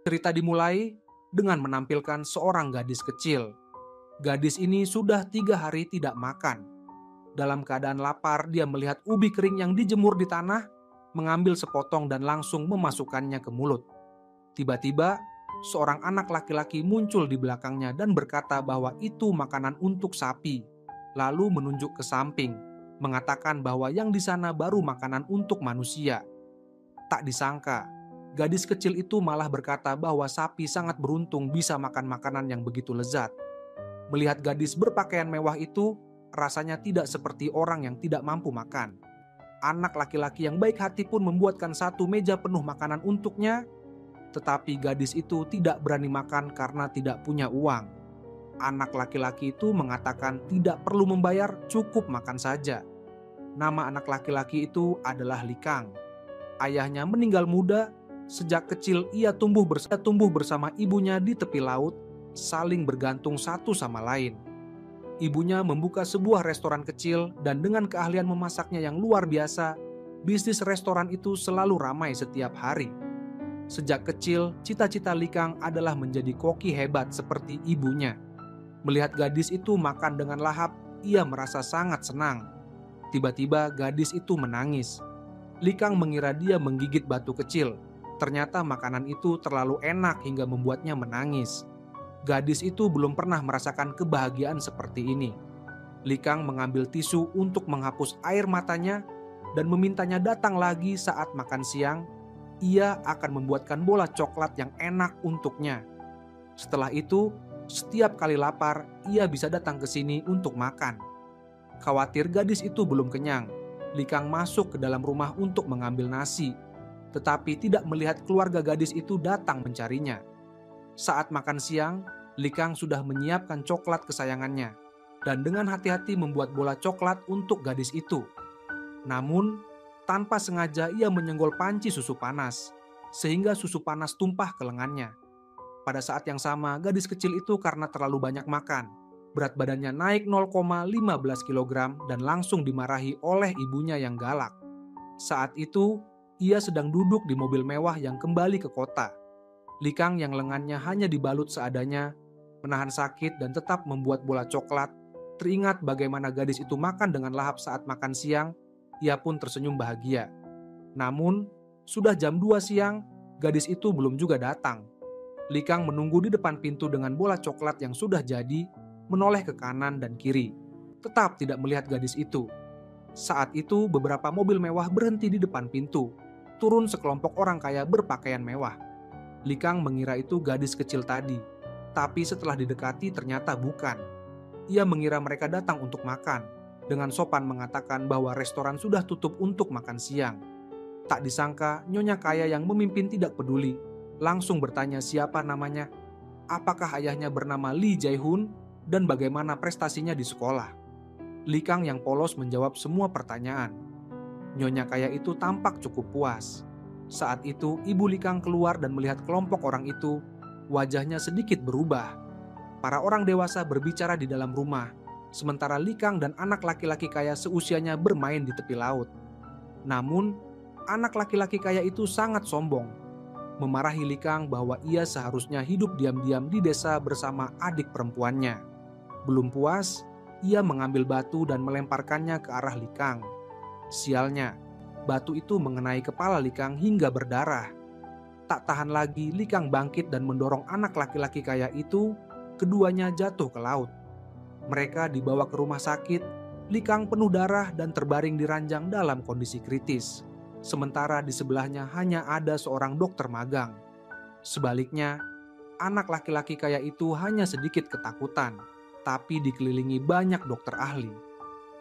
Cerita dimulai dengan menampilkan seorang gadis kecil. Gadis ini sudah 3 hari tidak makan. Dalam keadaan lapar, dia melihat ubi kering yang dijemur di tanah, mengambil sepotong dan langsung memasukkannya ke mulut. Tiba-tiba, seorang anak laki-laki muncul di belakangnya dan berkata bahwa itu makanan untuk sapi, lalu menunjuk ke samping, mengatakan bahwa yang di sana baru makanan untuk manusia. Tak disangka, gadis kecil itu malah berkata bahwa sapi sangat beruntung bisa makan makanan yang begitu lezat. Melihat gadis berpakaian mewah itu, rasanya tidak seperti orang yang tidak mampu makan. Anak laki-laki yang baik hati pun membuatkan satu meja penuh makanan untuknya, tetapi gadis itu tidak berani makan karena tidak punya uang. Anak laki-laki itu mengatakan tidak perlu membayar, cukup makan saja. Nama anak laki-laki itu adalah Likang. Ayahnya meninggal muda. Sejak kecil ia tumbuh bersama ibunya di tepi laut, saling bergantung satu sama lain. Ibunya membuka sebuah restoran kecil dan dengan keahlian memasaknya yang luar biasa, bisnis restoran itu selalu ramai setiap hari. Sejak kecil, cita-cita Likang adalah menjadi koki hebat seperti ibunya. Melihat gadis itu makan dengan lahap, ia merasa sangat senang. Tiba-tiba gadis itu menangis. Likang mengira dia menggigit batu kecil. Ternyata makanan itu terlalu enak hingga membuatnya menangis. Gadis itu belum pernah merasakan kebahagiaan seperti ini. Likang mengambil tisu untuk menghapus air matanya dan memintanya datang lagi saat makan siang. Ia akan membuatkan bola coklat yang enak untuknya. Setelah itu, setiap kali lapar, ia bisa datang ke sini untuk makan. Khawatir gadis itu belum kenyang, Likang masuk ke dalam rumah untuk mengambil nasi, tetapi tidak melihat keluarga gadis itu datang mencarinya. Saat makan siang, Likang sudah menyiapkan coklat kesayangannya dan dengan hati-hati membuat bola coklat untuk gadis itu. Namun, tanpa sengaja ia menyenggol panci susu panas, sehingga susu panas tumpah ke lengannya. Pada saat yang sama, gadis kecil itu karena terlalu banyak makan, berat badannya naik 0,15 kg dan langsung dimarahi oleh ibunya yang galak. Saat itu, ia sedang duduk di mobil mewah yang kembali ke kota. Likang yang lengannya hanya dibalut seadanya, menahan sakit dan tetap membuat bola coklat, teringat bagaimana gadis itu makan dengan lahap saat makan siang, ia pun tersenyum bahagia. Namun, sudah jam 2 siang, gadis itu belum juga datang. Likang menunggu di depan pintu dengan bola coklat yang sudah jadi, menoleh ke kanan dan kiri. Tetap tidak melihat gadis itu. Saat itu, beberapa mobil mewah berhenti di depan pintu. Turun sekelompok orang kaya berpakaian mewah. Likang mengira itu gadis kecil tadi, tapi setelah didekati ternyata bukan. Ia mengira mereka datang untuk makan, dengan sopan mengatakan bahwa restoran sudah tutup untuk makan siang. Tak disangka, nyonya kaya yang memimpin tidak peduli, langsung bertanya siapa namanya, apakah ayahnya bernama Lee Jae-hun, dan bagaimana prestasinya di sekolah. Likang yang polos menjawab semua pertanyaan. Nyonya kaya itu tampak cukup puas. Saat itu, ibu Likang keluar dan melihat kelompok orang itu, wajahnya sedikit berubah. Para orang dewasa berbicara di dalam rumah, sementara Likang dan anak laki-laki kaya seusianya bermain di tepi laut. Namun, anak laki-laki kaya itu sangat sombong, memarahi Likang bahwa ia seharusnya hidup diam-diam di desa bersama adik perempuannya. Belum puas, ia mengambil batu dan melemparkannya ke arah Likang. Sialnya, batu itu mengenai kepala Likang hingga berdarah. Tak tahan lagi, Likang bangkit dan mendorong anak laki-laki kaya itu, keduanya jatuh ke laut. Mereka dibawa ke rumah sakit, Likang penuh darah dan terbaring di ranjang dalam kondisi kritis. Sementara di sebelahnya hanya ada seorang dokter magang. Sebaliknya, anak laki-laki kaya itu hanya sedikit ketakutan, tapi dikelilingi banyak dokter ahli.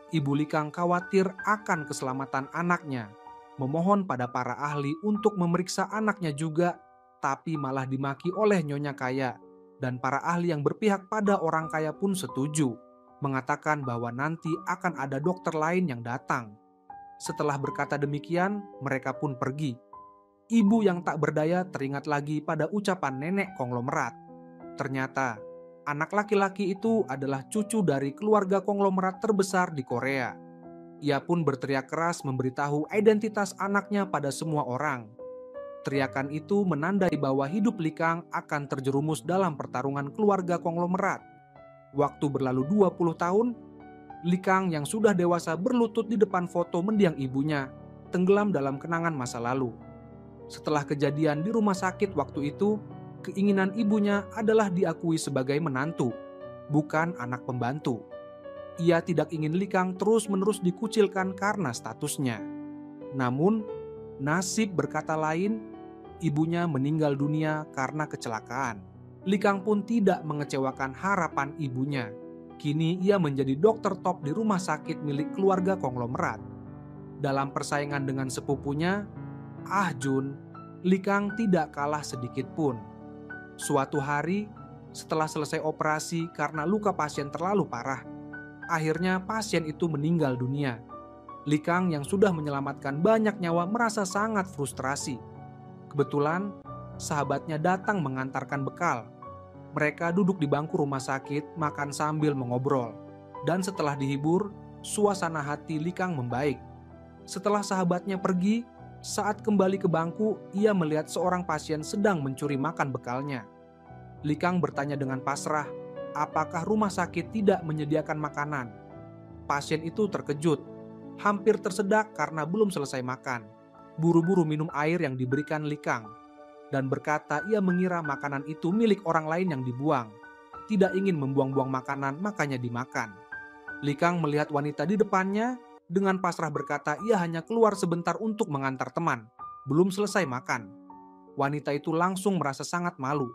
Ibu Likang khawatir akan keselamatan anaknya, memohon pada para ahli untuk memeriksa anaknya juga, tapi malah dimaki oleh nyonya kaya, dan para ahli yang berpihak pada orang kaya pun setuju, mengatakan bahwa nanti akan ada dokter lain yang datang. Setelah berkata demikian, mereka pun pergi. Ibu yang tak berdaya teringat lagi pada ucapan nenek konglomerat. Ternyata, anak laki-laki itu adalah cucu dari keluarga konglomerat terbesar di Korea. Ia pun berteriak keras memberitahu identitas anaknya pada semua orang. Teriakan itu menandai bahwa hidup Likang akan terjerumus dalam pertarungan keluarga konglomerat. Waktu berlalu 20 tahun, Likang yang sudah dewasa berlutut di depan foto mendiang ibunya, tenggelam dalam kenangan masa lalu. Setelah kejadian di rumah sakit waktu itu, keinginan ibunya adalah diakui sebagai menantu, bukan anak pembantu. Ia tidak ingin Likang terus-menerus dikucilkan karena statusnya. Namun, nasib berkata lain, ibunya meninggal dunia karena kecelakaan. Likang pun tidak mengecewakan harapan ibunya. Kini ia menjadi dokter top di rumah sakit milik keluarga konglomerat. Dalam persaingan dengan sepupunya, Ah Jun, Likang tidak kalah sedikit pun. Suatu hari, setelah selesai operasi karena luka pasien terlalu parah, akhirnya pasien itu meninggal dunia. Likang yang sudah menyelamatkan banyak nyawa merasa sangat frustrasi. Kebetulan, sahabatnya datang mengantarkan bekal. Mereka duduk di bangku rumah sakit, makan sambil mengobrol. Dan setelah dihibur, suasana hati Likang membaik. Setelah sahabatnya pergi, saat kembali ke bangku, ia melihat seorang pasien sedang mencuri makan bekalnya. Likang bertanya dengan pasrah, apakah rumah sakit tidak menyediakan makanan? Pasien itu terkejut, hampir tersedak karena belum selesai makan. Buru-buru minum air yang diberikan Likang, dan berkata ia mengira makanan itu milik orang lain yang dibuang. Tidak ingin membuang-buang makanan, makanya dimakan. Likang melihat wanita di depannya, dengan pasrah berkata ia hanya keluar sebentar untuk mengantar teman, belum selesai makan. Wanita itu langsung merasa sangat malu.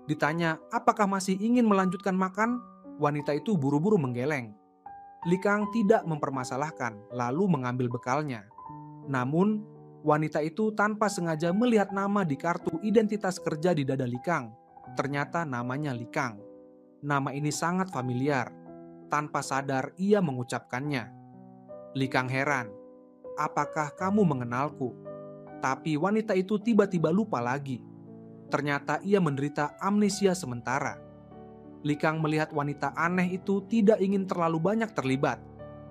Ditanya, apakah masih ingin melanjutkan makan? Wanita itu buru-buru menggeleng. Likang tidak mempermasalahkan, lalu mengambil bekalnya. Namun, wanita itu tanpa sengaja melihat nama di kartu identitas kerja di dada Likang. Ternyata namanya Likang. Nama ini sangat familiar. Tanpa sadar ia mengucapkannya. Likang heran, apakah kamu mengenalku? Tapi wanita itu tiba-tiba lupa lagi. Ternyata ia menderita amnesia sementara. Likang melihat wanita aneh itu tidak ingin terlalu banyak terlibat,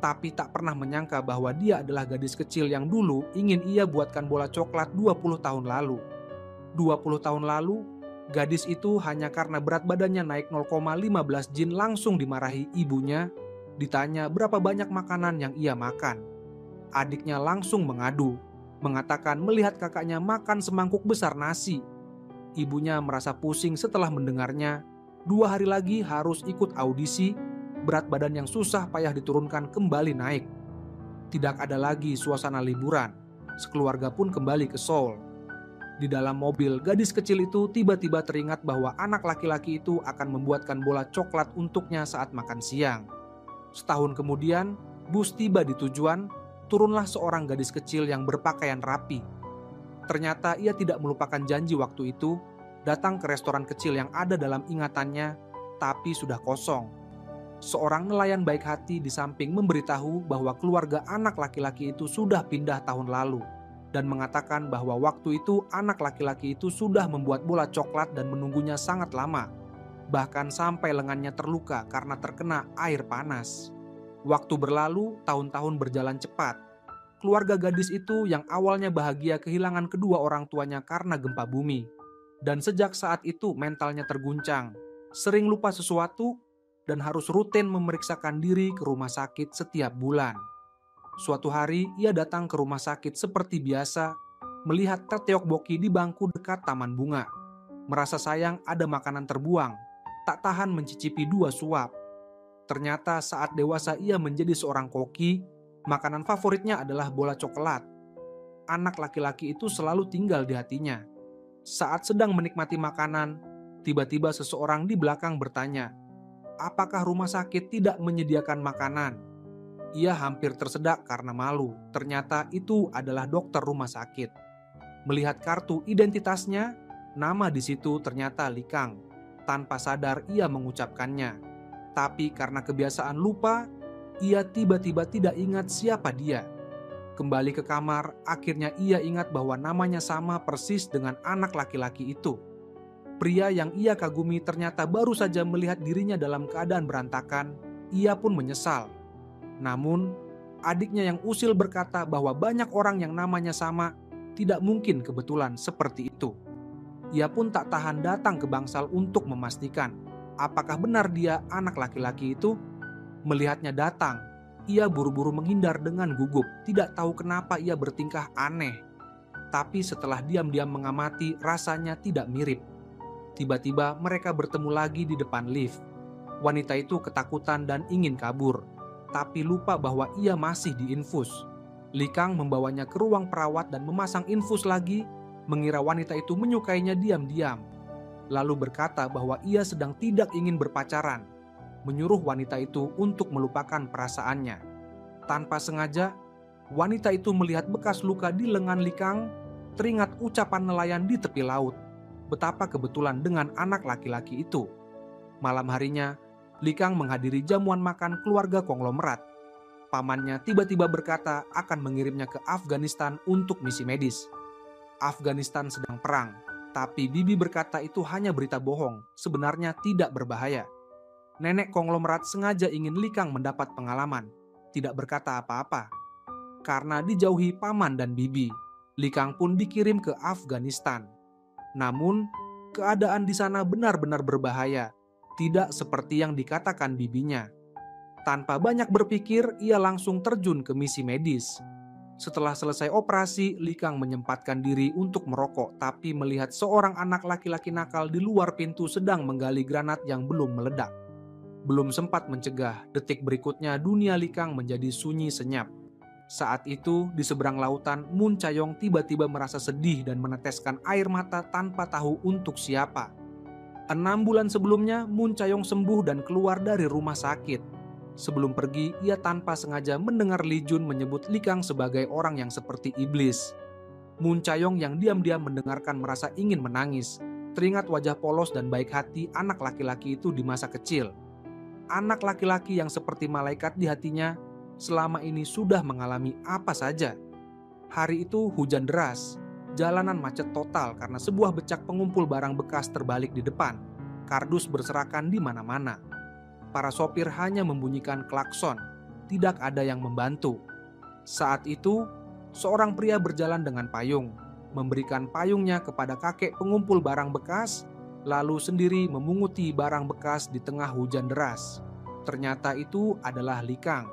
tapi tak pernah menyangka bahwa dia adalah gadis kecil yang dulu ingin ia buatkan bola coklat 20 tahun lalu. 20 tahun lalu, gadis itu hanya karena berat badannya naik 0,15 jin langsung dimarahi ibunya. Ditanya berapa banyak makanan yang ia makan. Adiknya langsung mengadu, mengatakan melihat kakaknya makan semangkuk besar nasi. Ibunya merasa pusing setelah mendengarnya. 2 hari lagi harus ikut audisi, berat badan yang susah payah diturunkan kembali naik. Tidak ada lagi suasana liburan, sekeluarga pun kembali ke Seoul. Di dalam mobil, gadis kecil itu tiba-tiba teringat bahwa anak laki-laki itu akan membuatkan bola coklat untuknya saat makan siang. Setahun kemudian, bus tiba di tujuan, turunlah seorang gadis kecil yang berpakaian rapi. Ternyata ia tidak melupakan janji waktu itu, datang ke restoran kecil yang ada dalam ingatannya, tapi sudah kosong. Seorang nelayan baik hati di samping memberitahu bahwa keluarga anak laki-laki itu sudah pindah tahun lalu, dan mengatakan bahwa waktu itu anak laki-laki itu sudah membuat bola coklat dan menunggunya sangat lama. Bahkan sampai lengannya terluka karena terkena air panas. Waktu berlalu, tahun-tahun berjalan cepat. Keluarga gadis itu yang awalnya bahagia kehilangan kedua orang tuanya karena gempa bumi. Dan sejak saat itu mentalnya terguncang, sering lupa sesuatu, dan harus rutin memeriksakan diri ke rumah sakit setiap bulan. Suatu hari ia datang ke rumah sakit seperti biasa, melihat Tateokbokki di bangku dekat taman bunga. Merasa sayang ada makanan terbuang, tak tahan mencicipi 2 suap. Ternyata saat dewasa ia menjadi seorang koki, makanan favoritnya adalah bola coklat. Anak laki-laki itu selalu tinggal di hatinya. Saat sedang menikmati makanan, tiba-tiba seseorang di belakang bertanya, apakah rumah sakit tidak menyediakan makanan? Ia hampir tersedak karena malu. Ternyata itu adalah dokter rumah sakit. Melihat kartu identitasnya, nama di situ ternyata Likang. Tanpa sadar ia mengucapkannya. Tapi karena kebiasaan lupa, ia tiba-tiba tidak ingat siapa dia. Kembali ke kamar, akhirnya ia ingat bahwa namanya sama persis dengan anak laki-laki itu. Pria yang ia kagumi ternyata baru saja melihat dirinya dalam keadaan berantakan. Ia pun menyesal. Namun, adiknya yang usil berkata bahwa banyak orang yang namanya sama, Tidak mungkin kebetulan seperti itu. Ia pun tak tahan datang ke bangsal untuk memastikan apakah benar dia anak laki-laki itu. Melihatnya datang, ia buru-buru menghindar dengan gugup. Tidak tahu kenapa ia bertingkah aneh. Tapi setelah diam-diam mengamati, rasanya tidak mirip. Tiba-tiba mereka bertemu lagi di depan lift. Wanita itu ketakutan dan ingin kabur, tapi lupa bahwa ia masih diinfus. Li Kang membawanya ke ruang perawat dan memasang infus lagi, mengira wanita itu menyukainya diam-diam. Lalu berkata bahwa ia sedang tidak ingin berpacaran, menyuruh wanita itu untuk melupakan perasaannya. Tanpa sengaja, wanita itu melihat bekas luka di lengan Li Kang, teringat ucapan nelayan di tepi laut. Betapa kebetulan dengan anak laki-laki itu. Malam harinya, Li Kang menghadiri jamuan makan keluarga konglomerat. Pamannya tiba-tiba berkata akan mengirimnya ke Afghanistan untuk misi medis. Afghanistan sedang perang, tapi bibi berkata itu hanya berita bohong, sebenarnya tidak berbahaya. Nenek konglomerat sengaja ingin Li Kang mendapat pengalaman, tidak berkata apa-apa. Karena dijauhi paman dan bibi, Li Kang pun dikirim ke Afghanistan. Namun, keadaan di sana benar-benar berbahaya, tidak seperti yang dikatakan bibinya. Tanpa banyak berpikir, ia langsung terjun ke misi medis. Setelah selesai operasi, Li Kang menyempatkan diri untuk merokok, tapi melihat seorang anak laki-laki nakal di luar pintu sedang menggali granat yang belum meledak. Belum sempat mencegah, detik berikutnya dunia Li Kang menjadi sunyi senyap. Saat itu, di seberang lautan, Moon Chayong tiba-tiba merasa sedih dan meneteskan air mata tanpa tahu untuk siapa. 6 bulan sebelumnya, Moon Chayong sembuh dan keluar dari rumah sakit. Sebelum pergi, ia tanpa sengaja mendengar Li Jun menyebut Li Kang sebagai orang yang seperti iblis. Moon Chayong yang diam-diam mendengarkan merasa ingin menangis. Teringat wajah polos dan baik hati anak laki-laki itu di masa kecil. Anak laki-laki yang seperti malaikat di hatinya selama ini sudah mengalami apa saja. Hari itu hujan deras, jalanan macet total karena sebuah becak pengumpul barang bekas terbalik di depan. Kardus berserakan di mana-mana. Para sopir hanya membunyikan klakson, tidak ada yang membantu. Saat itu, seorang pria berjalan dengan payung, memberikan payungnya kepada kakek pengumpul barang bekas, lalu sendiri memunguti barang bekas di tengah hujan deras. Ternyata itu adalah Li Kang.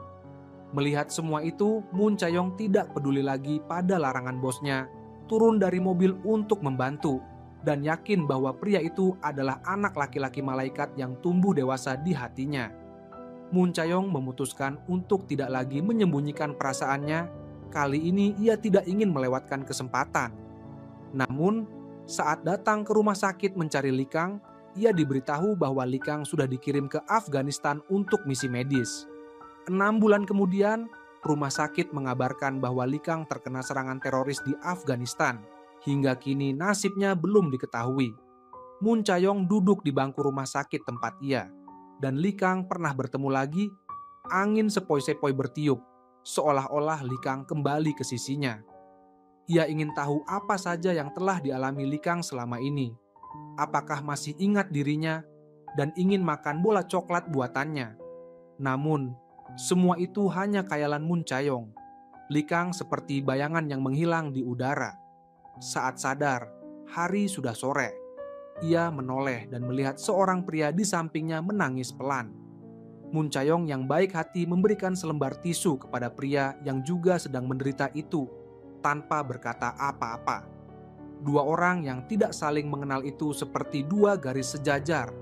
Melihat semua itu, Moon Chayong tidak peduli lagi pada larangan bosnya, turun dari mobil untuk membantu, dan yakin bahwa pria itu adalah anak laki-laki malaikat yang tumbuh dewasa di hatinya. Moon Chayong memutuskan untuk tidak lagi menyembunyikan perasaannya. Kali ini ia tidak ingin melewatkan kesempatan. Namun, saat datang ke rumah sakit mencari Li Kang, ia diberitahu bahwa Li Kang sudah dikirim ke Afghanistan untuk misi medis. 6 bulan kemudian, rumah sakit mengabarkan bahwa Li Kang terkena serangan teroris di Afghanistan. Hingga kini nasibnya belum diketahui. Moon Chayong duduk di bangku rumah sakit tempat ia. Dan Li Kang pernah bertemu lagi. Angin sepoi-sepoi bertiup, seolah-olah Li Kang kembali ke sisinya. Ia ingin tahu apa saja yang telah dialami Li Kang selama ini. Apakah masih ingat dirinya dan ingin makan bola coklat buatannya. Namun, semua itu hanya khayalan Moon Chayong. Li Kang seperti bayangan yang menghilang di udara. Saat sadar, hari sudah sore. Ia menoleh dan melihat seorang pria di sampingnya menangis pelan. Moon Chayong yang baik hati memberikan selembar tisu kepada pria yang juga sedang menderita itu, tanpa berkata apa-apa. 2 orang yang tidak saling mengenal itu seperti 2 garis sejajar.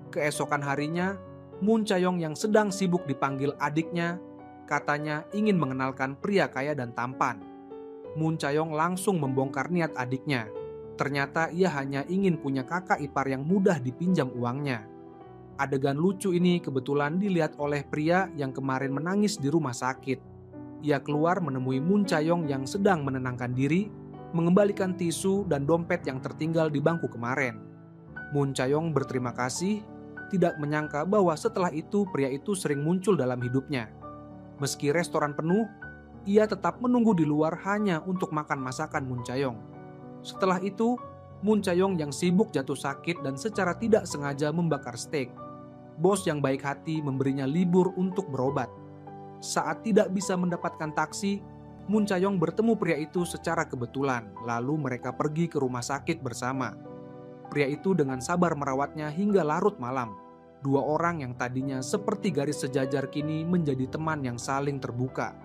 Keesokan harinya, Moon Chayong yang sedang sibuk dipanggil adiknya, katanya ingin mengenalkan pria kaya dan tampan. Moon Chayong langsung membongkar niat adiknya. Ternyata ia hanya ingin punya kakak ipar yang mudah dipinjam uangnya. Adegan lucu ini kebetulan dilihat oleh pria yang kemarin menangis di rumah sakit. Ia keluar menemui Moon Chayong yang sedang menenangkan diri, mengembalikan tisu dan dompet yang tertinggal di bangku kemarin. Moon Chayong berterima kasih, tidak menyangka bahwa setelah itu pria itu sering muncul dalam hidupnya. Meski restoran penuh, ia tetap menunggu di luar hanya untuk makan masakan Moon Chayong. Setelah itu, Moon Chayong yang sibuk jatuh sakit dan secara tidak sengaja membakar steak. Bos yang baik hati memberinya libur untuk berobat. Saat tidak bisa mendapatkan taksi, Mun Chayong bertemu pria itu secara kebetulan, lalu mereka pergi ke rumah sakit bersama. Pria itu dengan sabar merawatnya hingga larut malam. Dua orang yang tadinya seperti garis sejajar kini menjadi teman yang saling terbuka.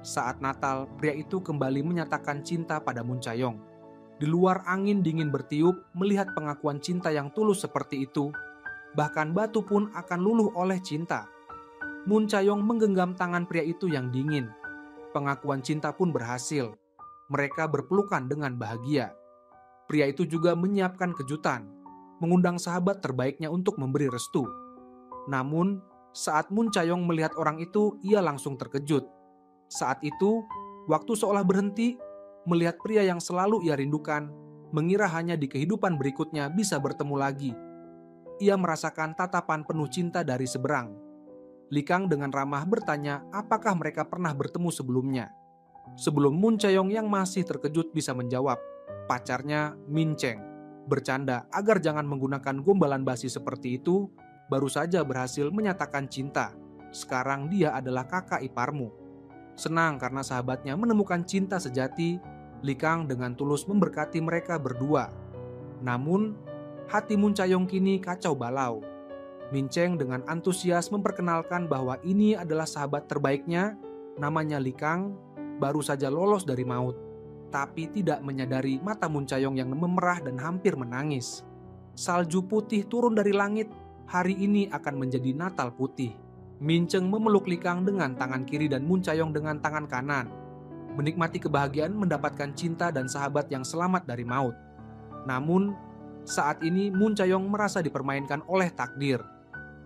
Saat Natal, pria itu kembali menyatakan cinta pada Mun Chayong. Di luar angin dingin bertiup, melihat pengakuan cinta yang tulus seperti itu, bahkan batu pun akan luluh oleh cinta. Mun Chayong menggenggam tangan pria itu yang dingin. Pengakuan cinta pun berhasil. Mereka berpelukan dengan bahagia. Pria itu juga menyiapkan kejutan, mengundang sahabat terbaiknya untuk memberi restu. Namun, saat Mun Chayong melihat orang itu, ia langsung terkejut. Saat itu, waktu seolah berhenti, melihat pria yang selalu ia rindukan, mengira hanya di kehidupan berikutnya bisa bertemu lagi. Ia merasakan tatapan penuh cinta dari seberang. Li Kang dengan ramah bertanya apakah mereka pernah bertemu sebelumnya. Sebelum Mun Chayong yang masih terkejut bisa menjawab, pacarnya Min Cheng bercanda agar jangan menggunakan gombalan basi seperti itu, baru saja berhasil menyatakan cinta. Sekarang dia adalah kakak iparmu. Senang karena sahabatnya menemukan cinta sejati, Li Kang dengan tulus memberkati mereka berdua. Namun, hati Mun Chayong kini kacau balau. Min Cheng dengan antusias memperkenalkan bahwa ini adalah sahabat terbaiknya, namanya Li Kang, baru saja lolos dari maut. Tapi tidak menyadari mata Mun Chayong yang memerah dan hampir menangis. Salju putih turun dari langit, hari ini akan menjadi Natal putih. Min Cheng memeluk Li Kang dengan tangan kiri dan Mun Chayong dengan tangan kanan. Menikmati kebahagiaan mendapatkan cinta dan sahabat yang selamat dari maut. Namun, saat ini Mun Chayong merasa dipermainkan oleh takdir.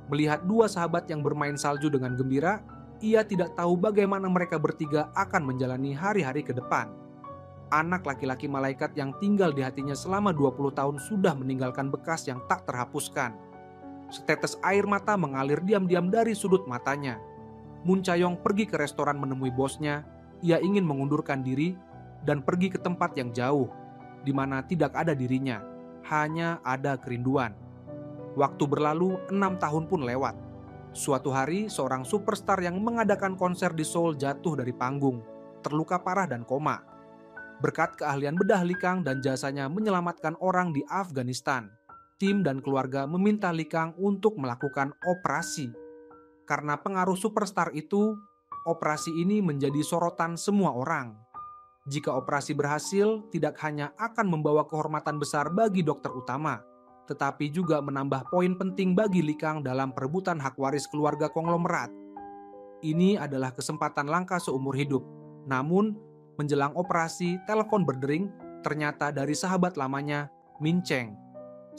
Melihat dua sahabat yang bermain salju dengan gembira, ia tidak tahu bagaimana mereka bertiga akan menjalani hari-hari ke depan. Anak laki-laki malaikat yang tinggal di hatinya selama 20 tahun sudah meninggalkan bekas yang tak terhapuskan. Setetes air mata mengalir diam-diam dari sudut matanya. Mun Chayong pergi ke restoran menemui bosnya. Ia ingin mengundurkan diri dan pergi ke tempat yang jauh, di mana tidak ada dirinya, hanya ada kerinduan. Waktu berlalu, 6 tahun pun lewat. Suatu hari, seorang superstar yang mengadakan konser di Seoul jatuh dari panggung, terluka parah dan koma. Berkat keahlian bedah Li Kang dan jasanya menyelamatkan orang di Afghanistan, tim dan keluarga meminta Li Kang untuk melakukan operasi. Karena pengaruh superstar itu, operasi ini menjadi sorotan semua orang. Jika operasi berhasil, tidak hanya akan membawa kehormatan besar bagi dokter utama, tetapi juga menambah poin penting bagi Li Kang dalam perebutan hak waris keluarga konglomerat. Ini adalah kesempatan langka seumur hidup. Namun, menjelang operasi, telepon berdering, ternyata dari sahabat lamanya, Min Cheng.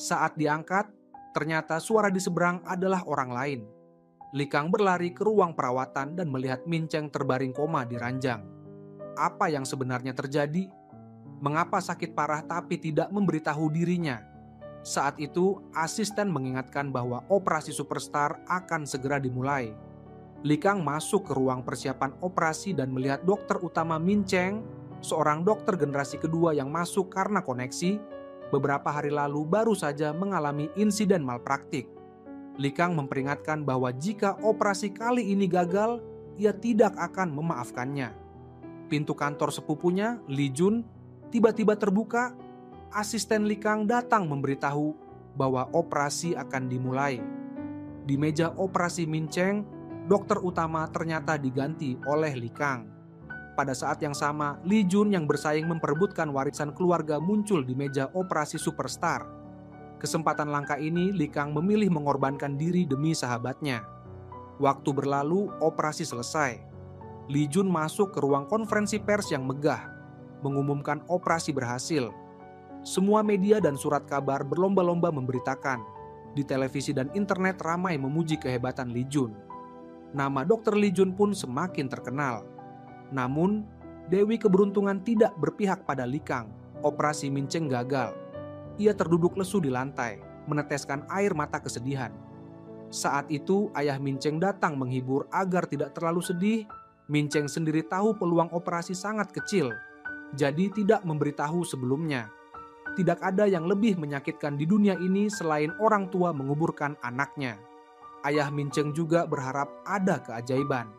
Saat diangkat, ternyata suara di seberang adalah orang lain. Li Kang berlari ke ruang perawatan dan melihat Min Cheng terbaring koma di ranjang. Apa yang sebenarnya terjadi? Mengapa sakit parah tapi tidak memberitahu dirinya? Saat itu, asisten mengingatkan bahwa operasi superstar akan segera dimulai. Li Kang masuk ke ruang persiapan operasi dan melihat dokter utama Min Cheng, seorang dokter generasi kedua yang masuk karena koneksi, beberapa hari lalu baru saja mengalami insiden malpraktik. Li Kang memperingatkan bahwa jika operasi kali ini gagal, ia tidak akan memaafkannya. Pintu kantor sepupunya, Li Jun, tiba-tiba terbuka. Asisten Li Kang datang memberitahu bahwa operasi akan dimulai. Di meja operasi Min Cheng, dokter utama ternyata diganti oleh Li Kang. Pada saat yang sama, Li Jun yang bersaing memperebutkan warisan keluarga muncul di meja operasi superstar. Kesempatan langka ini, Li Kang memilih mengorbankan diri demi sahabatnya. Waktu berlalu, operasi selesai. Li Jun masuk ke ruang konferensi pers yang megah, mengumumkan operasi berhasil. Semua media dan surat kabar berlomba-lomba memberitakan. Di televisi dan internet ramai memuji kehebatan Li Jun. Nama Dr. Li Jun pun semakin terkenal. Namun, Dewi Keberuntungan tidak berpihak pada Li Kang. Operasi Min Cheng gagal. Ia terduduk lesu di lantai, meneteskan air mata kesedihan. Saat itu, ayah Min Cheng datang menghibur agar tidak terlalu sedih. Min Cheng sendiri tahu peluang operasi sangat kecil, jadi tidak memberitahu sebelumnya. Tidak ada yang lebih menyakitkan di dunia ini selain orang tua menguburkan anaknya. Ayah Min Cheng juga berharap ada keajaiban.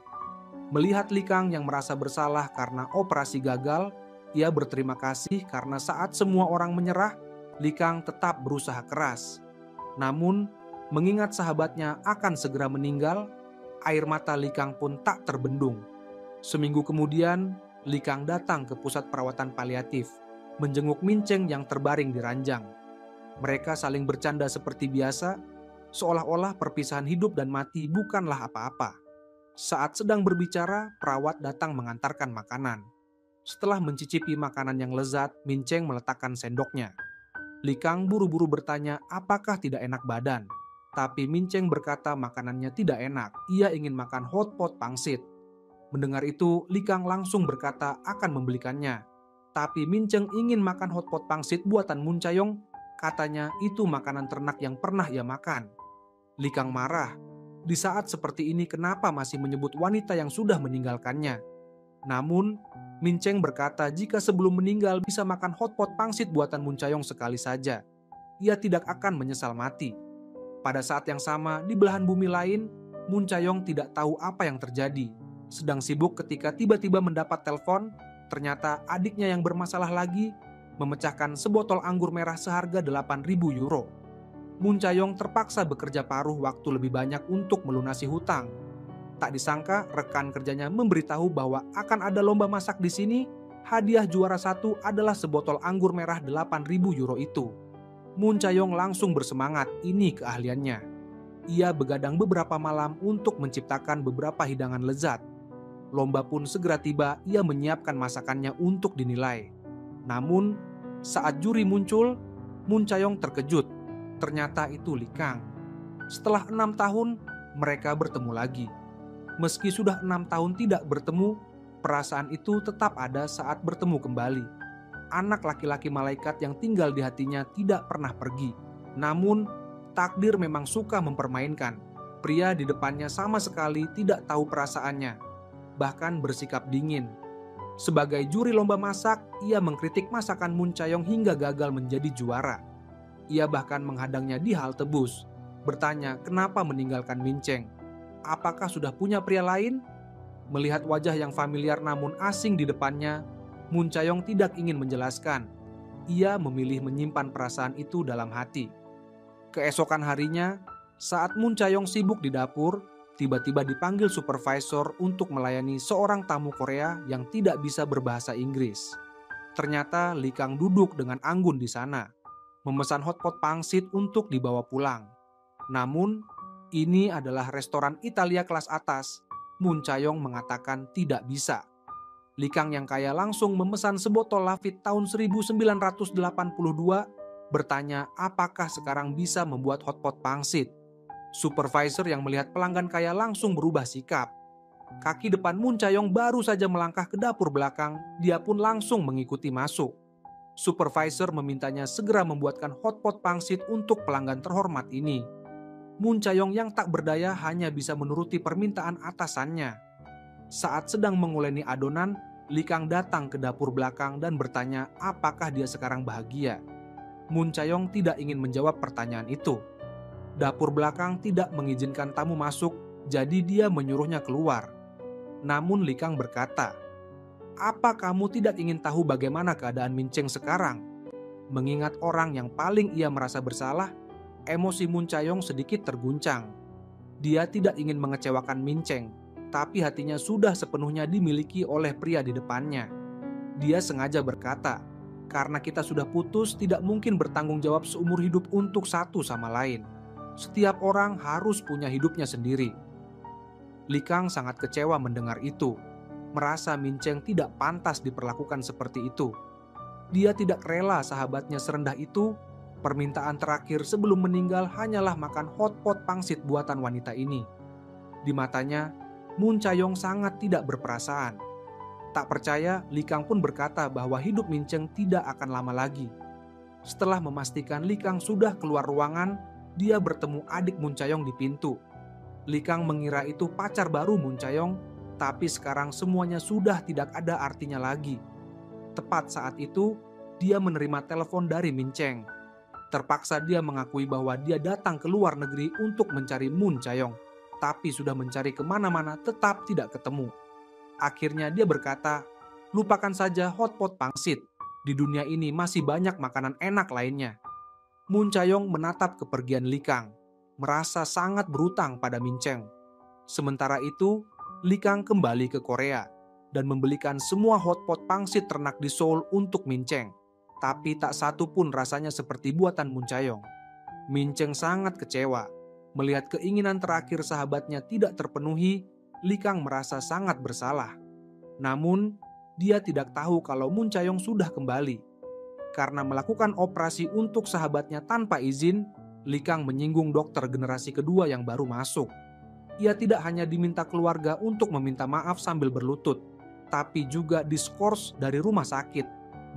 Melihat Likang yang merasa bersalah karena operasi gagal, ia berterima kasih karena saat semua orang menyerah, Likang tetap berusaha keras. Namun, mengingat sahabatnya akan segera meninggal, air mata Likang pun tak terbendung. Seminggu kemudian, Likang datang ke pusat perawatan paliatif, menjenguk Minceng yang terbaring di ranjang. Mereka saling bercanda seperti biasa, seolah-olah perpisahan hidup dan mati bukanlah apa-apa. Saat sedang berbicara, perawat datang mengantarkan makanan. Setelah mencicipi makanan yang lezat, Minceng meletakkan sendoknya. Likang buru-buru bertanya apakah tidak enak badan. Tapi Minceng berkata makanannya tidak enak, ia ingin makan hotpot pangsit. Mendengar itu, Likang langsung berkata akan membelikannya. Tapi Minceng ingin makan hotpot pangsit buatan Muncayong, katanya itu makanan ternak yang pernah ia makan. Likang marah. Di saat seperti ini kenapa masih menyebut wanita yang sudah meninggalkannya? Namun, Minceng berkata jika sebelum meninggal bisa makan hotpot pangsit buatan Muncayong sekali saja, ia tidak akan menyesal mati. Pada saat yang sama, di belahan bumi lain, Muncayong tidak tahu apa yang terjadi. Sedang sibuk ketika tiba-tiba mendapat telepon, ternyata adiknya yang bermasalah lagi memecahkan sebotol anggur merah seharga 8.000 euro. Muncayong terpaksa bekerja paruh waktu lebih banyak untuk melunasi hutang. Tak disangka rekan kerjanya memberitahu bahwa akan ada lomba masak di sini. Hadiah juara 1 adalah sebotol anggur merah 8.000 euro itu. Muncayong langsung bersemangat, ini keahliannya. Ia begadang beberapa malam untuk menciptakan beberapa hidangan lezat. Lomba pun segera tiba, ia menyiapkan masakannya untuk dinilai. Namun, saat juri muncul, Muncayong terkejut. Ternyata itu Likang. Setelah 6 tahun, mereka bertemu lagi. Meski sudah 6 tahun tidak bertemu, perasaan itu tetap ada saat bertemu kembali. Anak laki-laki malaikat yang tinggal di hatinya tidak pernah pergi. Namun, takdir memang suka mempermainkan. Pria di depannya sama sekali tidak tahu perasaannya, bahkan bersikap dingin. Sebagai juri lomba masak, ia mengkritik masakan Muncayong hingga gagal menjadi juara. Ia bahkan menghadangnya di halte bus, bertanya kenapa meninggalkan Minceng. Apakah sudah punya pria lain? Melihat wajah yang familiar namun asing di depannya, Muncayong tidak ingin menjelaskan. Ia memilih menyimpan perasaan itu dalam hati. Keesokan harinya, saat Muncayong sibuk di dapur, tiba-tiba dipanggil supervisor untuk melayani seorang tamu Korea yang tidak bisa berbahasa Inggris. Ternyata Likang duduk dengan anggun di sana, memesan hotpot pangsit untuk dibawa pulang. Namun, ini adalah restoran Italia kelas atas. Muncayong mengatakan tidak bisa. Likang yang kaya langsung memesan sebotol Lafite tahun 1982, bertanya apakah sekarang bisa membuat hotpot pangsit. Supervisor yang melihat pelanggan kaya langsung berubah sikap. Kaki depan Muncayong baru saja melangkah ke dapur belakang, dia pun langsung mengikuti masuk. Supervisor memintanya segera membuatkan hotpot pangsit untuk pelanggan terhormat ini. Muncayong yang tak berdaya hanya bisa menuruti permintaan atasannya. Saat sedang menguleni adonan, Likang datang ke dapur belakang dan bertanya apakah dia sekarang bahagia. Muncayong tidak ingin menjawab pertanyaan itu. Dapur belakang tidak mengizinkan tamu masuk, jadi dia menyuruhnya keluar. Namun Likang berkata, "Apa kamu tidak ingin tahu bagaimana keadaan Minceng sekarang?" Mengingat orang yang paling ia merasa bersalah, emosi Muncayong sedikit terguncang. Dia tidak ingin mengecewakan Minceng, tapi hatinya sudah sepenuhnya dimiliki oleh pria di depannya. Dia sengaja berkata, "Karena kita sudah putus, tidak mungkin bertanggung jawab seumur hidup untuk satu sama lain. Setiap orang harus punya hidupnya sendiri." Likang sangat kecewa mendengar itu, merasa Minceng tidak pantas diperlakukan seperti itu. Dia tidak rela sahabatnya serendah itu. Permintaan terakhir sebelum meninggal hanyalah makan hotpot pangsit buatan wanita ini. Di matanya, Muncayong sangat tidak berperasaan. Tak percaya, Likang pun berkata bahwa hidup Minceng tidak akan lama lagi. Setelah memastikan Likang sudah keluar ruangan, dia bertemu adik Muncayong di pintu. Likang mengira itu pacar baru Muncayong, tapi sekarang semuanya sudah tidak ada artinya lagi. Tepat saat itu, dia menerima telepon dari Minceng. Terpaksa dia mengakui bahwa dia datang ke luar negeri untuk mencari Muncayong, tapi sudah mencari kemana-mana tetap tidak ketemu. Akhirnya dia berkata, "Lupakan saja hotpot pangsit. Di dunia ini masih banyak makanan enak lainnya." Moon Chayong menatap kepergian Li Kang, merasa sangat berutang pada Min Cheng. Sementara itu, Li Kang kembali ke Korea dan membelikan semua hotpot pangsit ternak di Seoul untuk Min Cheng. Tapi tak satu pun rasanya seperti buatan Moon Chayong. Min Cheng sangat kecewa. Melihat keinginan terakhir sahabatnya tidak terpenuhi, Li Kang merasa sangat bersalah. Namun, dia tidak tahu kalau Moon Chayong sudah kembali. Karena melakukan operasi untuk sahabatnya tanpa izin, Li Kang menyinggung dokter generasi kedua yang baru masuk. Ia tidak hanya diminta keluarga untuk meminta maaf sambil berlutut, tapi juga diskors dari rumah sakit,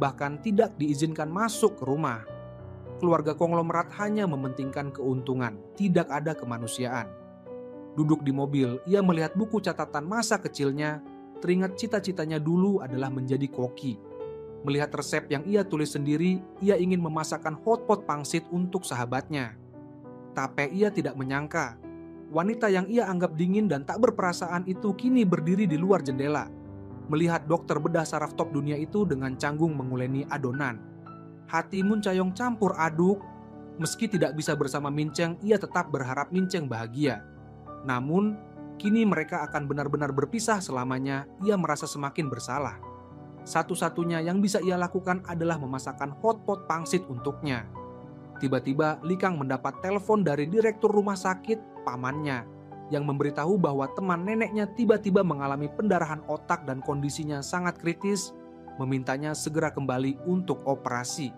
bahkan tidak diizinkan masuk ke rumah. Keluarga konglomerat hanya mementingkan keuntungan, tidak ada kemanusiaan. Duduk di mobil, ia melihat buku catatan masa kecilnya, teringat cita-citanya dulu adalah menjadi koki. Melihat resep yang ia tulis sendiri, ia ingin memasakkan hotpot pangsit untuk sahabatnya. Tapi ia tidak menyangka, wanita yang ia anggap dingin dan tak berperasaan itu kini berdiri di luar jendela, melihat dokter bedah saraf top dunia itu dengan canggung menguleni adonan. Hati Moon Chayong campur aduk. Meski tidak bisa bersama Min Cheng, ia tetap berharap Min Cheng bahagia. Namun, kini mereka akan benar-benar berpisah selamanya. Ia merasa semakin bersalah. Satu-satunya yang bisa ia lakukan adalah memasakkan hotpot pangsit untuknya. Tiba-tiba Li Kang mendapat telepon dari direktur rumah sakit, pamannya, yang memberitahu bahwa teman neneknya tiba-tiba mengalami pendarahan otak dan kondisinya sangat kritis, memintanya segera kembali untuk operasi.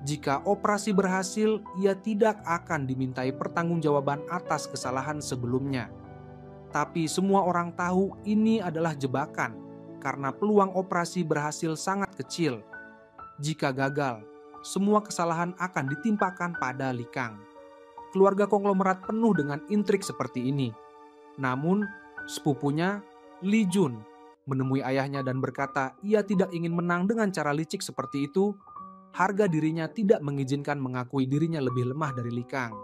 Jika operasi berhasil, ia tidak akan dimintai pertanggungjawaban atas kesalahan sebelumnya. Tapi semua orang tahu ini adalah jebakan, karena peluang operasi berhasil sangat kecil. Jika gagal, semua kesalahan akan ditimpakan pada Li Kang. Keluarga konglomerat penuh dengan intrik seperti ini. Namun, sepupunya, Li Jun, menemui ayahnya dan berkata ia tidak ingin menang dengan cara licik seperti itu. Harga dirinya tidak mengizinkan mengakui dirinya lebih lemah dari Li Kang.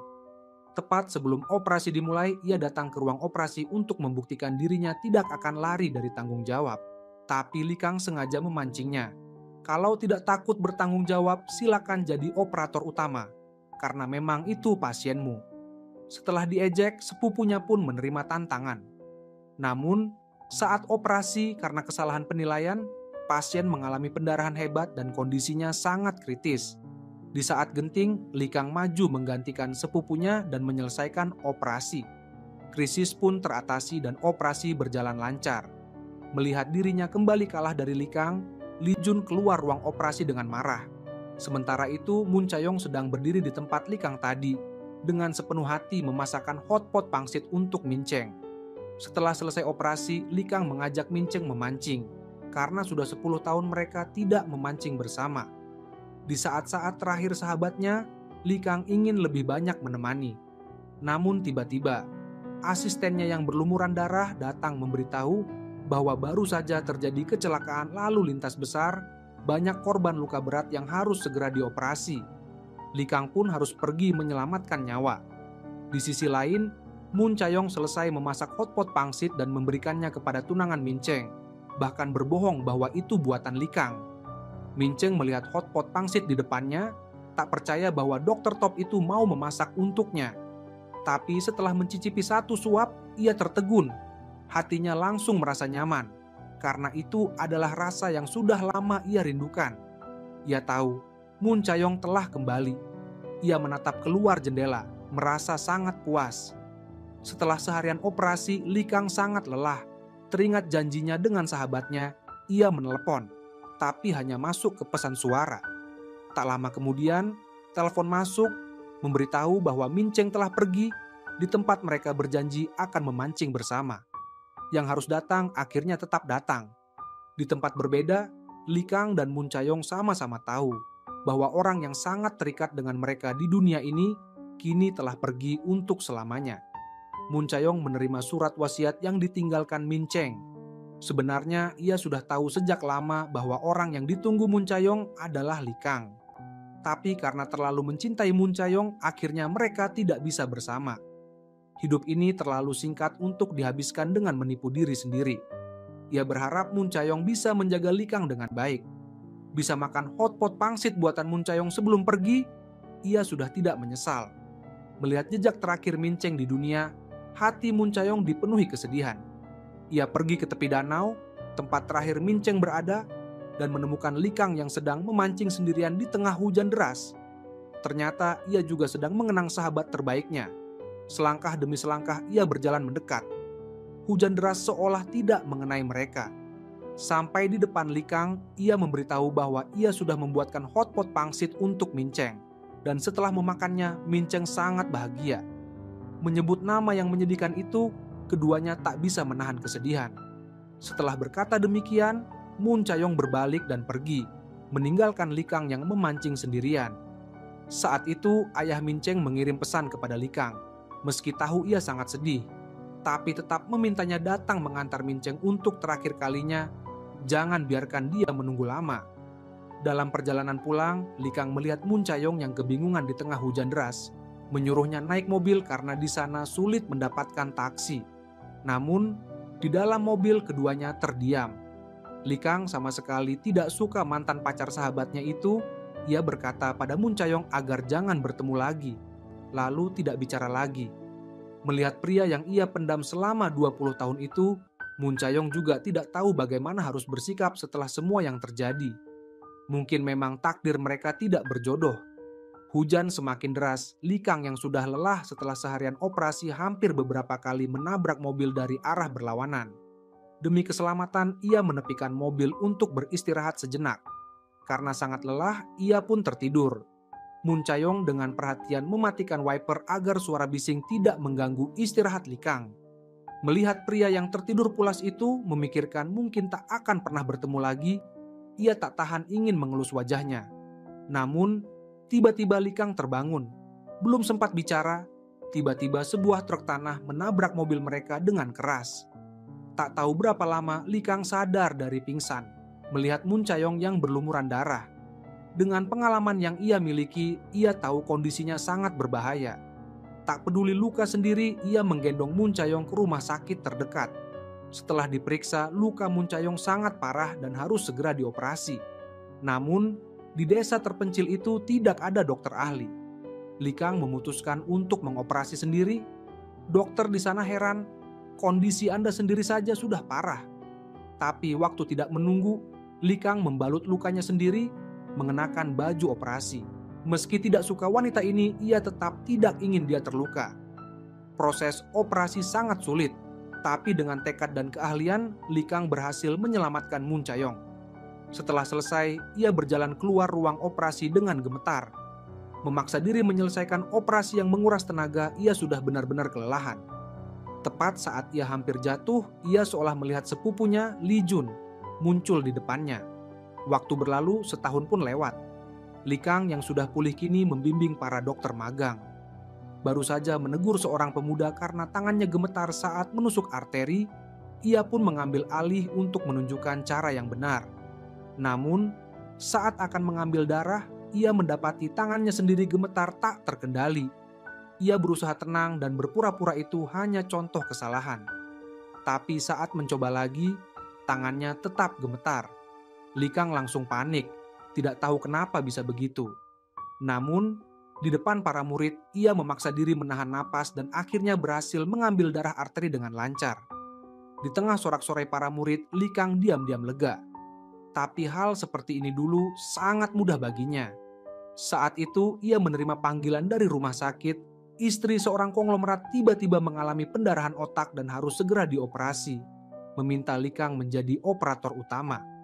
Tepat sebelum operasi dimulai, ia datang ke ruang operasi untuk membuktikan dirinya tidak akan lari dari tanggung jawab. Tapi Li Kang sengaja memancingnya. Kalau tidak takut bertanggung jawab, silakan jadi operator utama, karena memang itu pasienmu. Setelah diejek, sepupunya pun menerima tantangan. Namun, saat operasi karena kesalahan penilaian, pasien mengalami pendarahan hebat dan kondisinya sangat kritis. Di saat genting, Li Kang maju menggantikan sepupunya dan menyelesaikan operasi. Krisis pun teratasi dan operasi berjalan lancar. Melihat dirinya kembali kalah dari Li Kang, Li Jun keluar ruang operasi dengan marah. Sementara itu, Moon Chayong sedang berdiri di tempat Li Kang tadi, dengan sepenuh hati memasakkan hotpot pangsit untuk Min Cheng. Setelah selesai operasi, Li Kang mengajak Min Cheng memancing, karena sudah 10 tahun mereka tidak memancing bersama. Di saat-saat terakhir sahabatnya, Li Kang ingin lebih banyak menemani. Namun tiba-tiba, asistennya yang berlumuran darah datang memberitahu bahwa baru saja terjadi kecelakaan lalu lintas besar, banyak korban luka berat yang harus segera dioperasi. Li Kang pun harus pergi menyelamatkan nyawa. Di sisi lain, Moon Chayong selesai memasak hotpot pangsit dan memberikannya kepada tunangan Min Cheng, bahkan berbohong bahwa itu buatan Li Kang. Min Cheng melihat hotpot pangsit di depannya, tak percaya bahwa dokter top itu mau memasak untuknya. Tapi setelah mencicipi satu suap, ia tertegun. Hatinya langsung merasa nyaman, karena itu adalah rasa yang sudah lama ia rindukan. Ia tahu Moon Chayong telah kembali. Ia menatap keluar jendela, merasa sangat puas. Setelah seharian operasi, Li Kang sangat lelah. Teringat janjinya dengan sahabatnya, ia menelepon, tapi hanya masuk ke pesan suara. Tak lama kemudian, telepon masuk, memberitahu bahwa Min Cheng telah pergi. Di tempat mereka berjanji akan memancing bersama. Yang harus datang akhirnya tetap datang. Di tempat berbeda, Li Kang dan Moon Chayong sama-sama tahu bahwa orang yang sangat terikat dengan mereka di dunia ini kini telah pergi untuk selamanya. Moon Chayong menerima surat wasiat yang ditinggalkan Min Cheng. Sebenarnya ia sudah tahu sejak lama bahwa orang yang ditunggu Moon Chayong adalah Li Kang. Tapi karena terlalu mencintai Moon Chayong, akhirnya mereka tidak bisa bersama. Hidup ini terlalu singkat untuk dihabiskan dengan menipu diri sendiri. Ia berharap Mun Chayong bisa menjaga Likang dengan baik. Bisa makan hotpot pangsit buatan Mun Chayong sebelum pergi, ia sudah tidak menyesal. Melihat jejak terakhir Minceng di dunia, hati Mun Chayong dipenuhi kesedihan. Ia pergi ke tepi danau, tempat terakhir Minceng berada, dan menemukan Likang yang sedang memancing sendirian di tengah hujan deras. Ternyata ia juga sedang mengenang sahabat terbaiknya. Selangkah demi selangkah ia berjalan mendekat. Hujan deras seolah tidak mengenai mereka. Sampai di depan Likang, ia memberitahu bahwa ia sudah membuatkan hotpot pangsit untuk Minceng. Dan setelah memakannya, Minceng sangat bahagia. Menyebut nama yang menyedihkan itu, keduanya tak bisa menahan kesedihan. Setelah berkata demikian, Mun Chayong berbalik dan pergi, meninggalkan Likang yang memancing sendirian. Saat itu, ayah Minceng mengirim pesan kepada Likang. Meski tahu ia sangat sedih, tapi tetap memintanya datang mengantar Minceng untuk terakhir kalinya. Jangan biarkan dia menunggu lama. Dalam perjalanan pulang, Likang melihat Mun Chayong yang kebingungan di tengah hujan deras. Menyuruhnya naik mobil karena di sana sulit mendapatkan taksi. Namun, di dalam mobil keduanya terdiam. Likang sama sekali tidak suka mantan pacar sahabatnya itu. Ia berkata pada Mun Chayong agar jangan bertemu lagi, lalu tidak bicara lagi. Melihat pria yang ia pendam selama 20 tahun itu, Mun Chayong juga tidak tahu bagaimana harus bersikap setelah semua yang terjadi. Mungkin memang takdir mereka tidak berjodoh. Hujan semakin deras, Likang yang sudah lelah setelah seharian operasi hampir beberapa kali menabrak mobil dari arah berlawanan. Demi keselamatan, ia menepikan mobil untuk beristirahat sejenak. Karena sangat lelah, ia pun tertidur. Mun Chayong dengan perhatian mematikan wiper agar suara bising tidak mengganggu istirahat Likang. Melihat pria yang tertidur pulas itu memikirkan mungkin tak akan pernah bertemu lagi, ia tak tahan ingin mengelus wajahnya. Namun, tiba-tiba Likang terbangun. Belum sempat bicara, tiba-tiba sebuah truk tanah menabrak mobil mereka dengan keras. Tak tahu berapa lama Likang sadar dari pingsan, melihat Mun Chayong yang berlumuran darah. Dengan pengalaman yang ia miliki, ia tahu kondisinya sangat berbahaya. Tak peduli luka sendiri, ia menggendong Mun Chayong ke rumah sakit terdekat. Setelah diperiksa, luka Mun Chayong sangat parah dan harus segera dioperasi. Namun, di desa terpencil itu tidak ada dokter ahli. Likang memutuskan untuk mengoperasi sendiri. Dokter di sana heran, kondisi Anda sendiri saja sudah parah. Tapi waktu tidak menunggu, Likang membalut lukanya sendiri, mengenakan baju operasi. Meski tidak suka wanita ini, ia tetap tidak ingin dia terluka. Proses operasi sangat sulit, tapi dengan tekad dan keahlian, Likang berhasil menyelamatkan Mun Chayong. Setelah selesai, ia berjalan keluar ruang operasi dengan gemetar. Memaksa diri menyelesaikan operasi yang menguras tenaga, ia sudah benar-benar kelelahan. Tepat saat ia hampir jatuh, ia seolah melihat sepupunya, Li Jun, muncul di depannya. Waktu berlalu, setahun pun lewat. Likang yang sudah pulih kini membimbing para dokter magang. Baru saja menegur seorang pemuda karena tangannya gemetar saat menusuk arteri, ia pun mengambil alih untuk menunjukkan cara yang benar. Namun, saat akan mengambil darah, ia mendapati tangannya sendiri gemetar tak terkendali. Ia berusaha tenang dan berpura-pura itu hanya contoh kesalahan. Tapi saat mencoba lagi, tangannya tetap gemetar. Likang langsung panik, tidak tahu kenapa bisa begitu. Namun, di depan para murid, ia memaksa diri menahan napas dan akhirnya berhasil mengambil darah arteri dengan lancar. Di tengah sorak-sorai para murid, Likang diam-diam lega. Tapi hal seperti ini dulu sangat mudah baginya. Saat itu, ia menerima panggilan dari rumah sakit. Istri seorang konglomerat tiba-tiba mengalami pendarahan otak dan harus segera dioperasi, meminta Likang menjadi operator utama.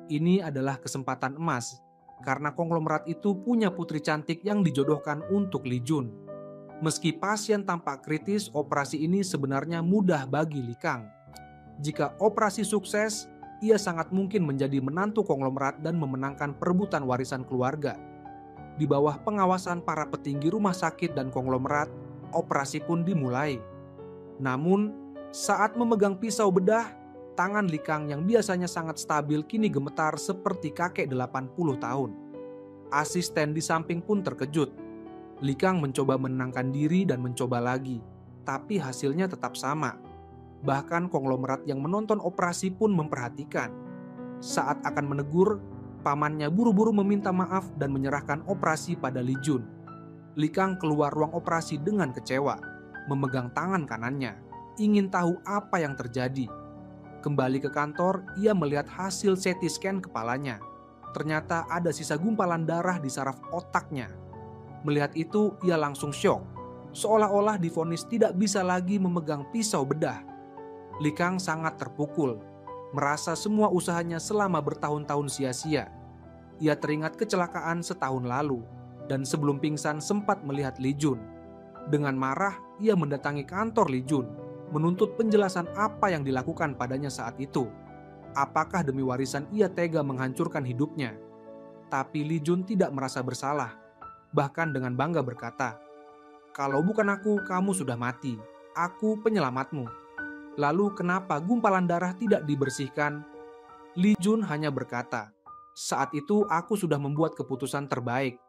Ini adalah kesempatan emas, karena konglomerat itu punya putri cantik yang dijodohkan untuk Li Jun. Meski pasien tampak kritis, operasi ini sebenarnya mudah bagi Likang. Jika operasi sukses, ia sangat mungkin menjadi menantu konglomerat dan memenangkan perebutan warisan keluarga. Di bawah pengawasan para petinggi rumah sakit dan konglomerat, operasi pun dimulai. Namun, saat memegang pisau bedah, tangan Likang yang biasanya sangat stabil kini gemetar seperti kakek 80 tahun. Asisten di samping pun terkejut. Likang mencoba menenangkan diri dan mencoba lagi, tapi hasilnya tetap sama. Bahkan konglomerat yang menonton operasi pun memperhatikan. Saat akan menegur, pamannya buru-buru meminta maaf dan menyerahkan operasi pada Li Jun. Li Kang keluar ruang operasi dengan kecewa, memegang tangan kanannya, ingin tahu apa yang terjadi. Kembali ke kantor, ia melihat hasil CT scan kepalanya. Ternyata ada sisa gumpalan darah di saraf otaknya. Melihat itu, ia langsung syok, seolah-olah divonis tidak bisa lagi memegang pisau bedah. Li Kang sangat terpukul, merasa semua usahanya selama bertahun-tahun sia-sia. Ia teringat kecelakaan setahun lalu, dan sebelum pingsan sempat melihat Li Jun. Dengan marah, ia mendatangi kantor Li Jun, menuntut penjelasan apa yang dilakukan padanya saat itu. Apakah demi warisan ia tega menghancurkan hidupnya? Tapi Li Jun tidak merasa bersalah, bahkan dengan bangga berkata, "Kalau bukan aku, kamu sudah mati. Aku penyelamatmu." Lalu kenapa gumpalan darah tidak dibersihkan? Li Jun hanya berkata, "Saat itu aku sudah membuat keputusan terbaik."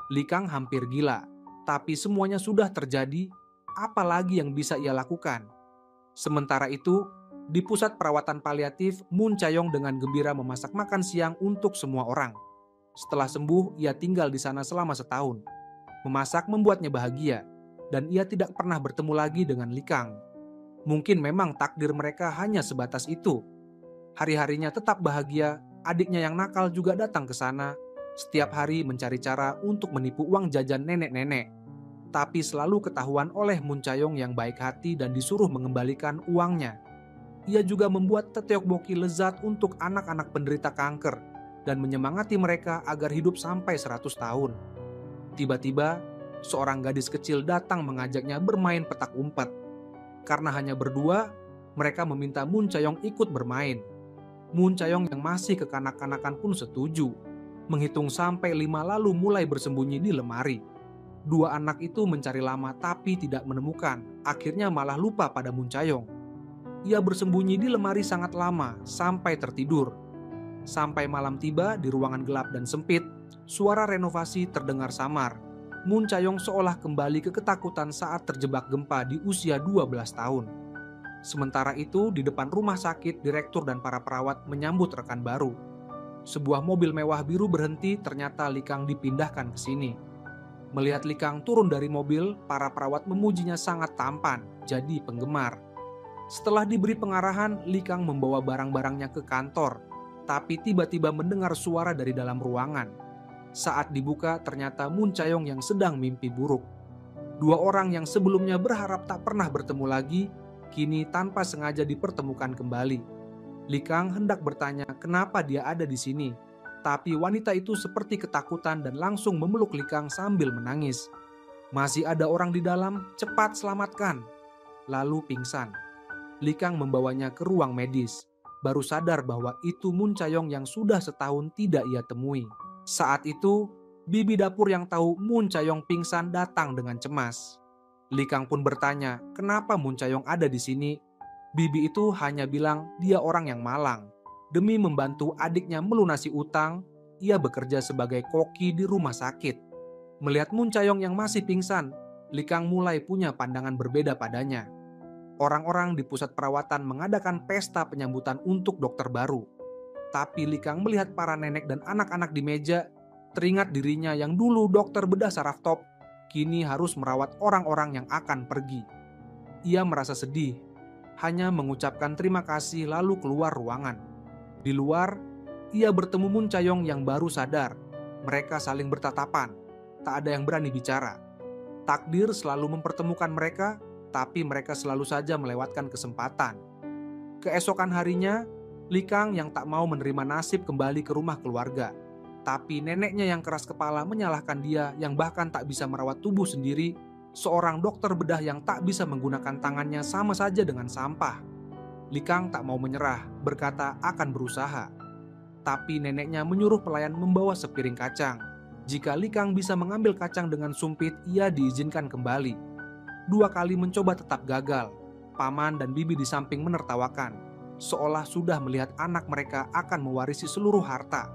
Li Kang hampir gila, tapi semuanya sudah terjadi, apalagi yang bisa ia lakukan? Sementara itu, di pusat perawatan paliatif, Moon Chayong dengan gembira memasak makan siang untuk semua orang. Setelah sembuh, ia tinggal di sana selama setahun. Memasak membuatnya bahagia, dan ia tidak pernah bertemu lagi dengan Li Kang. Mungkin memang takdir mereka hanya sebatas itu. Hari-harinya tetap bahagia, adiknya yang nakal juga datang ke sana, setiap hari mencari cara untuk menipu uang jajan nenek-nenek. Tapi selalu ketahuan oleh Moon Chayong yang baik hati dan disuruh mengembalikan uangnya. Ia juga membuat tteokbokki lezat untuk anak-anak penderita kanker dan menyemangati mereka agar hidup sampai 100 tahun. Tiba-tiba, seorang gadis kecil datang mengajaknya bermain petak umpet. Karena hanya berdua, mereka meminta Moon Chayong ikut bermain. Moon Chayong yang masih kekanak-kanakan pun setuju. Menghitung sampai 5 lalu mulai bersembunyi di lemari. Dua anak itu mencari lama tapi tidak menemukan. Akhirnya malah lupa pada Moon Chayong. Ia bersembunyi di lemari sangat lama sampai tertidur. Sampai malam tiba di ruangan gelap dan sempit, suara renovasi terdengar samar. Moon Chayong seolah kembali ke ketakutan saat terjebak gempa di usia 12 tahun. Sementara itu, di depan rumah sakit, direktur dan para perawat menyambut rekan baru. Sebuah mobil mewah biru berhenti, ternyata Li Kang dipindahkan ke sini. Melihat Li Kang turun dari mobil, para perawat memujinya sangat tampan, jadi penggemar. Setelah diberi pengarahan, Li Kang membawa barang-barangnya ke kantor, tapi tiba-tiba mendengar suara dari dalam ruangan. Saat dibuka, ternyata Moon Chayong yang sedang mimpi buruk. Dua orang yang sebelumnya berharap tak pernah bertemu lagi, kini tanpa sengaja dipertemukan kembali. Li Kang hendak bertanya kenapa dia ada di sini, tapi wanita itu seperti ketakutan dan langsung memeluk Li Kang sambil menangis. "Masih ada orang di dalam, cepat selamatkan." Lalu pingsan. Li Kang membawanya ke ruang medis, baru sadar bahwa itu Moon Chayong yang sudah setahun tidak ia temui. Saat itu, bibi dapur yang tahu Moon Chayong pingsan datang dengan cemas. Li Kang pun bertanya, kenapa Moon Chayong ada di sini? Bibi itu hanya bilang dia orang yang malang. Demi membantu adiknya melunasi utang, ia bekerja sebagai koki di rumah sakit. Melihat Moon Chayong yang masih pingsan, Li Kang mulai punya pandangan berbeda padanya. Orang-orang di pusat perawatan mengadakan pesta penyambutan untuk dokter baru. Tapi Li Kang melihat para nenek dan anak-anak di meja, teringat dirinya yang dulu dokter bedah saraf top, kini harus merawat orang-orang yang akan pergi. Ia merasa sedih, hanya mengucapkan terima kasih lalu keluar ruangan. Di luar, ia bertemu Moon Chayong yang baru sadar. Mereka saling bertatapan, tak ada yang berani bicara. Takdir selalu mempertemukan mereka, tapi mereka selalu saja melewatkan kesempatan. Keesokan harinya, Li Kang yang tak mau menerima nasib kembali ke rumah keluarga. Tapi neneknya yang keras kepala menyalahkan dia yang bahkan tak bisa merawat tubuh sendiri, seorang dokter bedah yang tak bisa menggunakan tangannya sama saja dengan sampah. Li Kang tak mau menyerah, berkata akan berusaha. Tapi neneknya menyuruh pelayan membawa sepiring kacang. Jika Li Kang bisa mengambil kacang dengan sumpit, ia diizinkan kembali. 2 kali mencoba tetap gagal. Paman dan bibi di samping menertawakan, seolah sudah melihat anak mereka akan mewarisi seluruh harta.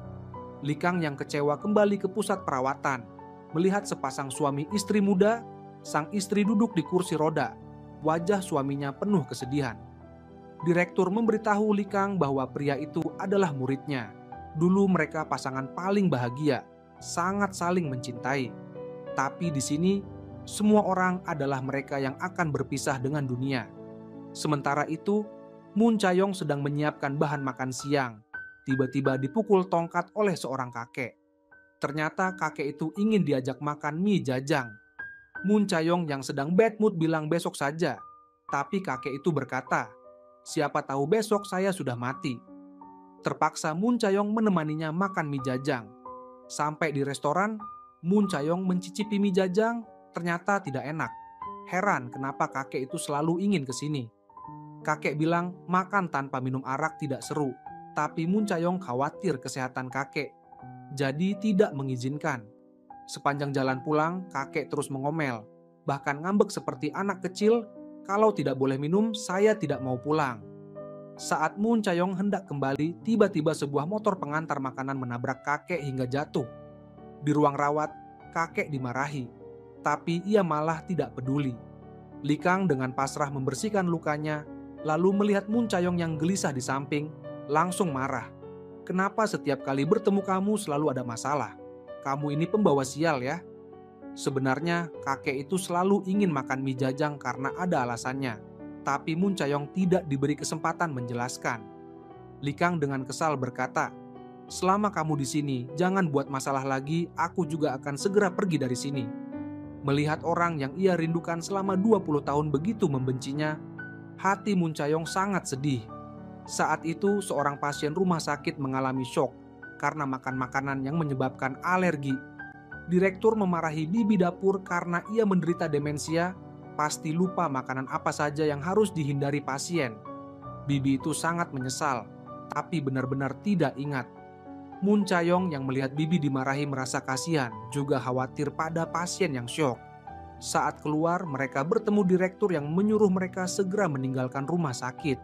Li Kang yang kecewa kembali ke pusat perawatan, melihat sepasang suami istri muda. Sang istri duduk di kursi roda, wajah suaminya penuh kesedihan. Direktur memberitahu Li Kang bahwa pria itu adalah muridnya. Dulu mereka pasangan paling bahagia, sangat saling mencintai. Tapi di sini, semua orang adalah mereka yang akan berpisah dengan dunia. Sementara itu, Moon Chayong sedang menyiapkan bahan makan siang. Tiba-tiba dipukul tongkat oleh seorang kakek. Ternyata kakek itu ingin diajak makan mie jajang. Moon Chayong yang sedang bad mood bilang besok saja. Tapi kakek itu berkata, "Siapa tahu besok saya sudah mati." Terpaksa Moon Chayong menemaninya makan mie jajang. Sampai di restoran, Moon Chayong mencicipi mie jajang, ternyata tidak enak. Heran kenapa kakek itu selalu ingin ke sini. Kakek bilang makan tanpa minum arak tidak seru, tapi Moon Chayong khawatir kesehatan kakek, jadi tidak mengizinkan. Sepanjang jalan pulang, kakek terus mengomel, bahkan ngambek seperti anak kecil, "Kalau tidak boleh minum, saya tidak mau pulang." Saat Moon Chayong hendak kembali, tiba-tiba sebuah motor pengantar makanan menabrak kakek hingga jatuh. Di ruang rawat, kakek dimarahi, tapi ia malah tidak peduli. Li Kang dengan pasrah membersihkan lukanya, lalu melihat Moon Chayong yang gelisah di samping, langsung marah. "Kenapa setiap kali bertemu kamu selalu ada masalah? Kamu ini pembawa sial ya." Sebenarnya kakek itu selalu ingin makan mie jajang karena ada alasannya. Tapi Moon Chayong tidak diberi kesempatan menjelaskan. Li Kang dengan kesal berkata, "Selama kamu di sini, jangan buat masalah lagi, aku juga akan segera pergi dari sini." Melihat orang yang ia rindukan selama 20 tahun begitu membencinya, hati Moon Chayong sangat sedih. Saat itu seorang pasien rumah sakit mengalami syok karena makan makanan yang menyebabkan alergi. Direktur memarahi bibi dapur karena ia menderita demensia, pasti lupa makanan apa saja yang harus dihindari pasien. Bibi itu sangat menyesal, tapi benar-benar tidak ingat. Moon Chayong yang melihat bibi dimarahi merasa kasihan, juga khawatir pada pasien yang syok. Saat keluar, mereka bertemu direktur yang menyuruh mereka segera meninggalkan rumah sakit.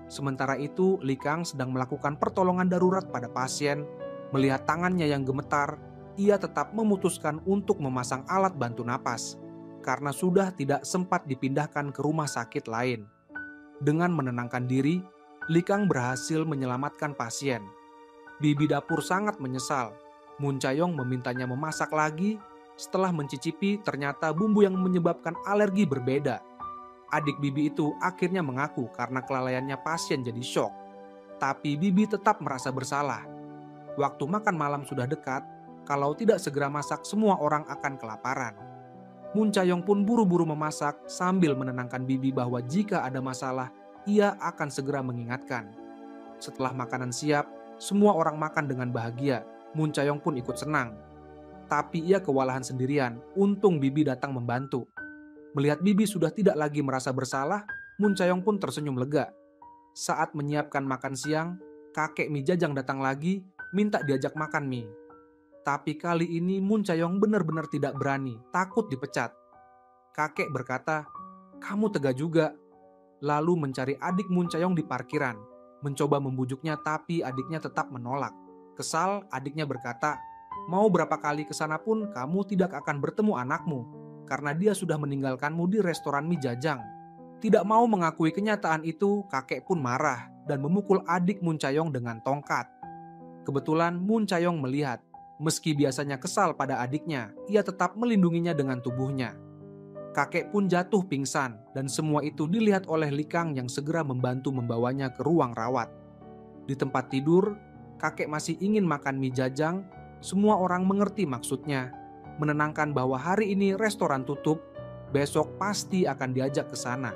Sementara itu, Li Kang sedang melakukan pertolongan darurat pada pasien. Melihat tangannya yang gemetar, ia tetap memutuskan untuk memasang alat bantu napas karena sudah tidak sempat dipindahkan ke rumah sakit lain. Dengan menenangkan diri, Li Kang berhasil menyelamatkan pasien. Bibi dapur sangat menyesal. Moon Chayong memintanya memasak lagi. Setelah mencicipi, ternyata bumbu yang menyebabkan alergi berbeda. Adik bibi itu akhirnya mengaku karena kelalaiannya pasien jadi syok. Tapi bibi tetap merasa bersalah. Waktu makan malam sudah dekat, kalau tidak segera masak semua orang akan kelaparan. Moon Chayong pun buru-buru memasak sambil menenangkan bibi bahwa jika ada masalah, ia akan segera mengingatkan. Setelah makanan siap, semua orang makan dengan bahagia. Moon Chayong pun ikut senang. Tapi ia kewalahan sendirian, untung bibi datang membantu. Melihat bibi sudah tidak lagi merasa bersalah, Moon Chayong pun tersenyum lega. Saat menyiapkan makan siang, kakek mie jajang datang lagi, minta diajak makan mie. Tapi kali ini Moon Chayong benar-benar tidak berani, takut dipecat. Kakek berkata, "Kamu tega juga." Lalu mencari adik Moon Chayong di parkiran, mencoba membujuknya tapi adiknya tetap menolak. Kesal, adiknya berkata, "Mau berapa kali ke sana pun kamu tidak akan bertemu anakmu, karena dia sudah meninggalkanmu di restoran mie jajang." Tidak mau mengakui kenyataan itu, kakek pun marah dan memukul adik Moon Chayong dengan tongkat. Kebetulan Moon Chayong melihat, meski biasanya kesal pada adiknya, ia tetap melindunginya dengan tubuhnya. Kakek pun jatuh pingsan dan semua itu dilihat oleh Li Kang yang segera membantu membawanya ke ruang rawat. Di tempat tidur, kakek masih ingin makan mie jajang. Semua orang mengerti maksudnya, menenangkan bahwa hari ini restoran tutup, besok pasti akan diajak ke sana.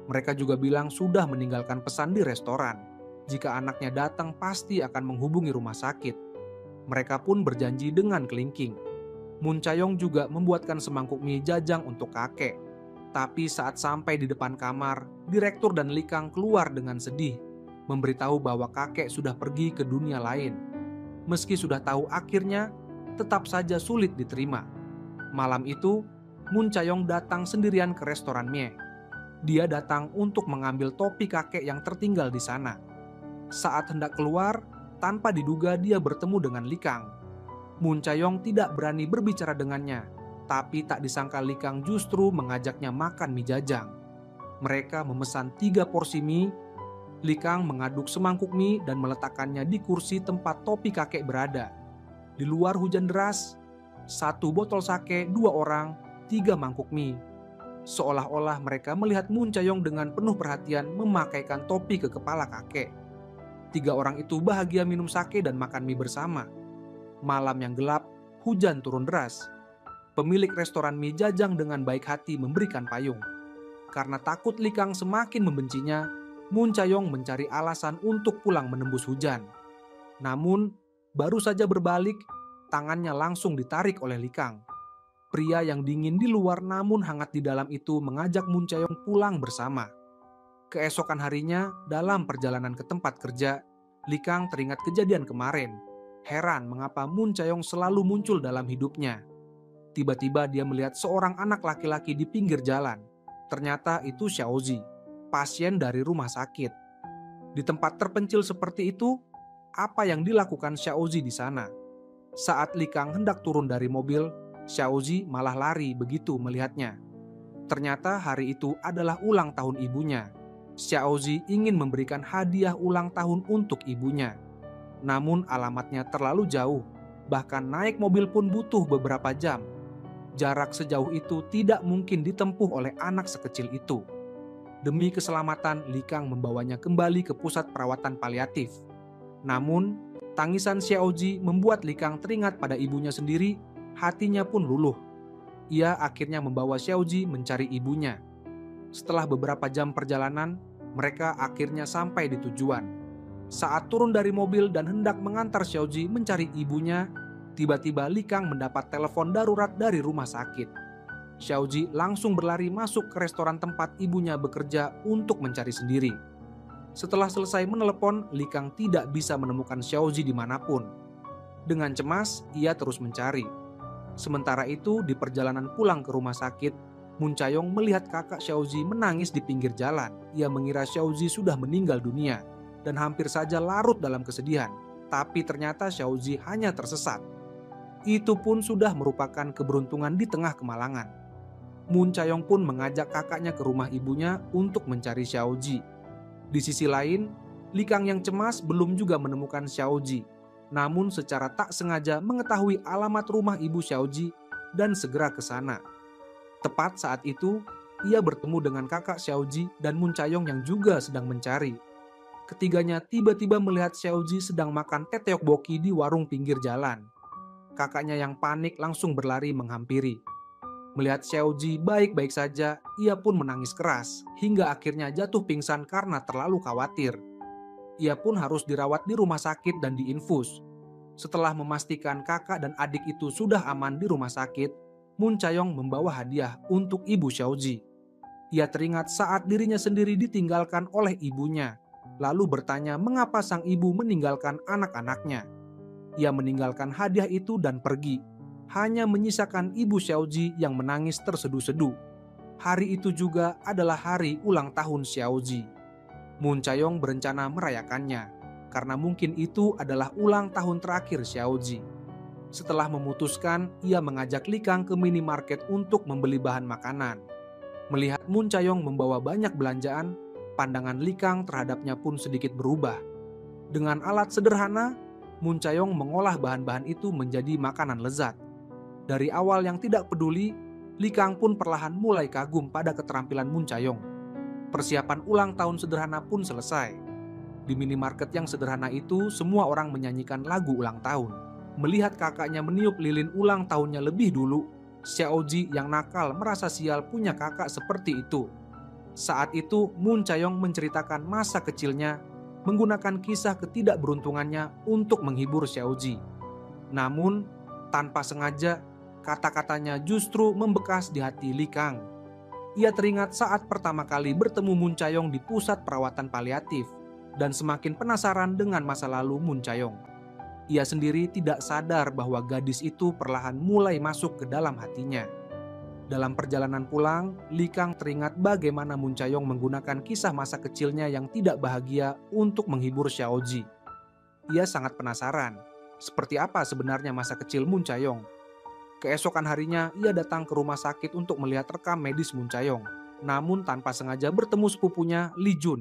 Mereka juga bilang sudah meninggalkan pesan di restoran. Jika anaknya datang pasti akan menghubungi rumah sakit. Mereka pun berjanji dengan kelingking. Moon Chayong juga membuatkan semangkuk mie jajang untuk kakek. Tapi saat sampai di depan kamar, direktur dan Li Kang keluar dengan sedih, memberitahu bahwa kakek sudah pergi ke dunia lain. Meski sudah tahu akhirnya, tetap saja sulit diterima. Malam itu, Moon Chayong datang sendirian ke restoran mie. Dia datang untuk mengambil topi kakek yang tertinggal di sana. Saat hendak keluar, tanpa diduga dia bertemu dengan Li Kang. Moon Chayong tidak berani berbicara dengannya, tapi tak disangka Li Kang justru mengajaknya makan mie jajang. Mereka memesan 3 porsi mie, Li Kang mengaduk semangkuk mie dan meletakkannya di kursi tempat topi kakek berada. Di luar hujan deras, 1 botol sake, 2 orang, 3 mangkuk mie. Seolah-olah mereka melihat Moon Chayong dengan penuh perhatian memakaikan topi ke kepala kakek. 3 orang itu bahagia minum sake dan makan mie bersama. Malam yang gelap, hujan turun deras. Pemilik restoran mie Jajang dengan baik hati memberikan payung. Karena takut Li Kang semakin membencinya, Moon Chayong mencari alasan untuk pulang menembus hujan. Namun, baru saja berbalik, tangannya langsung ditarik oleh Li Kang. Pria yang dingin di luar namun hangat di dalam itu mengajak Moon Chayong pulang bersama. Keesokan harinya, dalam perjalanan ke tempat kerja, Li Kang teringat kejadian kemarin. Heran mengapa Moon Chayong selalu muncul dalam hidupnya. Tiba-tiba dia melihat seorang anak laki-laki di pinggir jalan. Ternyata itu Xiaozi, pasien dari rumah sakit. Di tempat terpencil seperti itu, apa yang dilakukan Xiaozi di sana? Saat Li Kang hendak turun dari mobil, Xiaozi malah lari begitu melihatnya. Ternyata hari itu adalah ulang tahun ibunya. Xiaozi ingin memberikan hadiah ulang tahun untuk ibunya. Namun alamatnya terlalu jauh, bahkan naik mobil pun butuh beberapa jam. Jarak sejauh itu tidak mungkin ditempuh oleh anak sekecil itu. Demi keselamatan, Li Kang membawanya kembali ke pusat perawatan paliatif. Namun, tangisan Xiaozi membuat Li Kang teringat pada ibunya sendiri, hatinya pun luluh. Ia akhirnya membawa Xiaozi mencari ibunya. Setelah beberapa jam perjalanan, mereka akhirnya sampai di tujuan. Saat turun dari mobil dan hendak mengantar Xiaozi mencari ibunya, tiba-tiba Li Kang mendapat telepon darurat dari rumah sakit. Xiaozi langsung berlari masuk ke restoran tempat ibunya bekerja untuk mencari sendiri. Setelah selesai menelepon, Li Kang tidak bisa menemukan Xiaozi dimanapun. Dengan cemas, ia terus mencari. Sementara itu, di perjalanan pulang ke rumah sakit, Moon Chayong melihat kakak Xiaozi menangis di pinggir jalan. Ia mengira Xiaozi sudah meninggal dunia dan hampir saja larut dalam kesedihan. Tapi ternyata Xiaozi hanya tersesat. Itu pun sudah merupakan keberuntungan di tengah kemalangan. Moon Chayong pun mengajak kakaknya ke rumah ibunya untuk mencari Xiaozi. Di sisi lain, Li Kang yang cemas belum juga menemukan Xiaozi. Namun secara tak sengaja mengetahui alamat rumah ibu Xiaozi dan segera ke sana. Tepat saat itu, ia bertemu dengan kakak Xiaozi dan Moon Chayong yang juga sedang mencari. Ketiganya tiba-tiba melihat Xiaozi sedang makan teteokbokki di warung pinggir jalan. Kakaknya yang panik langsung berlari menghampiri. Melihat Xiaozi baik-baik saja, ia pun menangis keras hingga akhirnya jatuh pingsan karena terlalu khawatir. Ia pun harus dirawat di rumah sakit dan diinfus. Setelah memastikan kakak dan adik itu sudah aman di rumah sakit, Moon Chayong membawa hadiah untuk ibu Xiaozi. Ia teringat saat dirinya sendiri ditinggalkan oleh ibunya, lalu bertanya mengapa sang ibu meninggalkan anak-anaknya. Ia meninggalkan hadiah itu dan pergi, hanya menyisakan ibu Xiaozi yang menangis terseduh-seduh. Hari itu juga adalah hari ulang tahun Xiaozi. Moon Chayong berencana merayakannya, karena mungkin itu adalah ulang tahun terakhir Xiaozi. Setelah memutuskan, ia mengajak Li Kang ke minimarket untuk membeli bahan makanan. Melihat Moon Chayong membawa banyak belanjaan, pandangan Li Kang terhadapnya pun sedikit berubah. Dengan alat sederhana, Moon Chayong mengolah bahan-bahan itu menjadi makanan lezat. Dari awal yang tidak peduli, Li Kang pun perlahan mulai kagum pada keterampilan Moon Chayong. Persiapan ulang tahun sederhana pun selesai. Di minimarket yang sederhana itu, semua orang menyanyikan lagu ulang tahun. Melihat kakaknya meniup lilin ulang tahunnya lebih dulu, Xiaozi yang nakal merasa sial punya kakak seperti itu. Saat itu, Moon Chayong menceritakan masa kecilnya menggunakan kisah ketidakberuntungannya untuk menghibur Xiaozi. Namun, tanpa sengaja, kata-katanya justru membekas di hati Li Kang. Ia teringat saat pertama kali bertemu Moon Chayong di pusat perawatan paliatif dan semakin penasaran dengan masa lalu Moon Chayong. Ia sendiri tidak sadar bahwa gadis itu perlahan mulai masuk ke dalam hatinya. Dalam perjalanan pulang, Li Kang teringat bagaimana Moon Chayong menggunakan kisah masa kecilnya yang tidak bahagia untuk menghibur Xiaozi. Ia sangat penasaran, seperti apa sebenarnya masa kecil Moon Chayong. Keesokan harinya, ia datang ke rumah sakit untuk melihat rekam medis Moon Chayong, namun tanpa sengaja bertemu sepupunya Li Jun.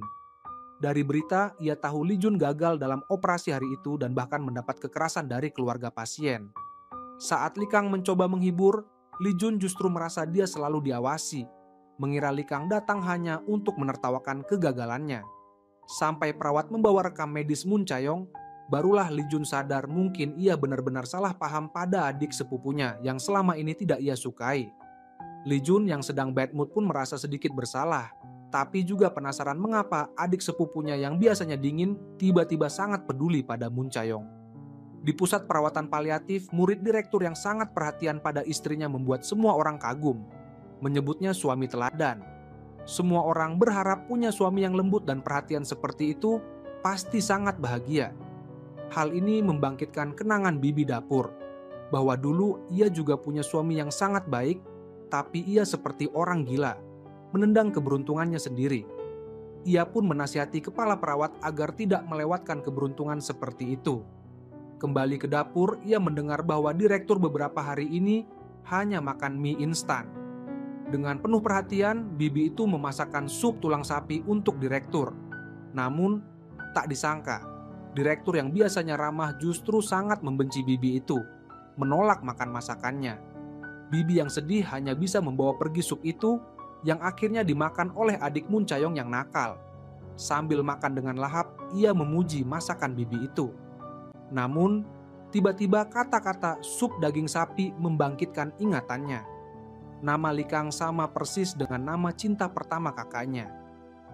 Dari berita, ia tahu Li Jun gagal dalam operasi hari itu dan bahkan mendapat kekerasan dari keluarga pasien. Saat Li Kang mencoba menghibur, Li Jun justru merasa dia selalu diawasi, mengira Li Kang datang hanya untuk menertawakan kegagalannya. Sampai perawat membawa rekam medis Moon Chayong, barulah Li Jun sadar mungkin ia benar-benar salah paham pada adik sepupunya yang selama ini tidak ia sukai. Li Jun yang sedang bad mood pun merasa sedikit bersalah, tapi juga penasaran mengapa adik sepupunya yang biasanya dingin tiba-tiba sangat peduli pada Moon Chayong. Di pusat perawatan paliatif, murid direktur yang sangat perhatian pada istrinya membuat semua orang kagum, menyebutnya suami teladan. Semua orang berharap punya suami yang lembut dan perhatian seperti itu pasti sangat bahagia. Hal ini membangkitkan kenangan bibi dapur, bahwa dulu ia juga punya suami yang sangat baik, tapi ia seperti orang gila, menendang keberuntungannya sendiri. Ia pun menasihati kepala perawat agar tidak melewatkan keberuntungan seperti itu. Kembali ke dapur, ia mendengar bahwa direktur beberapa hari ini hanya makan mie instan. Dengan penuh perhatian, bibi itu memasakkan sup tulang sapi untuk direktur. Namun, tak disangka, direktur yang biasanya ramah justru sangat membenci bibi itu, menolak makan masakannya. Bibi yang sedih hanya bisa membawa pergi sup itu yang akhirnya dimakan oleh adik Moon Chayong yang nakal. Sambil makan dengan lahap, ia memuji masakan bibi itu. Namun, tiba-tiba kata-kata sup daging sapi membangkitkan ingatannya. Nama Li Kang sama persis dengan nama cinta pertama kakaknya.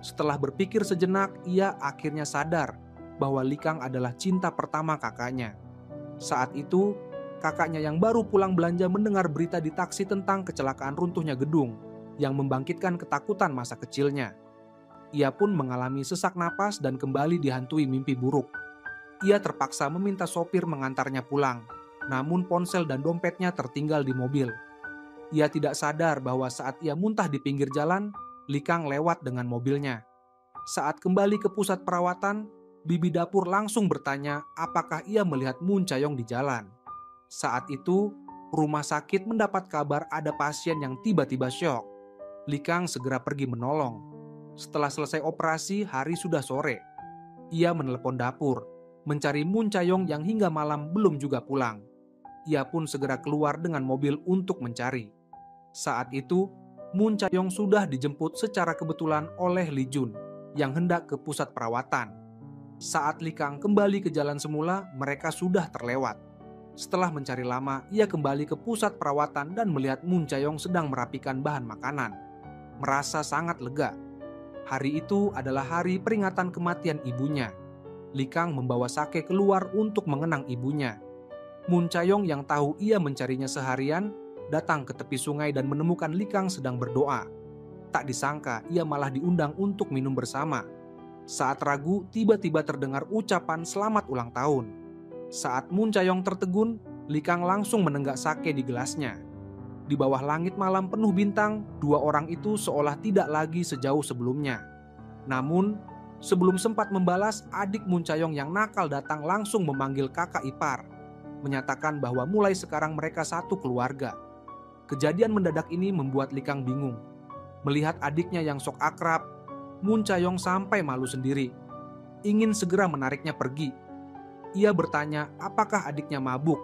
Setelah berpikir sejenak, ia akhirnya sadar bahwa Li Kang adalah cinta pertama kakaknya. Saat itu, kakaknya yang baru pulang belanja mendengar berita di taksi tentang kecelakaan runtuhnya gedung yang membangkitkan ketakutan masa kecilnya. Ia pun mengalami sesak napas dan kembali dihantui mimpi buruk. Ia terpaksa meminta sopir mengantarnya pulang, namun ponsel dan dompetnya tertinggal di mobil. Ia tidak sadar bahwa saat ia muntah di pinggir jalan, Li Kang lewat dengan mobilnya. Saat kembali ke pusat perawatan, bibi dapur langsung bertanya apakah ia melihat Moon Chayong di jalan. Saat itu, rumah sakit mendapat kabar ada pasien yang tiba-tiba syok. Li Kang segera pergi menolong. Setelah selesai operasi, hari sudah sore. Ia menelepon dapur, mencari Moon Chayong yang hingga malam belum juga pulang. Ia pun segera keluar dengan mobil untuk mencari. Saat itu, Moon Chayong sudah dijemput secara kebetulan oleh Li Jun yang hendak ke pusat perawatan. Saat Li Kang kembali ke jalan semula, mereka sudah terlewat. Setelah mencari lama, ia kembali ke pusat perawatan dan melihat Moon Chayong sedang merapikan bahan makanan. Merasa sangat lega. Hari itu adalah hari peringatan kematian ibunya. Li Kang membawa sake keluar untuk mengenang ibunya. Moon Chayong yang tahu ia mencarinya seharian, datang ke tepi sungai dan menemukan Li Kang sedang berdoa. Tak disangka ia malah diundang untuk minum bersama. Saat ragu, tiba-tiba terdengar ucapan selamat ulang tahun. Saat Moon Chayong tertegun, Li Kang langsung menenggak sake di gelasnya. Di bawah langit malam penuh bintang, dua orang itu seolah tidak lagi sejauh sebelumnya. Namun, sebelum sempat membalas, adik Moon Chayong yang nakal datang langsung memanggil kakak ipar, menyatakan bahwa mulai sekarang mereka satu keluarga. Kejadian mendadak ini membuat Li Kang bingung. Melihat adiknya yang sok akrab, Moon Chayong sampai malu sendiri. Ingin segera menariknya pergi. Ia bertanya apakah adiknya mabuk,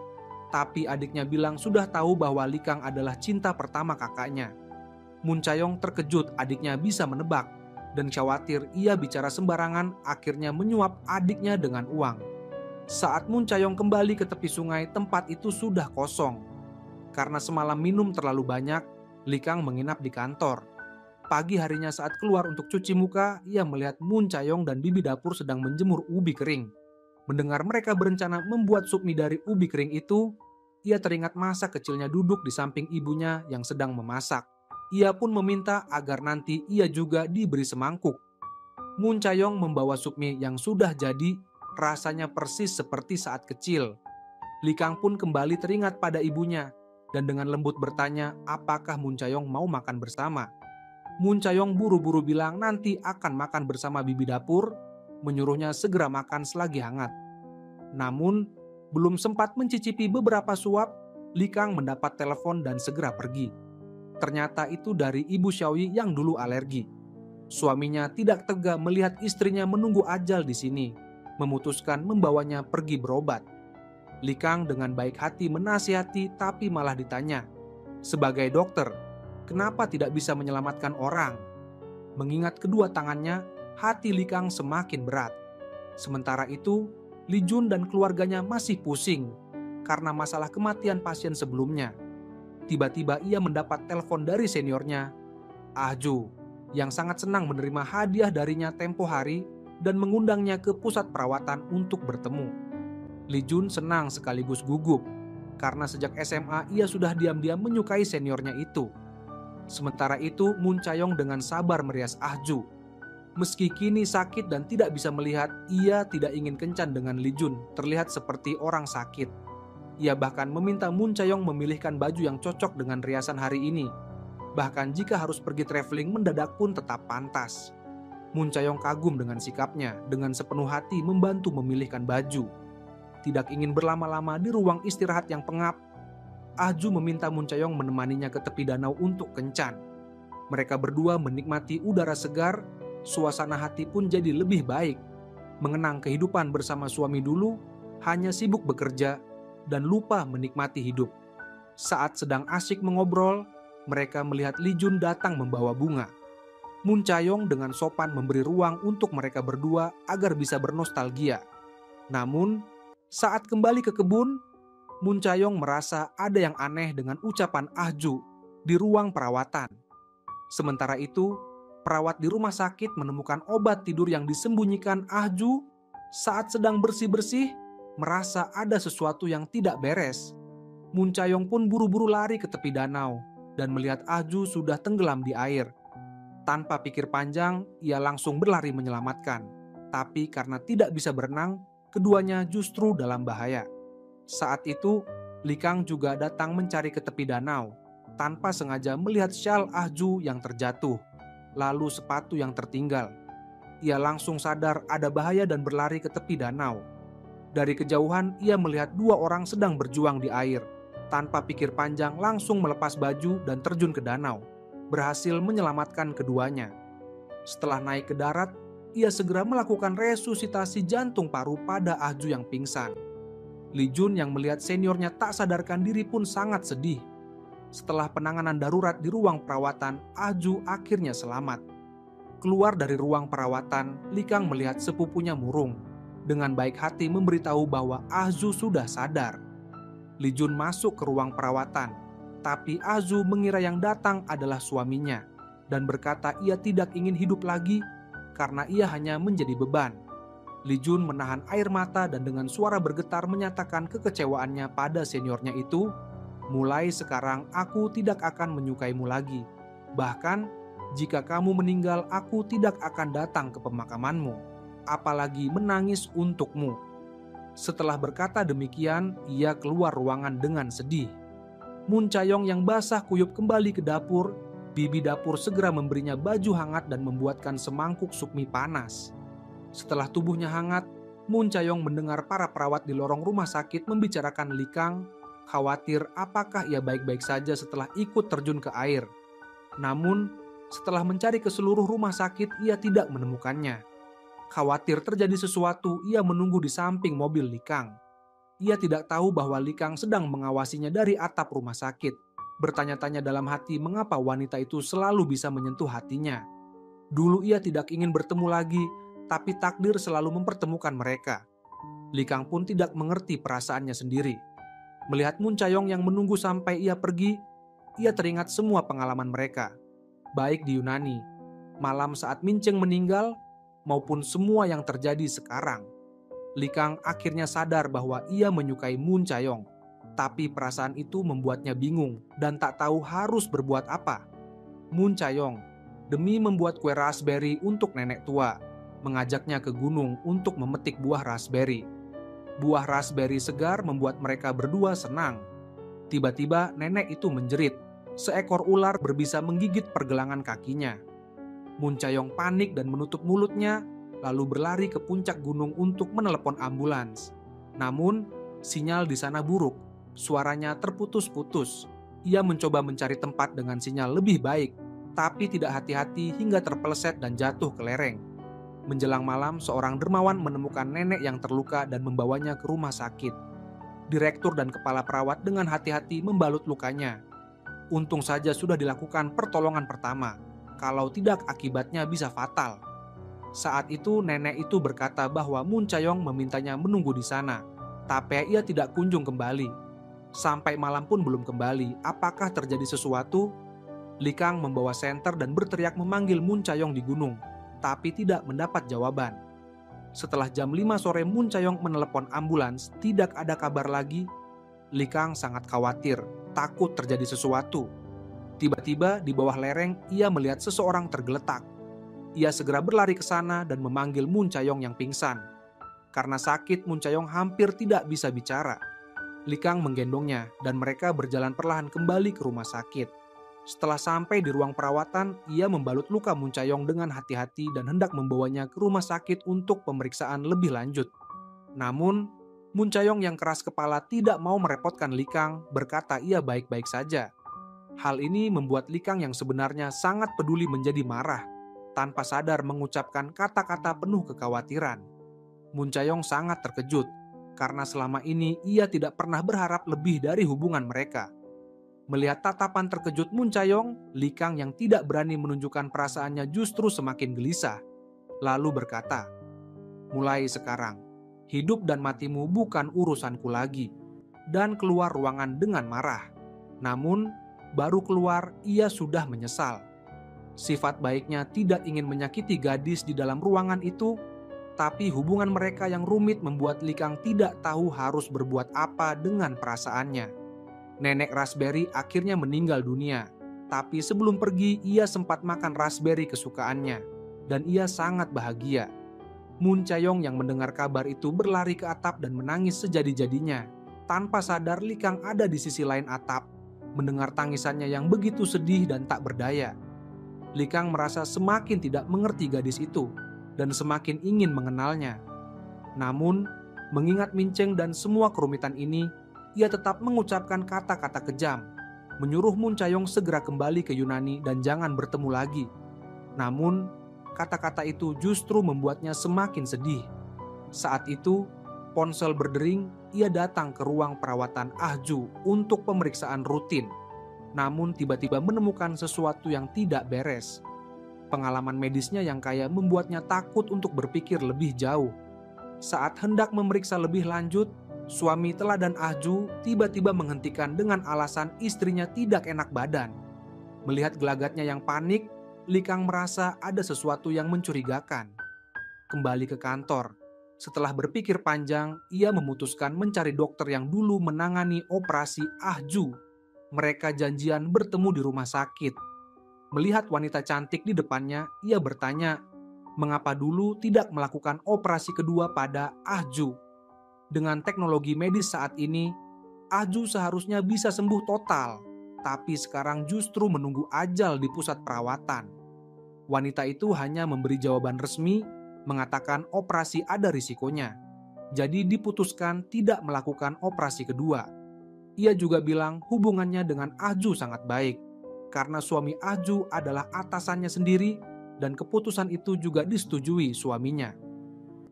tapi adiknya bilang sudah tahu bahwa Li Kang adalah cinta pertama kakaknya. Moon Chayong terkejut adiknya bisa menebak, dan khawatir ia bicara sembarangan akhirnya menyuap adiknya dengan uang. Saat Moon Chayong kembali ke tepi sungai, tempat itu sudah kosong. Karena semalam minum terlalu banyak, Li Kang menginap di kantor. Pagi harinya saat keluar untuk cuci muka, ia melihat Moon Chayong dan bibi dapur sedang menjemur ubi kering. Mendengar mereka berencana membuat sup mie dari ubi kering itu, ia teringat masa kecilnya duduk di samping ibunya yang sedang memasak. Ia pun meminta agar nanti ia juga diberi semangkuk. Moon Chayong membawa sup mie yang sudah jadi, rasanya persis seperti saat kecil. Li Kang pun kembali teringat pada ibunya, dan dengan lembut bertanya apakah Moon Chayong mau makan bersama. Moon Chayong buru-buru bilang nanti akan makan bersama bibi dapur, menyuruhnya segera makan selagi hangat. Namun, belum sempat mencicipi beberapa suap, Li Kang mendapat telepon dan segera pergi. Ternyata itu dari Ibu Xiaoyi yang dulu alergi. Suaminya tidak tega melihat istrinya menunggu ajal di sini, memutuskan membawanya pergi berobat. Li Kang dengan baik hati menasihati, tapi malah ditanya, "Sebagai dokter, kenapa tidak bisa menyelamatkan orang?" Mengingat kedua tangannya, hati Li Kang semakin berat. Sementara itu, Li Jun dan keluarganya masih pusing karena masalah kematian pasien sebelumnya. Tiba-tiba ia mendapat telepon dari seniornya, Ah Ju, yang sangat senang menerima hadiah darinya tempo hari dan mengundangnya ke pusat perawatan untuk bertemu. Li Jun senang sekaligus gugup, karena sejak SMA ia sudah diam-diam menyukai seniornya itu. Sementara itu, Moon Chae-yong dengan sabar merias Ah Ju. Meski kini sakit dan tidak bisa melihat, ia tidak ingin kencan dengan Li Jun terlihat seperti orang sakit. Ia bahkan meminta Moon Chae-yong memilihkan baju yang cocok dengan riasan hari ini. Bahkan jika harus pergi traveling mendadak pun tetap pantas. Moon Chae-yong kagum dengan sikapnya, dengan sepenuh hati membantu memilihkan baju. Tidak ingin berlama-lama di ruang istirahat yang pengap, Ah Ju meminta Moon Chae-yong menemaninya ke tepi danau untuk kencan. Mereka berdua menikmati udara segar, suasana hati pun jadi lebih baik. Mengenang kehidupan bersama suami dulu, hanya sibuk bekerja dan lupa menikmati hidup. Saat sedang asyik mengobrol, mereka melihat Li Jun datang membawa bunga. Moon Chae-yong dengan sopan memberi ruang untuk mereka berdua agar bisa bernostalgia. Namun, saat kembali ke kebun, Moon Chae-yong merasa ada yang aneh dengan ucapan Ah Ju di ruang perawatan. Sementara itu, perawat di rumah sakit menemukan obat tidur yang disembunyikan Ah Ju saat sedang bersih-bersih, merasa ada sesuatu yang tidak beres. Moon Chae-yong pun buru-buru lari ke tepi danau dan melihat Ah Ju sudah tenggelam di air. Tanpa pikir panjang, ia langsung berlari menyelamatkan. Tapi karena tidak bisa berenang, keduanya justru dalam bahaya. Saat itu, Li Kang juga datang mencari ke tepi danau, tanpa sengaja melihat syal Ah Ju yang terjatuh, lalu sepatu yang tertinggal. Ia langsung sadar ada bahaya dan berlari ke tepi danau. Dari kejauhan, ia melihat dua orang sedang berjuang di air. Tanpa pikir panjang, langsung melepas baju dan terjun ke danau, berhasil menyelamatkan keduanya. Setelah naik ke darat, ia segera melakukan resusitasi jantung paru pada Ah Ju yang pingsan. Li Jun yang melihat seniornya tak sadarkan diri pun sangat sedih. Setelah penanganan darurat di ruang perawatan, Ah Ju akhirnya selamat. Keluar dari ruang perawatan, Li Kang melihat sepupunya murung. Dengan baik hati memberitahu bahwa Ah Ju sudah sadar. Li Jun masuk ke ruang perawatan, tapi Ah Ju mengira yang datang adalah suaminya dan berkata ia tidak ingin hidup lagi karena ia hanya menjadi beban. Li Jun menahan air mata dan dengan suara bergetar menyatakan kekecewaannya pada seniornya itu, "Mulai sekarang aku tidak akan menyukaimu lagi. Bahkan jika kamu meninggal, aku tidak akan datang ke pemakamanmu, apalagi menangis untukmu." Setelah berkata demikian, ia keluar ruangan dengan sedih. Moon Chae-yong yang basah kuyup kembali ke dapur. Bibi dapur segera memberinya baju hangat dan membuatkan semangkuk sup mie panas. Setelah tubuhnya hangat, Moon Chae-yong mendengar para perawat di lorong rumah sakit membicarakan Li Kang, khawatir apakah ia baik-baik saja setelah ikut terjun ke air. Namun, setelah mencari ke seluruh rumah sakit, ia tidak menemukannya. Khawatir terjadi sesuatu, ia menunggu di samping mobil Li Kang. Ia tidak tahu bahwa Li Kang sedang mengawasinya dari atap rumah sakit. Bertanya-tanya dalam hati mengapa wanita itu selalu bisa menyentuh hatinya. Dulu ia tidak ingin bertemu lagi, tapi takdir selalu mempertemukan mereka. Li Kang pun tidak mengerti perasaannya sendiri. Melihat Moon Chae-yong yang menunggu sampai ia pergi, ia teringat semua pengalaman mereka, baik di Yunani, malam saat Min Cheng meninggal, maupun semua yang terjadi sekarang. Li Kang akhirnya sadar bahwa ia menyukai Moon Chae-yong, tapi perasaan itu membuatnya bingung dan tak tahu harus berbuat apa. Moon Chae-yong, demi membuat kue raspberry untuk nenek tua, mengajaknya ke gunung untuk memetik buah raspberry. Buah raspberry segar membuat mereka berdua senang. Tiba-tiba nenek itu menjerit. Seekor ular berbisa menggigit pergelangan kakinya. Moon Chae-yong panik dan menutup mulutnya, lalu berlari ke puncak gunung untuk menelepon ambulans. Namun, sinyal di sana buruk. Suaranya terputus-putus. Ia mencoba mencari tempat dengan sinyal lebih baik. tapi tidak hati-hati hingga terpeleset dan jatuh ke lereng. Menjelang malam, seorang dermawan menemukan nenek yang terluka dan membawanya ke rumah sakit. Direktur dan kepala perawat dengan hati-hati membalut lukanya. Untung saja sudah dilakukan pertolongan pertama, kalau tidak akibatnya bisa fatal. Saat itu nenek itu berkata bahwa Moon Chayong memintanya menunggu di sana, tapi ia tidak kunjung kembali. Sampai malam pun belum kembali. Apakah terjadi sesuatu? Li Kang membawa senter dan berteriak memanggil Moon Chayong di gunung, tapi tidak mendapat jawaban. Setelah jam 5 sore Moon Chayong menelepon ambulans, tidak ada kabar lagi. Li Kang sangat khawatir, takut terjadi sesuatu. Tiba-tiba di bawah lereng ia melihat seseorang tergeletak. Ia segera berlari ke sana dan memanggil Moon Chayong yang pingsan. Karena sakit, Moon Chayong hampir tidak bisa bicara. Li Kang menggendongnya dan mereka berjalan perlahan kembali ke rumah sakit. Setelah sampai di ruang perawatan, ia membalut luka Moon Chayong dengan hati-hati dan hendak membawanya ke rumah sakit untuk pemeriksaan lebih lanjut. Namun, Moon Chayong yang keras kepala tidak mau merepotkan Li Kang, berkata ia baik-baik saja. Hal ini membuat Li Kang yang sebenarnya sangat peduli menjadi marah, tanpa sadar mengucapkan kata-kata penuh kekhawatiran. Moon Chayong sangat terkejut, karena selama ini ia tidak pernah berharap lebih dari hubungan mereka. Melihat tatapan terkejut Moon Chayong, Li Kang yang tidak berani menunjukkan perasaannya justru semakin gelisah. Lalu berkata, "Mulai sekarang, hidup dan matimu bukan urusanku lagi." Dan keluar ruangan dengan marah. Namun, baru keluar ia sudah menyesal. Sifat baiknya tidak ingin menyakiti gadis di dalam ruangan itu, tapi hubungan mereka yang rumit membuat Li Kang tidak tahu harus berbuat apa dengan perasaannya. Nenek Raspberry akhirnya meninggal dunia, tapi sebelum pergi ia sempat makan raspberry kesukaannya, dan ia sangat bahagia. Moon Chayong yang mendengar kabar itu berlari ke atap dan menangis sejadi-jadinya. Tanpa sadar Li Kang ada di sisi lain atap, mendengar tangisannya yang begitu sedih dan tak berdaya. Li Kang merasa semakin tidak mengerti gadis itu, dan semakin ingin mengenalnya. Namun, mengingat Min Cheng dan semua kerumitan ini, ia tetap mengucapkan kata-kata kejam, menyuruh Moon Chayong segera kembali ke Yunani dan jangan bertemu lagi. Namun, kata-kata itu justru membuatnya semakin sedih. Saat itu, ponsel berdering, ia datang ke ruang perawatan Ah Ju untuk pemeriksaan rutin. Namun tiba-tiba menemukan sesuatu yang tidak beres. Pengalaman medisnya yang kaya membuatnya takut untuk berpikir lebih jauh. Saat hendak memeriksa lebih lanjut, suami teladan Ah Ju tiba-tiba menghentikan dengan alasan istrinya tidak enak badan. Melihat gelagatnya yang panik, Li Kang merasa ada sesuatu yang mencurigakan. Kembali ke kantor, setelah berpikir panjang, ia memutuskan mencari dokter yang dulu menangani operasi Ah Ju. Mereka janjian bertemu di rumah sakit. Melihat wanita cantik di depannya, ia bertanya, mengapa dulu tidak melakukan operasi kedua pada Ah Ju? Dengan teknologi medis saat ini, Ah Ju seharusnya bisa sembuh total, tapi sekarang justru menunggu ajal di pusat perawatan. Wanita itu hanya memberi jawaban resmi, mengatakan operasi ada risikonya. Jadi diputuskan tidak melakukan operasi kedua. Ia juga bilang hubungannya dengan Ah Ju sangat baik, karena suami Ah Ju adalah atasannya sendiri dan keputusan itu juga disetujui suaminya.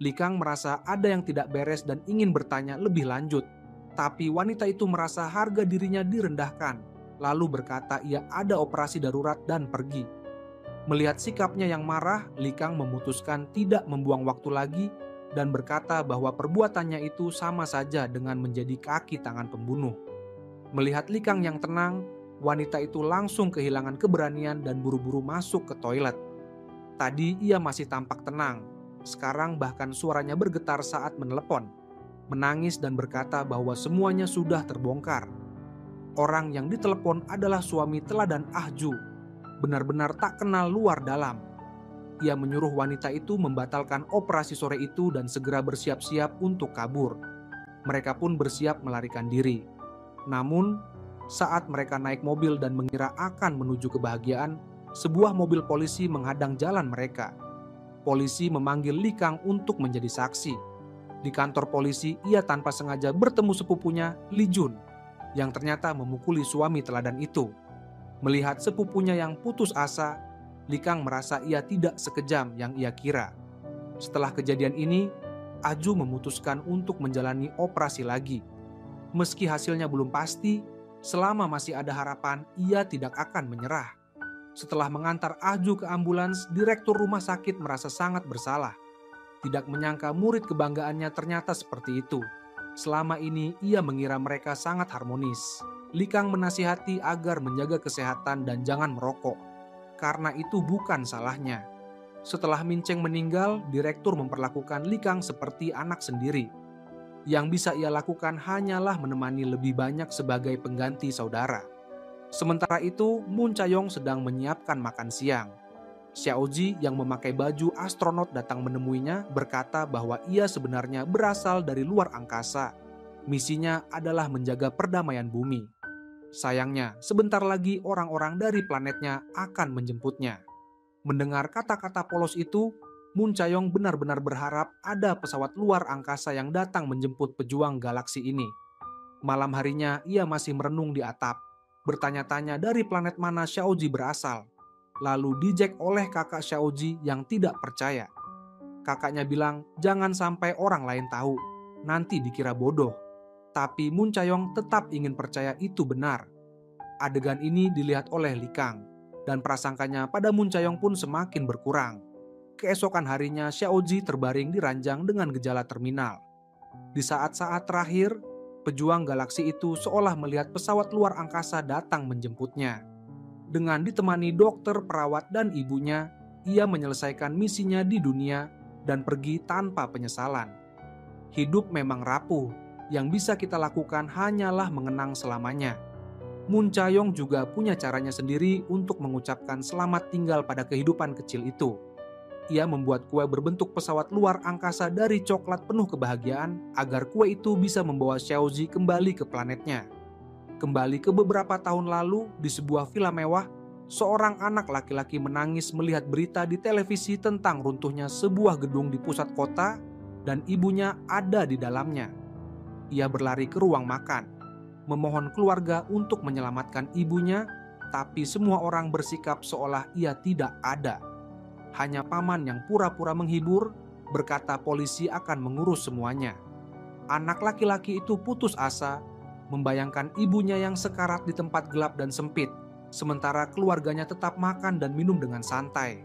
Li Kang merasa ada yang tidak beres dan ingin bertanya lebih lanjut, tapi wanita itu merasa harga dirinya direndahkan, lalu berkata ia ada operasi darurat dan pergi. Melihat sikapnya yang marah, Li Kang memutuskan tidak membuang waktu lagi dan berkata bahwa perbuatannya itu sama saja dengan menjadi kaki tangan pembunuh. Melihat Li Kang yang tenang, wanita itu langsung kehilangan keberanian dan buru-buru masuk ke toilet. Tadi ia masih tampak tenang, sekarang bahkan suaranya bergetar saat menelepon, menangis dan berkata bahwa semuanya sudah terbongkar. Orang yang ditelepon adalah suami teladan Ah Ju, benar-benar tak kenal luar dalam. Ia menyuruh wanita itu membatalkan operasi sore itu dan segera bersiap-siap untuk kabur. Mereka pun bersiap melarikan diri. Namun, saat mereka naik mobil dan mengira akan menuju kebahagiaan, sebuah mobil polisi menghadang jalan mereka. Polisi memanggil Li Kang untuk menjadi saksi. Di kantor polisi, ia tanpa sengaja bertemu sepupunya, Li Jun, yang ternyata memukuli suami teladan itu. Melihat sepupunya yang putus asa, Likang merasa ia tidak sekejam yang ia kira. Setelah kejadian ini, Aju memutuskan untuk menjalani operasi lagi. Meski hasilnya belum pasti, selama masih ada harapan, ia tidak akan menyerah. Setelah mengantar Aju ke ambulans, direktur rumah sakit merasa sangat bersalah. Tidak menyangka murid kebanggaannya ternyata seperti itu. Selama ini ia mengira mereka sangat harmonis. Likang menasihati agar menjaga kesehatan dan jangan merokok, karena itu bukan salahnya. Setelah Minceng meninggal, direktur memperlakukan Likang seperti anak sendiri. Yang bisa ia lakukan hanyalah menemani lebih banyak sebagai pengganti saudara. Sementara itu, Moon Chayong sedang menyiapkan makan siang. Xiaoji yang memakai baju astronot datang menemuinya berkata bahwa ia sebenarnya berasal dari luar angkasa. Misinya adalah menjaga perdamaian bumi. Sayangnya, sebentar lagi orang-orang dari planetnya akan menjemputnya. Mendengar kata-kata polos itu, Moon Chayong benar-benar berharap ada pesawat luar angkasa yang datang menjemput pejuang galaksi ini. Malam harinya ia masih merenung di atap, bertanya-tanya dari planet mana Xiaoji berasal. Lalu dijek oleh kakak Xiaoji yang tidak percaya. Kakaknya bilang jangan sampai orang lain tahu, nanti dikira bodoh. Tapi Moon Chayong tetap ingin percaya itu benar. Adegan ini dilihat oleh Likang, dan prasangkanya pada Moon Chayong pun semakin berkurang. Keesokan harinya Xiaoji terbaring di ranjang dengan gejala terminal. Di saat-saat terakhir, pejuang galaksi itu seolah melihat pesawat luar angkasa datang menjemputnya. Dengan ditemani dokter, perawat, dan ibunya, ia menyelesaikan misinya di dunia dan pergi tanpa penyesalan. Hidup memang rapuh, yang bisa kita lakukan hanyalah mengenang selamanya. Moon Chayong juga punya caranya sendiri untuk mengucapkan selamat tinggal pada kehidupan kecil itu. Ia membuat kue berbentuk pesawat luar angkasa dari coklat penuh kebahagiaan agar kue itu bisa membawa Xiaoji kembali ke planetnya. Kembali ke beberapa tahun lalu, di sebuah villa mewah, seorang anak laki-laki menangis melihat berita di televisi tentang runtuhnya sebuah gedung di pusat kota dan ibunya ada di dalamnya. Ia berlari ke ruang makan, memohon keluarga untuk menyelamatkan ibunya, tapi semua orang bersikap seolah ia tidak ada. Hanya paman yang pura-pura menghibur, berkata polisi akan mengurus semuanya. Anak laki-laki itu putus asa, membayangkan ibunya yang sekarat di tempat gelap dan sempit, sementara keluarganya tetap makan dan minum dengan santai.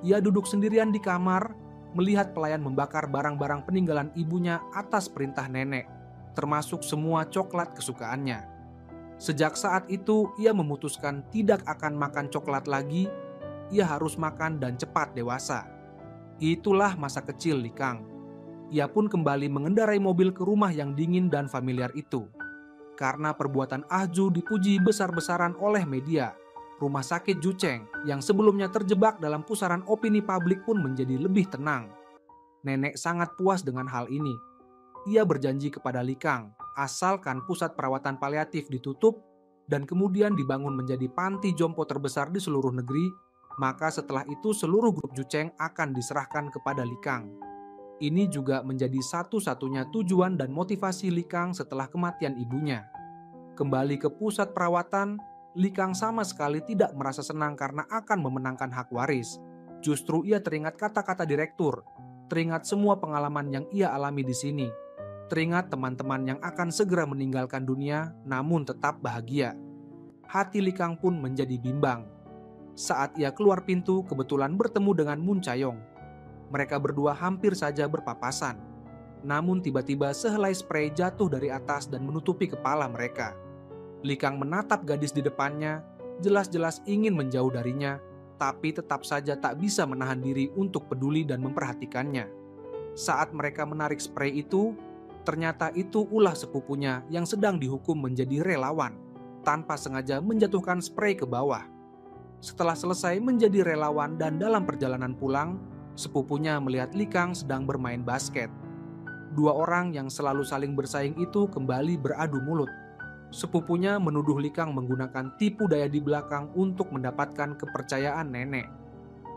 Ia duduk sendirian di kamar, melihat pelayan membakar barang-barang peninggalan ibunya atas perintah nenek, termasuk semua coklat kesukaannya. Sejak saat itu, ia memutuskan tidak akan makan coklat lagi. Ia harus makan dan cepat dewasa. Itulah masa kecil Likang. Ia pun kembali mengendarai mobil ke rumah yang dingin dan familiar itu. Karena perbuatan Ahju dipuji besar-besaran oleh media, rumah sakit Jucheng yang sebelumnya terjebak dalam pusaran opini publik pun menjadi lebih tenang. Nenek sangat puas dengan hal ini. Ia berjanji kepada Likang, asalkan pusat perawatan paliatif ditutup dan kemudian dibangun menjadi panti jompo terbesar di seluruh negeri, maka setelah itu seluruh grup Jucheng akan diserahkan kepada Likang. Ini juga menjadi satu-satunya tujuan dan motivasi Likang setelah kematian ibunya. Kembali ke pusat perawatan, Likang sama sekali tidak merasa senang karena akan memenangkan hak waris. Justru ia teringat kata-kata direktur, teringat semua pengalaman yang ia alami di sini, teringat teman-teman yang akan segera meninggalkan dunia namun tetap bahagia. Hati Likang pun menjadi bimbang. Saat ia keluar pintu, kebetulan bertemu dengan Moon Chayong. Mereka berdua hampir saja berpapasan. Namun tiba-tiba sehelai sprei jatuh dari atas dan menutupi kepala mereka. Likang menatap gadis di depannya, jelas-jelas ingin menjauh darinya, tapi tetap saja tak bisa menahan diri untuk peduli dan memperhatikannya. Saat mereka menarik sprei itu, ternyata itu ulah sepupunya yang sedang dihukum menjadi relawan, tanpa sengaja menjatuhkan sprei ke bawah. Setelah selesai menjadi relawan dan dalam perjalanan pulang, sepupunya melihat Likang sedang bermain basket. Dua orang yang selalu saling bersaing itu kembali beradu mulut. Sepupunya menuduh Likang menggunakan tipu daya di belakang untuk mendapatkan kepercayaan nenek.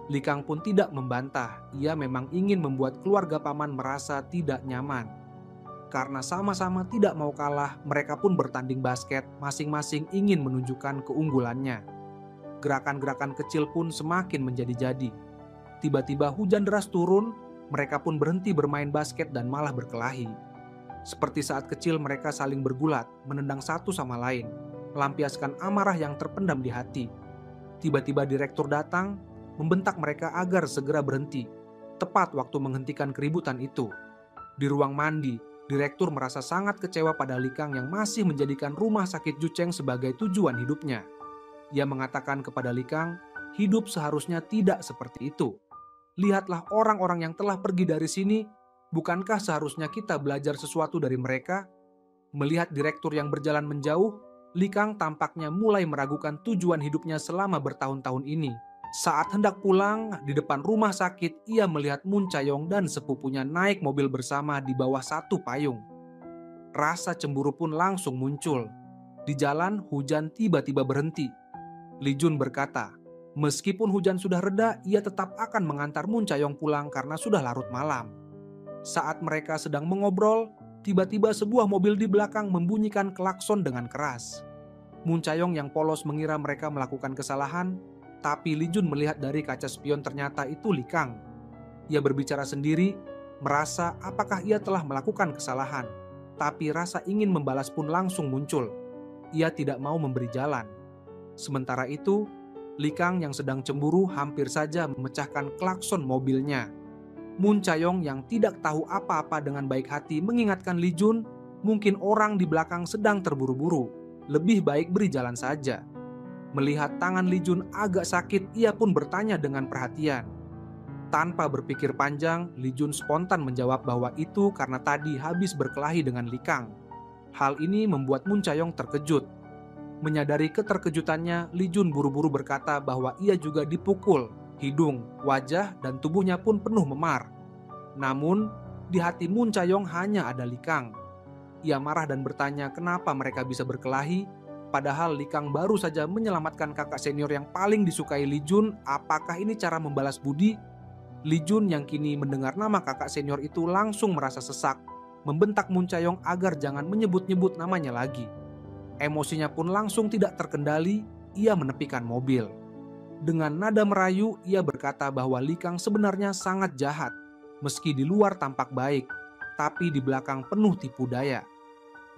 Likang pun tidak membantah, ia memang ingin membuat keluarga paman merasa tidak nyaman. Karena sama-sama tidak mau kalah, mereka pun bertanding basket, masing-masing ingin menunjukkan keunggulannya. Gerakan-gerakan kecil pun semakin menjadi-jadi. Tiba-tiba hujan deras turun, mereka pun berhenti bermain basket dan malah berkelahi. Seperti saat kecil mereka saling bergulat, menendang satu sama lain, melampiaskan amarah yang terpendam di hati. Tiba-tiba direktur datang, membentak mereka agar segera berhenti, tepat waktu menghentikan keributan itu. Di ruang mandi, direktur merasa sangat kecewa pada Likang yang masih menjadikan rumah sakit Jucheng sebagai tujuan hidupnya. Ia mengatakan kepada Likang, hidup seharusnya tidak seperti itu. Lihatlah orang-orang yang telah pergi dari sini, bukankah seharusnya kita belajar sesuatu dari mereka? Melihat direktur yang berjalan menjauh, Likang tampaknya mulai meragukan tujuan hidupnya selama bertahun-tahun ini. Saat hendak pulang, di depan rumah sakit, ia melihat Moon Chayong dan sepupunya naik mobil bersama di bawah satu payung. Rasa cemburu pun langsung muncul. Di jalan, hujan tiba-tiba berhenti. Li Jun berkata, meskipun hujan sudah reda, ia tetap akan mengantar Moon Chayong pulang karena sudah larut malam. Saat mereka sedang mengobrol, tiba-tiba sebuah mobil di belakang membunyikan klakson dengan keras. Moon Chayong yang polos mengira mereka melakukan kesalahan, tapi Li Jun melihat dari kaca spion ternyata itu Likang. Ia berbicara sendiri, merasa apakah ia telah melakukan kesalahan, tapi rasa ingin membalas pun langsung muncul. Ia tidak mau memberi jalan. Sementara itu, Likang yang sedang cemburu hampir saja memecahkan klakson mobilnya. Moon Chayong yang tidak tahu apa-apa dengan baik hati mengingatkan Li Jun, mungkin orang di belakang sedang terburu-buru, lebih baik beri jalan saja. Melihat tangan Li Jun agak sakit, ia pun bertanya dengan perhatian. Tanpa berpikir panjang, Li Jun spontan menjawab bahwa itu karena tadi habis berkelahi dengan Likang. Hal ini membuat Moon Chayong terkejut. Menyadari keterkejutannya, Li Jun buru-buru berkata bahwa ia juga dipukul, hidung, wajah, dan tubuhnya pun penuh memar. Namun, di hati Moon Chayong hanya ada Likang. Ia marah dan bertanya kenapa mereka bisa berkelahi, padahal Likang baru saja menyelamatkan kakak senior yang paling disukai Li Jun. Apakah ini cara membalas budi? Li Jun yang kini mendengar nama kakak senior itu langsung merasa sesak, membentak Moon Chayong agar jangan menyebut-nyebut namanya lagi. Emosinya pun langsung tidak terkendali, ia menepikan mobil. Dengan nada merayu, ia berkata bahwa Likang sebenarnya sangat jahat, meski di luar tampak baik, tapi di belakang penuh tipu daya.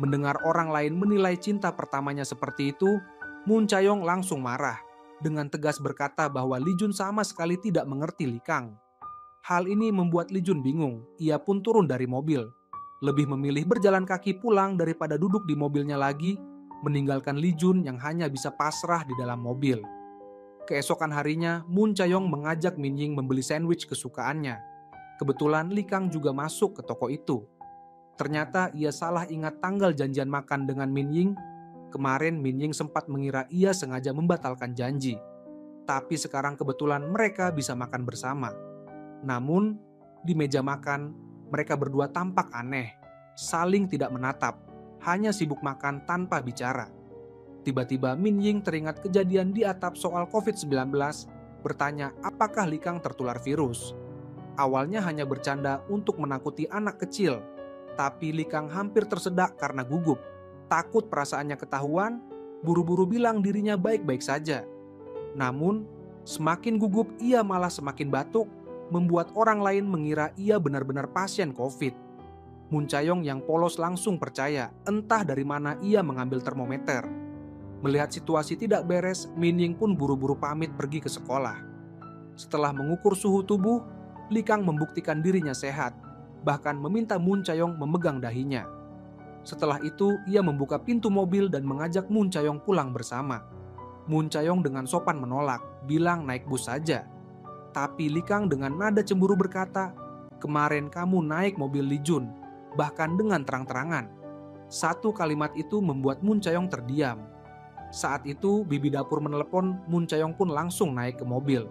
Mendengar orang lain menilai cinta pertamanya seperti itu, Moon Chayong langsung marah, dengan tegas berkata bahwa Li Jun sama sekali tidak mengerti Likang. Hal ini membuat Li Jun bingung, ia pun turun dari mobil. Lebih memilih berjalan kaki pulang daripada duduk di mobilnya lagi, meninggalkan Li Jun yang hanya bisa pasrah di dalam mobil. Keesokan harinya, Moon Chayong mengajak Min Ying membeli sandwich kesukaannya. Kebetulan Likang juga masuk ke toko itu. Ternyata ia salah ingat tanggal janjian makan dengan Min Ying. Kemarin Min Ying sempat mengira ia sengaja membatalkan janji. Tapi sekarang kebetulan mereka bisa makan bersama. Namun, di meja makan, mereka berdua tampak aneh, saling tidak menatap, hanya sibuk makan tanpa bicara. Tiba-tiba Min Ying teringat kejadian di atap soal COVID-19, bertanya apakah Likang tertular virus. Awalnya hanya bercanda untuk menakuti anak kecil, tapi Likang hampir tersedak karena gugup. Takut perasaannya ketahuan, buru-buru bilang dirinya baik-baik saja. Namun, semakin gugup ia malah semakin batuk, membuat orang lain mengira ia benar-benar pasien COVID. Moon Chayong yang polos langsung percaya, entah dari mana ia mengambil termometer. Melihat situasi tidak beres, Min Ying pun buru-buru pamit pergi ke sekolah. Setelah mengukur suhu tubuh, Likang membuktikan dirinya sehat, bahkan meminta Moon Chayong memegang dahinya. Setelah itu, ia membuka pintu mobil dan mengajak Moon Chayong pulang bersama. Moon Chayong dengan sopan menolak, bilang naik bus saja. Tapi Likang dengan nada cemburu berkata, kemarin kamu naik mobil Li Jun, bahkan dengan terang-terangan. Satu kalimat itu membuat Moon Chayong terdiam. Saat itu, bibi dapur menelepon, Moon Chayong pun langsung naik ke mobil.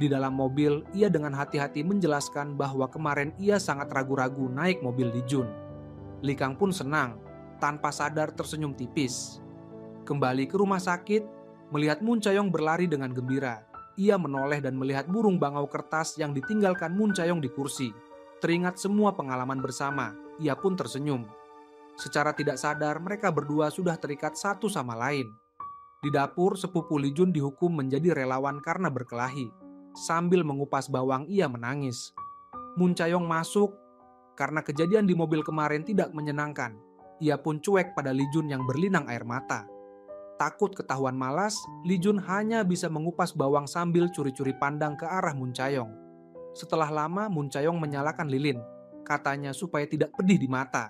Di dalam mobil, ia dengan hati-hati menjelaskan bahwa kemarin ia sangat ragu-ragu naik mobil Li Jun. Likang pun senang, tanpa sadar tersenyum tipis. Kembali ke rumah sakit, melihat Moon Chayong berlari dengan gembira. Ia menoleh dan melihat burung bangau kertas yang ditinggalkan Moon Chayong di kursi. Teringat semua pengalaman bersama, Ia pun tersenyum. Secara tidak sadar mereka berdua sudah terikat satu sama lain. Di dapur, sepupu Li Jun dihukum menjadi relawan karena berkelahi. Sambil mengupas bawang ia menangis. Moon Chae-yong masuk. Karena kejadian di mobil kemarin tidak menyenangkan, ia pun cuek pada Li Jun yang berlinang air mata. Takut ketahuan malas, Li Jun hanya bisa mengupas bawang sambil curi-curi pandang ke arah Moon Chae-yong. Setelah lama Moon Chae-yong menyalakan lilin, katanya supaya tidak pedih di mata.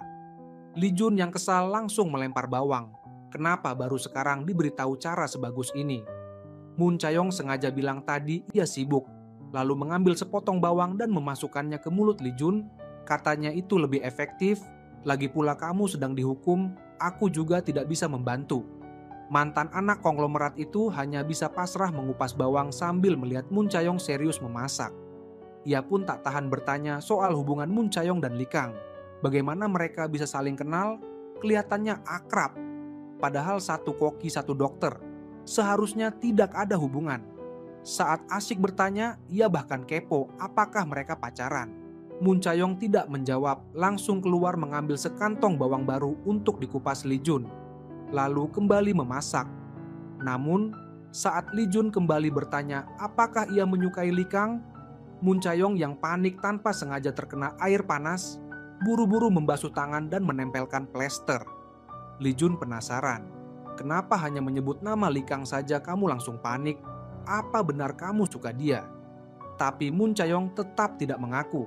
Li Jun yang kesal langsung melempar bawang. Kenapa baru sekarang diberitahu cara sebagus ini? Moon Chae-yong sengaja bilang tadi ia sibuk, lalu mengambil sepotong bawang dan memasukkannya ke mulut Li Jun. Katanya itu lebih efektif, lagi pula kamu sedang dihukum, aku juga tidak bisa membantu. Mantan anak konglomerat itu hanya bisa pasrah mengupas bawang sambil melihat Moon Chae-yong serius memasak. Ia pun tak tahan bertanya soal hubungan Moon Chae-yong dan Li Kang. Bagaimana mereka bisa saling kenal? Kelihatannya akrab. Padahal satu koki satu dokter. Seharusnya tidak ada hubungan. Saat asyik bertanya, ia bahkan kepo apakah mereka pacaran. Moon Chae-yong tidak menjawab, langsung keluar mengambil sekantong bawang baru untuk dikupas Li Jun. Lalu kembali memasak. Namun, saat Li Jun kembali bertanya apakah ia menyukai Li Kang, Moon Chae-yong yang panik tanpa sengaja terkena air panas, buru-buru membasuh tangan dan menempelkan plester. Li Jun penasaran, kenapa hanya menyebut nama Li Kang saja kamu langsung panik? Apa benar kamu suka dia? Tapi Moon Chae-yong tetap tidak mengaku.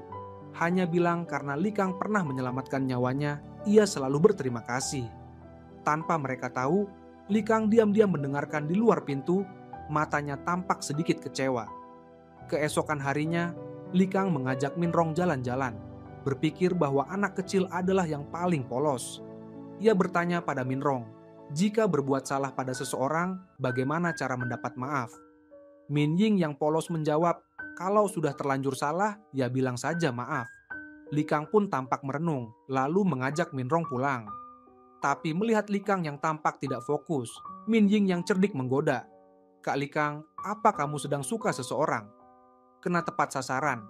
Hanya bilang karena Li Kang pernah menyelamatkan nyawanya, ia selalu berterima kasih. Tanpa mereka tahu, Li Kang diam-diam mendengarkan di luar pintu, matanya tampak sedikit kecewa. Keesokan harinya, Li Kang mengajak Min Rong jalan-jalan, berpikir bahwa anak kecil adalah yang paling polos. Ia bertanya pada Min Rong, jika berbuat salah pada seseorang, bagaimana cara mendapat maaf? Min Ying yang polos menjawab, kalau sudah terlanjur salah, ya bilang saja maaf. Li Kang pun tampak merenung, lalu mengajak Min Rong pulang. Tapi melihat Li Kang yang tampak tidak fokus, Min Ying yang cerdik menggoda. Kak Li Kang, apa kamu sedang suka seseorang? Kena tepat sasaran.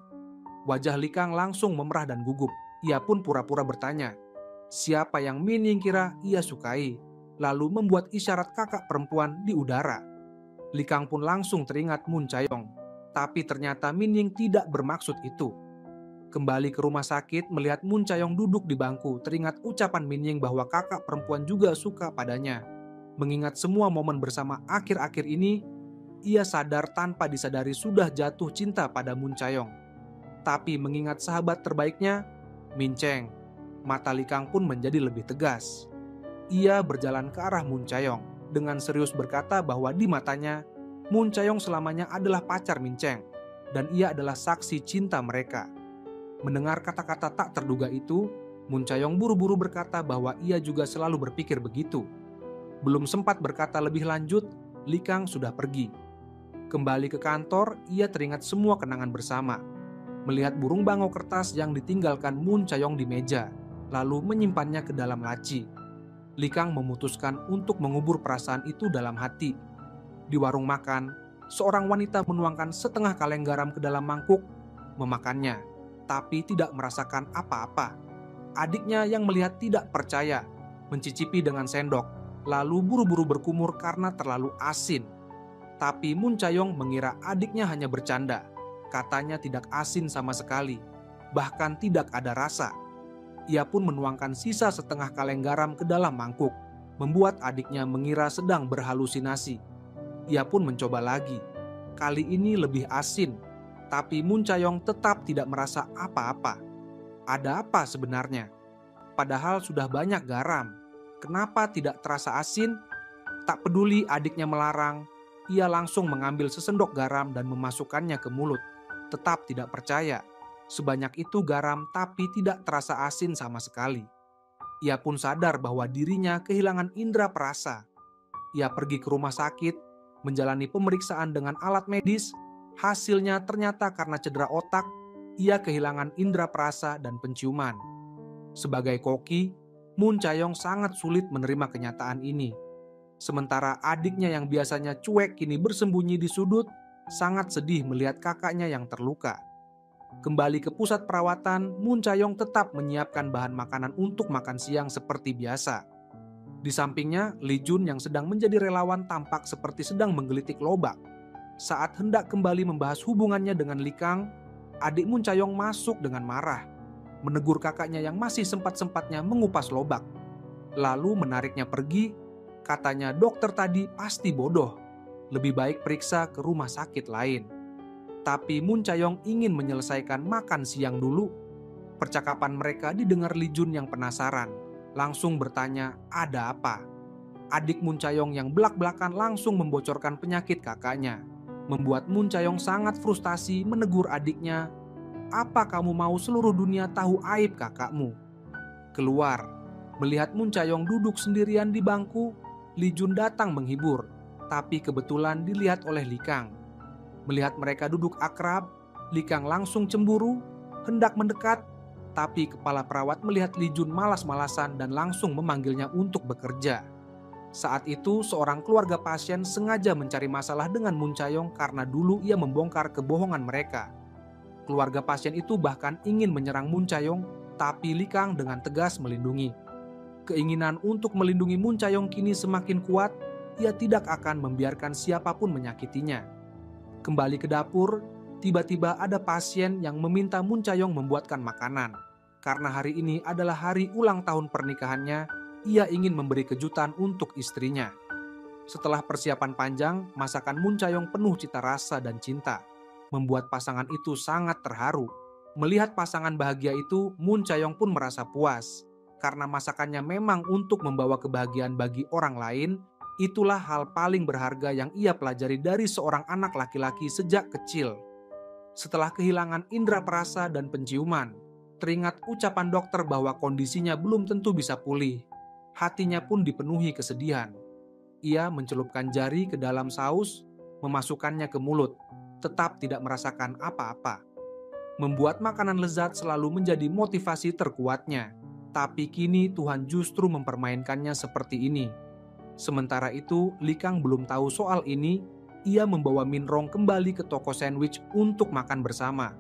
Wajah Li Kang langsung memerah dan gugup. Ia pun pura-pura bertanya, siapa yang Min Ying kira ia sukai? Lalu membuat isyarat kakak perempuan di udara. Li Kang pun langsung teringat Moon Chae-yong. Tapi ternyata Min Ying tidak bermaksud itu. Kembali ke rumah sakit melihat Moon Chae-yong duduk di bangku, teringat ucapan Min Ying bahwa kakak perempuan juga suka padanya. Mengingat semua momen bersama akhir-akhir ini, ia sadar tanpa disadari sudah jatuh cinta pada Moon Chae-yong. Tapi mengingat sahabat terbaiknya, Min Cheng, mata Li Kang pun menjadi lebih tegas. Ia berjalan ke arah Moon Chae-yong dengan serius berkata bahwa di matanya, Moon Chae-yong selamanya adalah pacar Min Cheng, dan ia adalah saksi cinta mereka. Mendengar kata-kata tak terduga itu, Moon Chae-yong buru-buru berkata bahwa ia juga selalu berpikir begitu. Belum sempat berkata lebih lanjut, Li Kang sudah pergi. Kembali ke kantor, ia teringat semua kenangan bersama. Melihat burung bangau kertas yang ditinggalkan Moon Chae-yong di meja, lalu menyimpannya ke dalam laci. Li Kang memutuskan untuk mengubur perasaan itu dalam hati. Di warung makan, seorang wanita menuangkan setengah kaleng garam ke dalam mangkuk, memakannya, tapi tidak merasakan apa-apa. Adiknya yang melihat tidak percaya, mencicipi dengan sendok, lalu buru-buru berkumur karena terlalu asin. Tapi Moon Chae-yong mengira adiknya hanya bercanda. Katanya tidak asin sama sekali, bahkan tidak ada rasa. Ia pun menuangkan sisa setengah kaleng garam ke dalam mangkuk, membuat adiknya mengira sedang berhalusinasi. Ia pun mencoba lagi. Kali ini lebih asin, tapi Moon Chae-yong tetap tidak merasa apa-apa. Ada apa sebenarnya? Padahal sudah banyak garam. Kenapa tidak terasa asin? Tak peduli adiknya melarang, ia langsung mengambil sesendok garam dan memasukkannya ke mulut. Tetap tidak percaya. Sebanyak itu garam tapi tidak terasa asin sama sekali. Ia pun sadar bahwa dirinya kehilangan indera perasa. Ia pergi ke rumah sakit, menjalani pemeriksaan dengan alat medis. Hasilnya ternyata karena cedera otak, ia kehilangan indera perasa dan penciuman. Sebagai koki, Moon Chae-yong sangat sulit menerima kenyataan ini. Sementara adiknya yang biasanya cuek kini bersembunyi di sudut, sangat sedih melihat kakaknya yang terluka. Kembali ke pusat perawatan, Moon Chayong tetap menyiapkan bahan makanan untuk makan siang seperti biasa. Di sampingnya, Lee Jun yang sedang menjadi relawan tampak seperti sedang menggelitik lobak. Saat hendak kembali membahas hubungannya dengan Lee Kang, adik Moon Chayong masuk dengan marah, menegur kakaknya yang masih sempat-sempatnya mengupas lobak. Lalu menariknya pergi, katanya dokter tadi pasti bodoh. Lebih baik periksa ke rumah sakit lain. Tapi Moon Chayong ingin menyelesaikan makan siang dulu. Percakapan mereka didengar Lee Jun yang penasaran. Langsung bertanya, ada apa? Adik Moon Chayong yang belak-belakan langsung membocorkan penyakit kakaknya. Membuat Moon Chayong sangat frustasi menegur adiknya, apa kamu mau seluruh dunia tahu aib kakakmu? Keluar. Melihat Moon Chayong duduk sendirian di bangku, Lee Jun datang menghibur. Tapi kebetulan dilihat oleh Lee Kang. Melihat mereka duduk akrab, Lee Kang langsung cemburu, hendak mendekat, tapi kepala perawat melihat Lee Jun malas-malasan dan langsung memanggilnya untuk bekerja. Saat itu, seorang keluarga pasien sengaja mencari masalah dengan Moon Chayong karena dulu ia membongkar kebohongan mereka. Keluarga pasien itu bahkan ingin menyerang Moon Chayong, tapi Lee Kang dengan tegas melindungi. Keinginan untuk melindungi Moon Chayong kini semakin kuat, ia tidak akan membiarkan siapapun menyakitinya. Kembali ke dapur, tiba-tiba ada pasien yang meminta Moon Chayong membuatkan makanan. Karena hari ini adalah hari ulang tahun pernikahannya, ia ingin memberi kejutan untuk istrinya. Setelah persiapan panjang, masakan Moon Chayong penuh cita rasa dan cinta, membuat pasangan itu sangat terharu. Melihat pasangan bahagia itu, Moon Chayong pun merasa puas. Karena masakannya memang untuk membawa kebahagiaan bagi orang lain, itulah hal paling berharga yang ia pelajari dari seorang anak laki-laki sejak kecil. Setelah kehilangan indera perasa dan penciuman, teringat ucapan dokter bahwa kondisinya belum tentu bisa pulih. Hatinya pun dipenuhi kesedihan. Ia mencelupkan jari ke dalam saus, memasukkannya ke mulut, tetap tidak merasakan apa-apa. Membuat makanan lezat selalu menjadi motivasi terkuatnya. Tapi kini Tuhan justru mempermainkannya seperti ini. Sementara itu, Lee Kang belum tahu soal ini, ia membawa Min Rong kembali ke toko sandwich untuk makan bersama.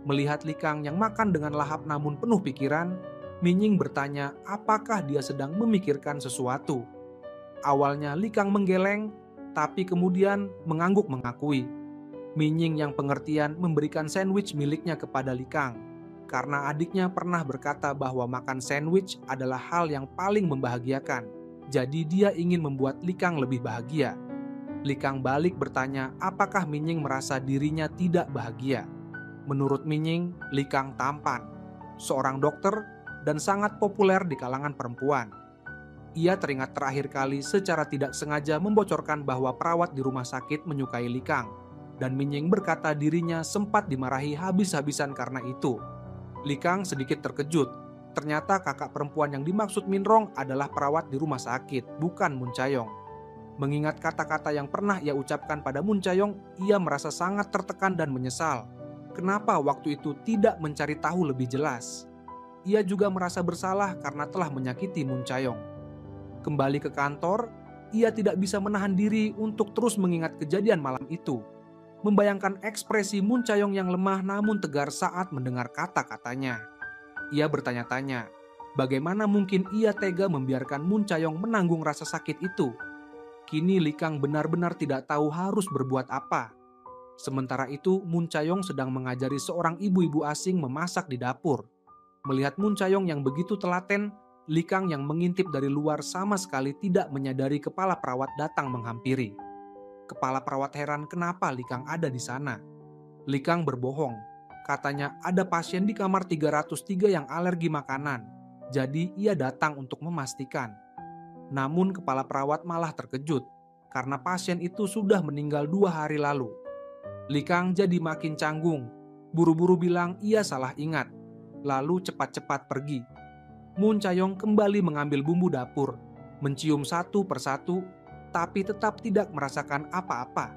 Melihat Lee Kang yang makan dengan lahap namun penuh pikiran, Min Ying bertanya apakah dia sedang memikirkan sesuatu. Awalnya Lee Kang menggeleng, tapi kemudian mengangguk mengakui. Min Ying yang pengertian memberikan sandwich miliknya kepada Lee Kang, karena adiknya pernah berkata bahwa makan sandwich adalah hal yang paling membahagiakan. Jadi dia ingin membuat Lee Kang lebih bahagia. Lee Kang balik bertanya apakah Min Ying merasa dirinya tidak bahagia. Menurut Min Ying, Lee Kang tampan, seorang dokter dan sangat populer di kalangan perempuan. Ia teringat terakhir kali secara tidak sengaja membocorkan bahwa perawat di rumah sakit menyukai Lee Kang. Dan Min Ying berkata dirinya sempat dimarahi habis-habisan karena itu. Lee Kang sedikit terkejut. Ternyata kakak perempuan yang dimaksud Min Rong adalah perawat di rumah sakit, bukan Moon Chayong. Mengingat kata-kata yang pernah ia ucapkan pada Moon Chayong, ia merasa sangat tertekan dan menyesal. Kenapa waktu itu tidak mencari tahu lebih jelas? Ia juga merasa bersalah karena telah menyakiti Moon Chayong. Kembali ke kantor, ia tidak bisa menahan diri untuk terus mengingat kejadian malam itu. Membayangkan ekspresi Moon Chayong yang lemah namun tegar saat mendengar kata-katanya. Ia bertanya-tanya, bagaimana mungkin ia tega membiarkan Moon Chayong menanggung rasa sakit itu? Kini Lee Kang benar-benar tidak tahu harus berbuat apa. Sementara itu, Moon Chayong sedang mengajari seorang ibu-ibu asing memasak di dapur. Melihat Moon Chayong yang begitu telaten, Lee Kang yang mengintip dari luar sama sekali tidak menyadari kepala perawat datang menghampiri. Kepala perawat heran kenapa Lee Kang ada di sana. Lee Kang berbohong. Katanya ada pasien di kamar 303 yang alergi makanan. Jadi ia datang untuk memastikan. Namun kepala perawat malah terkejut karena pasien itu sudah meninggal 2 hari lalu. Lee Kang jadi makin canggung. Buru-buru bilang ia salah ingat. Lalu cepat-cepat pergi. Moon Chayong kembali mengambil bumbu dapur, mencium satu persatu, tapi tetap tidak merasakan apa-apa.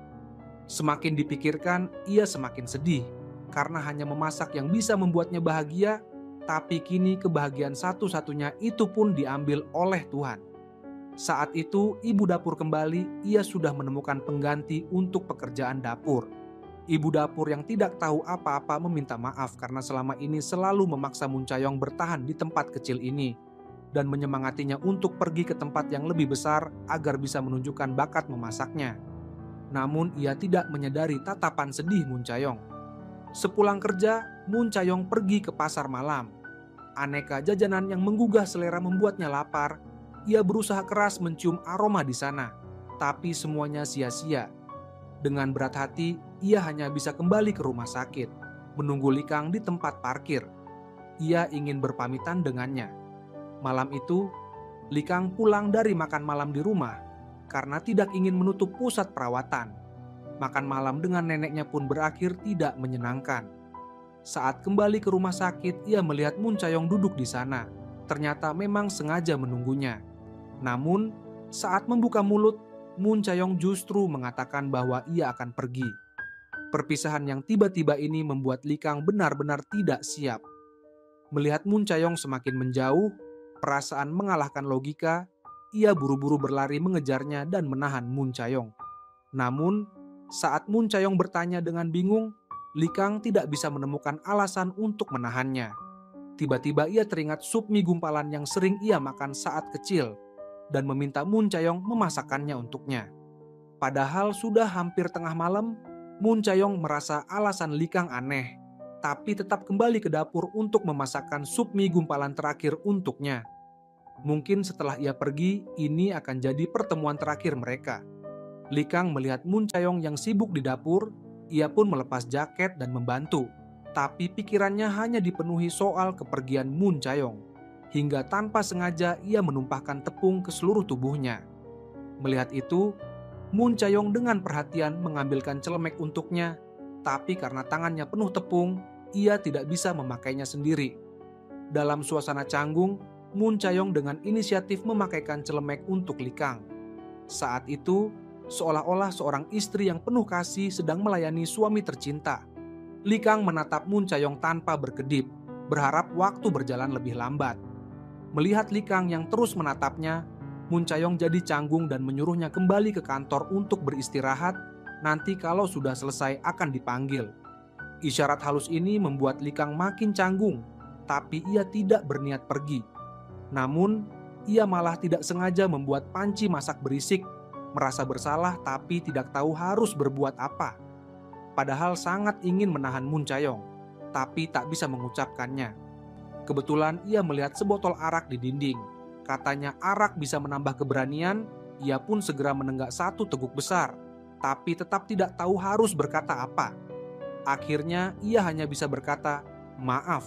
Semakin dipikirkan, ia semakin sedih. Karena hanya memasak yang bisa membuatnya bahagia, tapi kini kebahagiaan satu-satunya itu pun diambil oleh Tuhan. Saat itu, ibu dapur kembali, ia sudah menemukan pengganti untuk pekerjaan dapur. Ibu dapur yang tidak tahu apa-apa meminta maaf karena selama ini selalu memaksa Mun Chayong bertahan di tempat kecil ini dan menyemangatinya untuk pergi ke tempat yang lebih besar agar bisa menunjukkan bakat memasaknya. Namun ia tidak menyadari tatapan sedih Mun Chayong. Sepulang kerja, Mun Chayong pergi ke pasar malam. Aneka jajanan yang menggugah selera membuatnya lapar. Ia berusaha keras mencium aroma di sana, tapi semuanya sia-sia. Dengan berat hati, ia hanya bisa kembali ke rumah sakit, menunggu Likang di tempat parkir. Ia ingin berpamitan dengannya. Malam itu, Likang pulang dari makan malam di rumah karena tidak ingin menutup pusat perawatan. Makan malam dengan neneknya pun berakhir tidak menyenangkan. Saat kembali ke rumah sakit, ia melihat Mun Chayong duduk di sana. Ternyata memang sengaja menunggunya. Namun, saat membuka mulut, Mun Chayong justru mengatakan bahwa ia akan pergi. Perpisahan yang tiba-tiba ini membuat Likang benar-benar tidak siap. Melihat Mun Chayong semakin menjauh, perasaan mengalahkan logika, ia buru-buru berlari mengejarnya dan menahan Mun Chayong. Namun, saat Mun Chayong bertanya dengan bingung, Likang tidak bisa menemukan alasan untuk menahannya. Tiba-tiba ia teringat sup mie gumpalan yang sering ia makan saat kecil dan meminta Mun Chayong memasakkannya untuknya. Padahal sudah hampir tengah malam, Mun Chayong merasa alasan Likang aneh, tapi tetap kembali ke dapur untuk memasakkan sup mie gumpalan terakhir untuknya. Mungkin setelah ia pergi, ini akan jadi pertemuan terakhir mereka. Likang melihat Mun Chayong yang sibuk di dapur, ia pun melepas jaket dan membantu. Tapi pikirannya hanya dipenuhi soal kepergian Mun Chayong. Hingga tanpa sengaja ia menumpahkan tepung ke seluruh tubuhnya. Melihat itu, Mun Chayong dengan perhatian mengambilkan celemek untuknya, tapi karena tangannya penuh tepung, ia tidak bisa memakainya sendiri. Dalam suasana canggung, Mun Chayong dengan inisiatif memakaikan celemek untuk Likang. Saat itu, seolah-olah seorang istri yang penuh kasih sedang melayani suami tercinta. Likang menatap Mun Chayong tanpa berkedip, berharap waktu berjalan lebih lambat. Melihat Likang yang terus menatapnya, Mun Chayong jadi canggung dan menyuruhnya kembali ke kantor untuk beristirahat, nanti kalau sudah selesai akan dipanggil. Isyarat halus ini membuat Likang makin canggung, tapi ia tidak berniat pergi. Namun, ia malah tidak sengaja membuat panci masak berisik, merasa bersalah tapi tidak tahu harus berbuat apa. Padahal sangat ingin menahan Mun Chayong, tapi tak bisa mengucapkannya. Kebetulan ia melihat sebotol arak di dinding. Katanya arak bisa menambah keberanian, ia pun segera menenggak satu teguk besar, tapi tetap tidak tahu harus berkata apa. Akhirnya ia hanya bisa berkata, "Maaf,"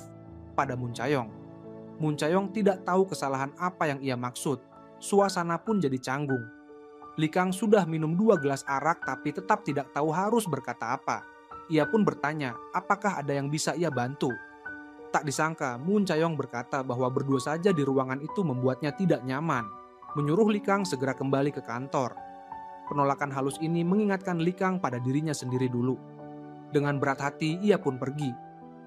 pada Mun Chayong. Mun Chayong tidak tahu kesalahan apa yang ia maksud. Suasana pun jadi canggung. Likang sudah minum 2 gelas arak tapi tetap tidak tahu harus berkata apa. Ia pun bertanya, apakah ada yang bisa ia bantu. Tak disangka, Mun Chayong berkata bahwa berdua saja di ruangan itu membuatnya tidak nyaman, menyuruh Likang segera kembali ke kantor. Penolakan halus ini mengingatkan Likang pada dirinya sendiri dulu. Dengan berat hati, ia pun pergi.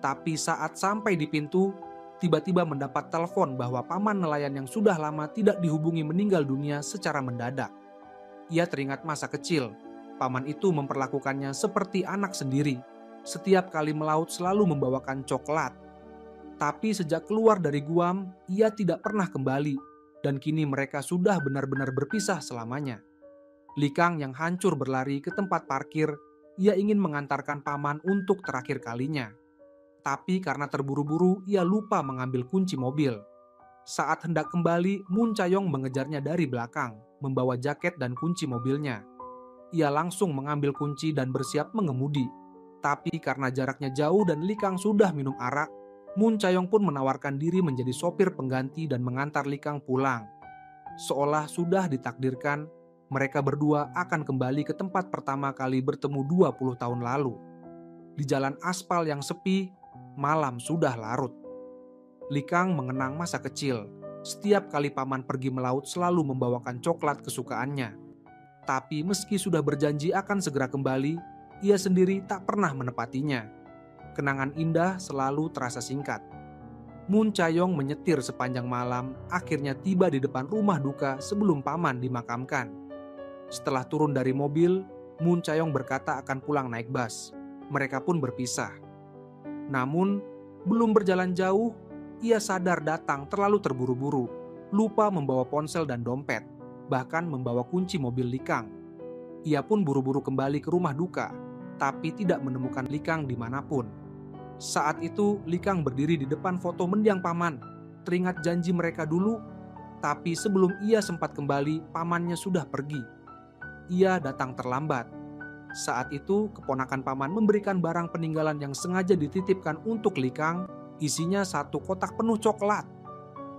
Tapi saat sampai di pintu, tiba-tiba mendapat telepon bahwa paman nelayan yang sudah lama tidak dihubungi meninggal dunia secara mendadak. Ia teringat masa kecil. Paman itu memperlakukannya seperti anak sendiri. Setiap kali melaut selalu membawakan coklat. Tapi sejak keluar dari Guam, ia tidak pernah kembali, dan kini mereka sudah benar-benar berpisah selamanya. Likang yang hancur berlari ke tempat parkir, ia ingin mengantarkan paman untuk terakhir kalinya. Tapi karena terburu-buru, ia lupa mengambil kunci mobil. Saat hendak kembali, Mun Chayong mengejarnya dari belakang, membawa jaket dan kunci mobilnya. Ia langsung mengambil kunci dan bersiap mengemudi. Tapi karena jaraknya jauh dan Likang sudah minum arak, Mun Chayong pun menawarkan diri menjadi sopir pengganti dan mengantar Likang pulang. Seolah sudah ditakdirkan, mereka berdua akan kembali ke tempat pertama kali bertemu 20 tahun lalu. Di jalan aspal yang sepi, malam sudah larut. Likang mengenang masa kecil. Setiap kali paman pergi melaut selalu membawakan coklat kesukaannya. Tapi meski sudah berjanji akan segera kembali, ia sendiri tak pernah menepatinya. Kenangan indah selalu terasa singkat. Mun Chayong menyetir sepanjang malam, akhirnya tiba di depan rumah duka sebelum paman dimakamkan. Setelah turun dari mobil, Mun Chayong berkata akan pulang naik bus. Mereka pun berpisah. Namun, belum berjalan jauh, ia sadar datang terlalu terburu-buru, lupa membawa ponsel dan dompet, bahkan membawa kunci mobil Likang. Ia pun buru-buru kembali ke rumah duka, tapi tidak menemukan Likang dimanapun. Saat itu, Likang berdiri di depan foto mendiang paman, teringat janji mereka dulu, tapi sebelum ia sempat kembali, pamannya sudah pergi. Ia datang terlambat. Saat itu, keponakan paman memberikan barang peninggalan yang sengaja dititipkan untuk Likang, isinya satu kotak penuh coklat.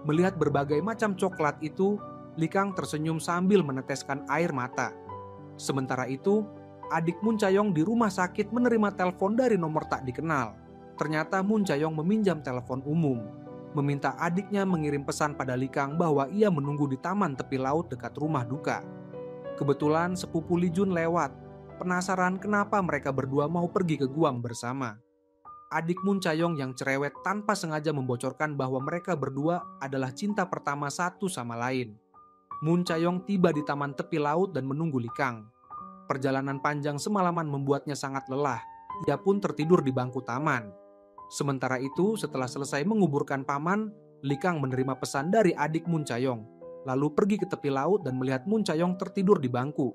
Melihat berbagai macam coklat itu, Likang tersenyum sambil meneteskan air mata. Sementara itu, adik Mun Chayong di rumah sakit menerima telepon dari nomor tak dikenal. Ternyata Mun Chayong meminjam telepon umum, meminta adiknya mengirim pesan pada Likang bahwa ia menunggu di taman tepi laut dekat rumah duka. Kebetulan sepupu Li Jun lewat, penasaran kenapa mereka berdua mau pergi ke Guam bersama. Adik Mun Chayong yang cerewet tanpa sengaja membocorkan bahwa mereka berdua adalah cinta pertama satu sama lain. Mun Chayong tiba di taman tepi laut dan menunggu Likang. Perjalanan panjang semalaman membuatnya sangat lelah. Ia pun tertidur di bangku taman. Sementara itu, setelah selesai menguburkan paman, Likang menerima pesan dari adik Mun Chayong, lalu pergi ke tepi laut dan melihat Mun Chayong tertidur di bangku.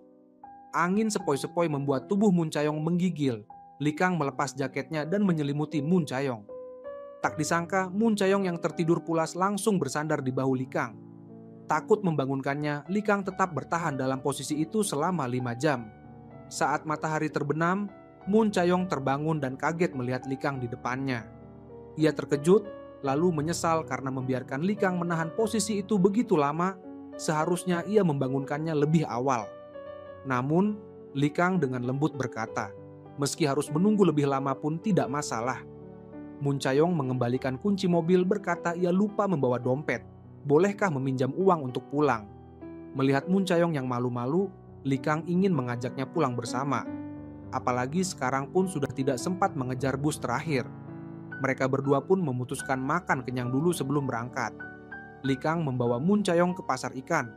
Angin sepoi-sepoi membuat tubuh Mun Chayong menggigil. Likang melepas jaketnya dan menyelimuti Mun Chayong. Tak disangka, Mun Chayong yang tertidur pulas langsung bersandar di bahu Likang. Takut membangunkannya, Likang tetap bertahan dalam posisi itu selama 5 jam. Saat matahari terbenam, Mun Chayong terbangun dan kaget melihat Likang di depannya. Ia terkejut, lalu menyesal karena membiarkan Likang menahan posisi itu begitu lama. Seharusnya ia membangunkannya lebih awal. Namun, Likang dengan lembut berkata, meski harus menunggu lebih lama pun tidak masalah. Mun Chayong mengembalikan kunci mobil, berkata ia lupa membawa dompet. Bolehkah meminjam uang untuk pulang? Melihat Mun Chayong yang malu-malu, Likang ingin mengajaknya pulang bersama. Apalagi sekarang pun sudah tidak sempat mengejar bus terakhir. Mereka berdua pun memutuskan makan kenyang dulu sebelum berangkat. Likang membawa Mun Chayong ke pasar ikan,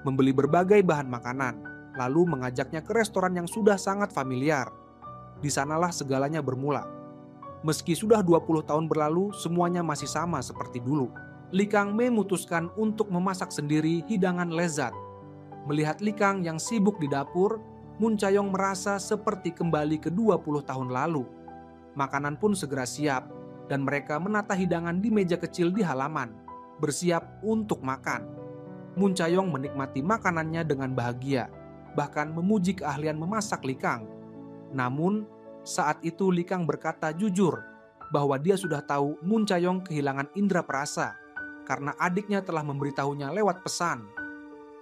membeli berbagai bahan makanan, lalu mengajaknya ke restoran yang sudah sangat familiar. Di sanalah segalanya bermula. Meski sudah 20 tahun berlalu, semuanya masih sama seperti dulu. Likang memutuskan untuk memasak sendiri hidangan lezat. Melihat Likang yang sibuk di dapur, Mun Chayong merasa seperti kembali ke 20 tahun lalu. Makanan pun segera siap, dan mereka menata hidangan di meja kecil di halaman, bersiap untuk makan. Mun Chayong menikmati makanannya dengan bahagia, bahkan memuji keahlian memasak Likang. Namun, saat itu Likang berkata jujur bahwa dia sudah tahu Mun Chayong kehilangan indera perasa karena adiknya telah memberitahunya lewat pesan.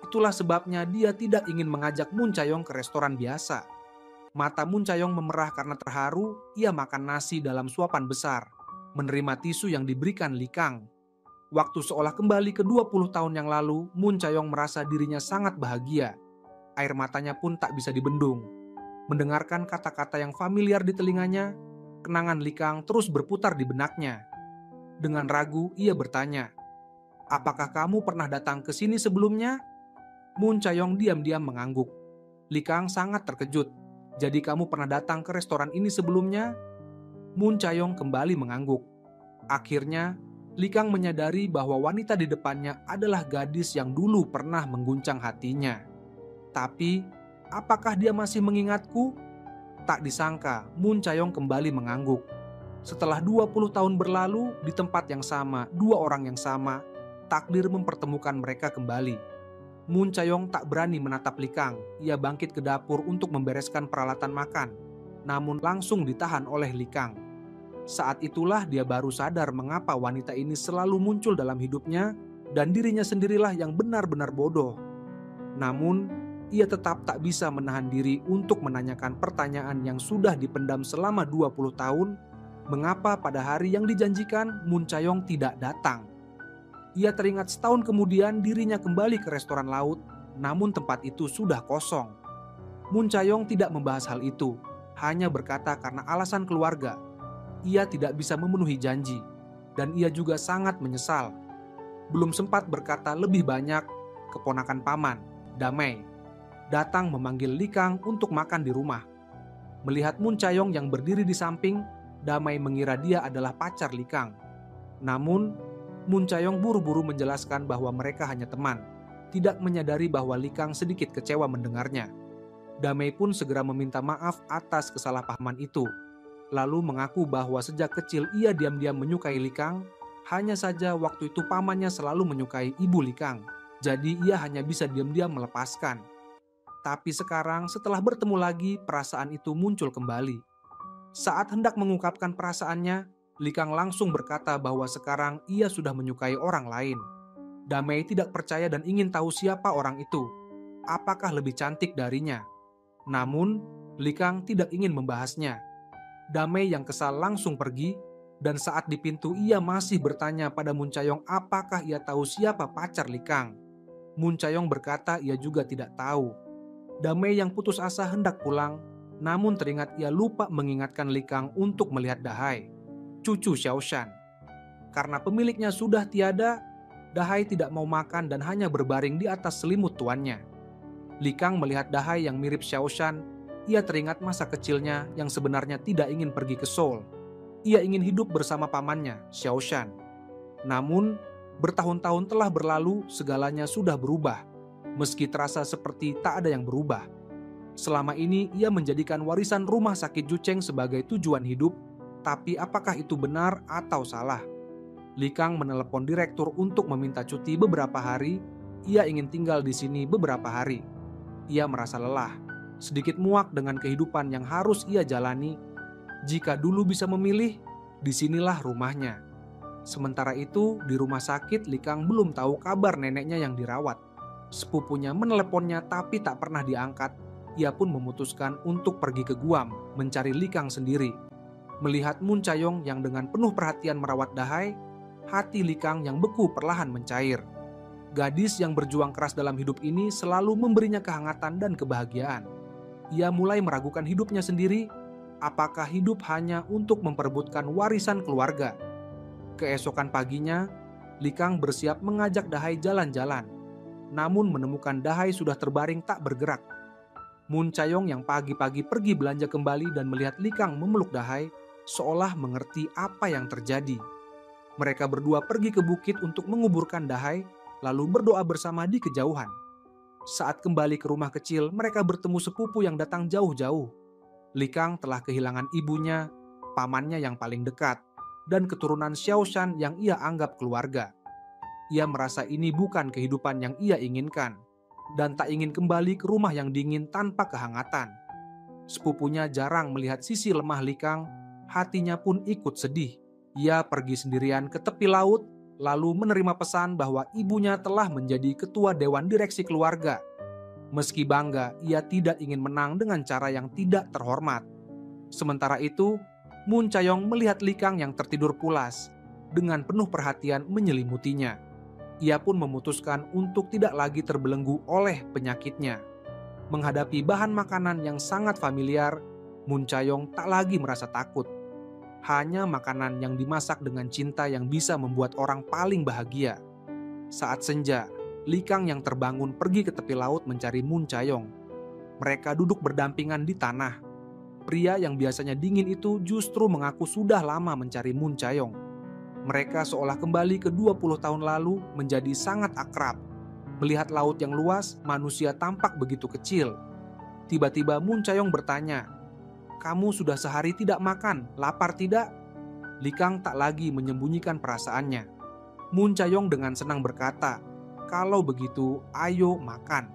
Itulah sebabnya dia tidak ingin mengajak Mun Chayong ke restoran biasa. Mata Mun Chayong memerah karena terharu. Ia makan nasi dalam suapan besar, menerima tisu yang diberikan Likang. Waktu seolah kembali ke 20 tahun yang lalu, Mun Chayong merasa dirinya sangat bahagia. Air matanya pun tak bisa dibendung. Mendengarkan kata-kata yang familiar di telinganya, kenangan Likang terus berputar di benaknya. Dengan ragu, ia bertanya, "Apakah kamu pernah datang ke sini sebelumnya?" Mun Chayong diam-diam mengangguk. Likang sangat terkejut. "Jadi kamu pernah datang ke restoran ini sebelumnya?" Mun Chayong kembali mengangguk. Akhirnya, Likang menyadari bahwa wanita di depannya adalah gadis yang dulu pernah mengguncang hatinya. Tapi, apakah dia masih mengingatku? Tak disangka, Mun Chayong kembali mengangguk. Setelah 20 tahun berlalu, di tempat yang sama, dua orang yang sama, takdir mempertemukan mereka kembali. Mun Chayong tak berani menatap Likang. Ia bangkit ke dapur untuk membereskan peralatan makan, namun langsung ditahan oleh Likang. Saat itulah dia baru sadar mengapa wanita ini selalu muncul dalam hidupnya dan dirinya sendirilah yang benar-benar bodoh. Namun, ia tetap tak bisa menahan diri untuk menanyakan pertanyaan yang sudah dipendam selama 20 tahun, mengapa pada hari yang dijanjikan Mun Chayong tidak datang. Ia teringat setahun kemudian dirinya kembali ke restoran laut, namun tempat itu sudah kosong. Mun Chayong tidak membahas hal itu, hanya berkata karena alasan keluarga. Ia tidak bisa memenuhi janji, dan ia juga sangat menyesal. Belum sempat berkata lebih banyak, keponakan paman, Damai, datang memanggil Likang untuk makan di rumah. Melihat Mun Chayong yang berdiri di samping, Damai mengira dia adalah pacar Likang. Namun, Mun Chayong buru-buru menjelaskan bahwa mereka hanya teman, tidak menyadari bahwa Likang sedikit kecewa mendengarnya. Damai pun segera meminta maaf atas kesalahpahaman itu, lalu mengaku bahwa sejak kecil ia diam-diam menyukai Likang, hanya saja waktu itu pamannya selalu menyukai ibu Likang, jadi ia hanya bisa diam-diam melepaskan. Tapi sekarang setelah bertemu lagi, perasaan itu muncul kembali. Saat hendak mengungkapkan perasaannya, Likang langsung berkata bahwa sekarang ia sudah menyukai orang lain. Damai tidak percaya dan ingin tahu siapa orang itu. Apakah lebih cantik darinya? Namun, Likang tidak ingin membahasnya. Damai yang kesal langsung pergi, dan saat di pintu ia masih bertanya pada Mun Chayong apakah ia tahu siapa pacar Likang. Mun Chayong berkata ia juga tidak tahu. Damai yang putus asa hendak pulang, namun teringat ia lupa mengingatkan Likang untuk melihat Dahai, cucu Xiao Shan. Karena pemiliknya sudah tiada, Dahai tidak mau makan dan hanya berbaring di atas selimut tuannya. Likang melihat Dahai yang mirip Xiao Shan, ia teringat masa kecilnya yang sebenarnya tidak ingin pergi ke Seoul. Ia ingin hidup bersama pamannya, Xiao Shan. Namun, bertahun-tahun telah berlalu, segalanya sudah berubah, meski terasa seperti tak ada yang berubah. Selama ini ia menjadikan warisan rumah sakit Jucheng sebagai tujuan hidup, tapi apakah itu benar atau salah? Likang menelepon direktur untuk meminta cuti beberapa hari. Ia ingin tinggal di sini beberapa hari. Ia merasa lelah, sedikit muak dengan kehidupan yang harus ia jalani. Jika dulu bisa memilih, disinilah rumahnya. Sementara itu, di rumah sakit Likang belum tahu kabar neneknya yang dirawat. Sepupunya meneleponnya tapi tak pernah diangkat. Ia pun memutuskan untuk pergi ke Guam, mencari Likang sendiri. Melihat Mun Chayong yang dengan penuh perhatian merawat Dahai, hati Likang yang beku perlahan mencair. Gadis yang berjuang keras dalam hidup ini selalu memberinya kehangatan dan kebahagiaan. Ia mulai meragukan hidupnya sendiri, apakah hidup hanya untuk memperebutkan warisan keluarga. Keesokan paginya, Likang bersiap mengajak Dahai jalan-jalan. Namun menemukan Dahai sudah terbaring tak bergerak. Mun Chayong yang pagi-pagi pergi belanja kembali dan melihat Likang memeluk Dahai, seolah mengerti apa yang terjadi. Mereka berdua pergi ke bukit untuk menguburkan Dahai, lalu berdoa bersama di kejauhan. Saat kembali ke rumah kecil, mereka bertemu sepupu yang datang jauh-jauh. Likang telah kehilangan ibunya, pamannya yang paling dekat, dan keturunan Xiao Shan yang ia anggap keluarga. Ia merasa ini bukan kehidupan yang ia inginkan, dan tak ingin kembali ke rumah yang dingin tanpa kehangatan. Sepupunya jarang melihat sisi lemah Likang, hatinya pun ikut sedih. Ia pergi sendirian ke tepi laut, lalu menerima pesan bahwa ibunya telah menjadi ketua dewan direksi keluarga. Meski bangga, ia tidak ingin menang dengan cara yang tidak terhormat. Sementara itu, Mun Chayong melihat Likang yang tertidur pulas, dengan penuh perhatian menyelimutinya. Ia pun memutuskan untuk tidak lagi terbelenggu oleh penyakitnya. Menghadapi bahan makanan yang sangat familiar, Mun Chayong tak lagi merasa takut. Hanya makanan yang dimasak dengan cinta yang bisa membuat orang paling bahagia. Saat senja, Likang yang terbangun pergi ke tepi laut mencari Mun Chayong. Mereka duduk berdampingan di tanah. Pria yang biasanya dingin itu justru mengaku sudah lama mencari Mun Chayong. Mereka seolah kembali ke 20 tahun lalu menjadi sangat akrab. Melihat laut yang luas, manusia tampak begitu kecil. Tiba-tiba Mun Chayong bertanya, "Kamu sudah sehari tidak makan, lapar tidak?" Likang tak lagi menyembunyikan perasaannya. Mun Chayong dengan senang berkata, "Kalau begitu, ayo makan."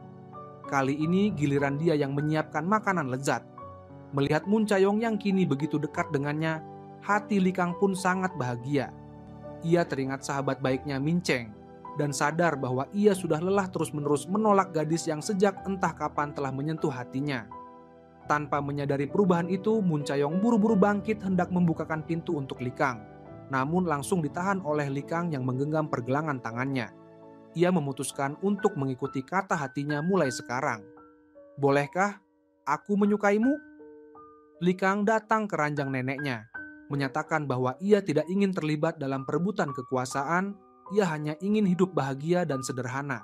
Kali ini giliran dia yang menyiapkan makanan lezat. Melihat Mun Chayong yang kini begitu dekat dengannya, hati Likang pun sangat bahagia. Ia teringat sahabat baiknya Min Cheng dan sadar bahwa ia sudah lelah terus-menerus menolak gadis yang sejak entah kapan telah menyentuh hatinya. Tanpa menyadari perubahan itu, Mun Chayong buru-buru bangkit hendak membukakan pintu untuk Likang. Namun langsung ditahan oleh Likang yang menggenggam pergelangan tangannya. Ia memutuskan untuk mengikuti kata hatinya mulai sekarang. "Bolehkah aku menyukaimu?" Likang datang ke ranjang neneknya, menyatakan bahwa ia tidak ingin terlibat dalam perebutan kekuasaan, ia hanya ingin hidup bahagia dan sederhana.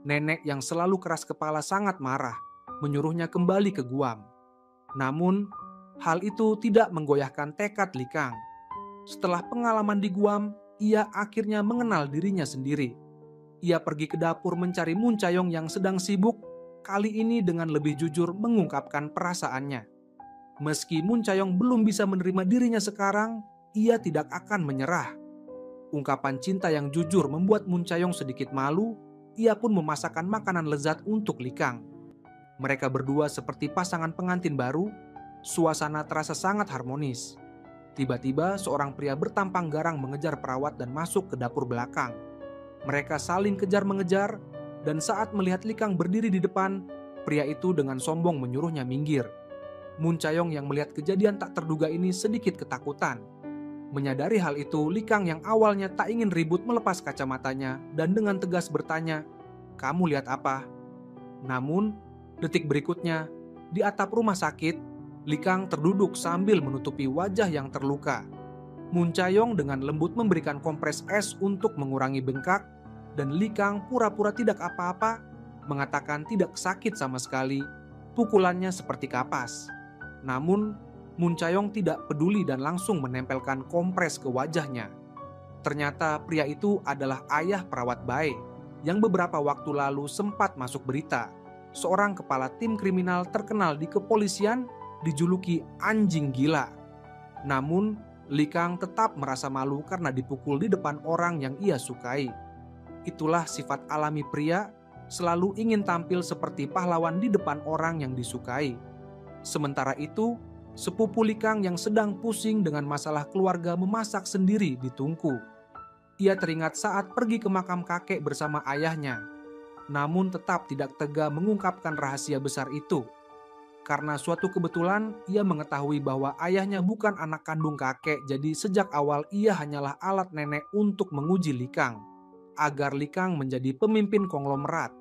Nenek yang selalu keras kepala sangat marah, menyuruhnya kembali ke Guam. Namun, Hal itu tidak menggoyahkan tekad Li Kang. Setelah pengalaman di Guam, ia akhirnya mengenal dirinya sendiri. Ia pergi ke dapur mencari Moon Chayong yang sedang sibuk, kali ini dengan lebih jujur mengungkapkan perasaannya. Meski Moon Chayong belum bisa menerima dirinya sekarang, ia tidak akan menyerah. Ungkapan cinta yang jujur membuat Moon Chayong sedikit malu, ia pun memasakkan makanan lezat untuk Li Kang. Mereka berdua seperti pasangan pengantin baru, suasana terasa sangat harmonis. Tiba-tiba seorang pria bertampang garang mengejar perawat dan masuk ke dapur belakang. Mereka saling kejar-mengejar, dan saat melihat Li Kang berdiri di depan, pria itu dengan sombong menyuruhnya minggir. Moon Chayong yang melihat kejadian tak terduga ini sedikit ketakutan. Menyadari hal itu, Li Kang yang awalnya tak ingin ribut melepas kacamatanya dan dengan tegas bertanya, "Kamu lihat apa?" Namun, detik berikutnya, di atap rumah sakit, Li Kang terduduk sambil menutupi wajah yang terluka. Moon Chayong dengan lembut memberikan kompres es untuk mengurangi bengkak, dan Li Kang pura-pura tidak apa-apa, mengatakan tidak sakit sama sekali, pukulannya seperti kapas. Namun, Moon Chayong tidak peduli dan langsung menempelkan kompres ke wajahnya. Ternyata pria itu adalah ayah perawat Bae, yang beberapa waktu lalu sempat masuk berita. Seorang kepala tim kriminal terkenal di kepolisian dijuluki anjing gila. Namun, Li Kang tetap merasa malu karena dipukul di depan orang yang ia sukai. Itulah sifat alami pria, selalu ingin tampil seperti pahlawan di depan orang yang disukai. Sementara itu, sepupu Li Kang yang sedang pusing dengan masalah keluarga memasak sendiri di tungku. Ia teringat saat pergi ke makam kakek bersama ayahnya, namun tetap tidak tega mengungkapkan rahasia besar itu. Karena suatu kebetulan, ia mengetahui bahwa ayahnya bukan anak kandung kakek, jadi sejak awal ia hanyalah alat nenek untuk menguji Li Kang, agar Li Kang menjadi pemimpin konglomerat.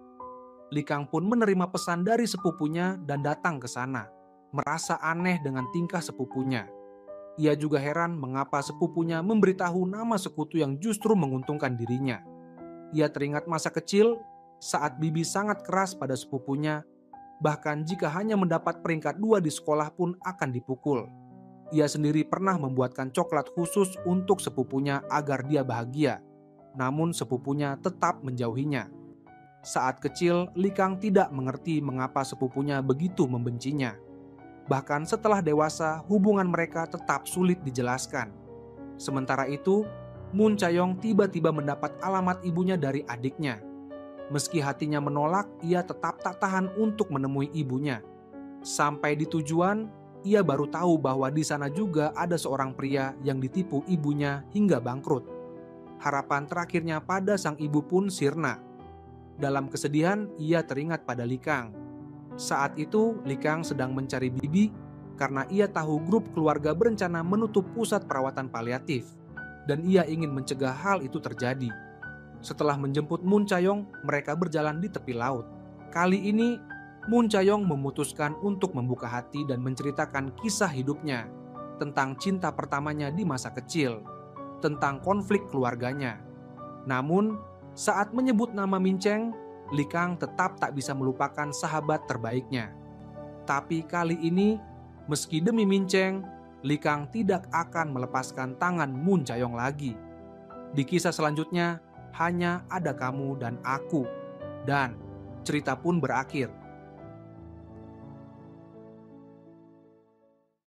Li Kang pun menerima pesan dari sepupunya dan datang ke sana, merasa aneh dengan tingkah sepupunya. Ia juga heran mengapa sepupunya memberitahu nama sekutu yang justru menguntungkan dirinya. Ia teringat masa kecil saat Bibi sangat keras pada sepupunya. Bahkan jika hanya mendapat peringkat 2 di sekolah pun akan dipukul. Ia sendiri pernah membuatkan coklat khusus untuk sepupunya agar dia bahagia. Namun sepupunya tetap menjauhinya. Saat kecil, Li Kang tidak mengerti mengapa sepupunya begitu membencinya. Bahkan setelah dewasa, hubungan mereka tetap sulit dijelaskan. Sementara itu, Moon Chayong tiba-tiba mendapat alamat ibunya dari adiknya. Meski hatinya menolak, ia tetap tak tahan untuk menemui ibunya. Sampai di tujuan, ia baru tahu bahwa di sana juga ada seorang pria yang ditipu ibunya hingga bangkrut. Harapan terakhirnya pada sang ibu pun sirna. Dalam kesedihan, ia teringat pada Li Kang. Saat itu, Li Kang sedang mencari Bibi karena ia tahu grup keluarga berencana menutup pusat perawatan paliatif, dan ia ingin mencegah hal itu terjadi. Setelah menjemput Moon Chayong, mereka berjalan di tepi laut. Kali ini, Moon Chayong memutuskan untuk membuka hati dan menceritakan kisah hidupnya, tentang cinta pertamanya di masa kecil, tentang konflik keluarganya. Namun, saat menyebut nama Min Cheng, Li Kang tetap tak bisa melupakan sahabat terbaiknya. Tapi kali ini, meski demi Min Cheng, Li Kang tidak akan melepaskan tangan Moon Chayong lagi. Di kisah selanjutnya, hanya ada kamu dan aku. Dan cerita pun berakhir.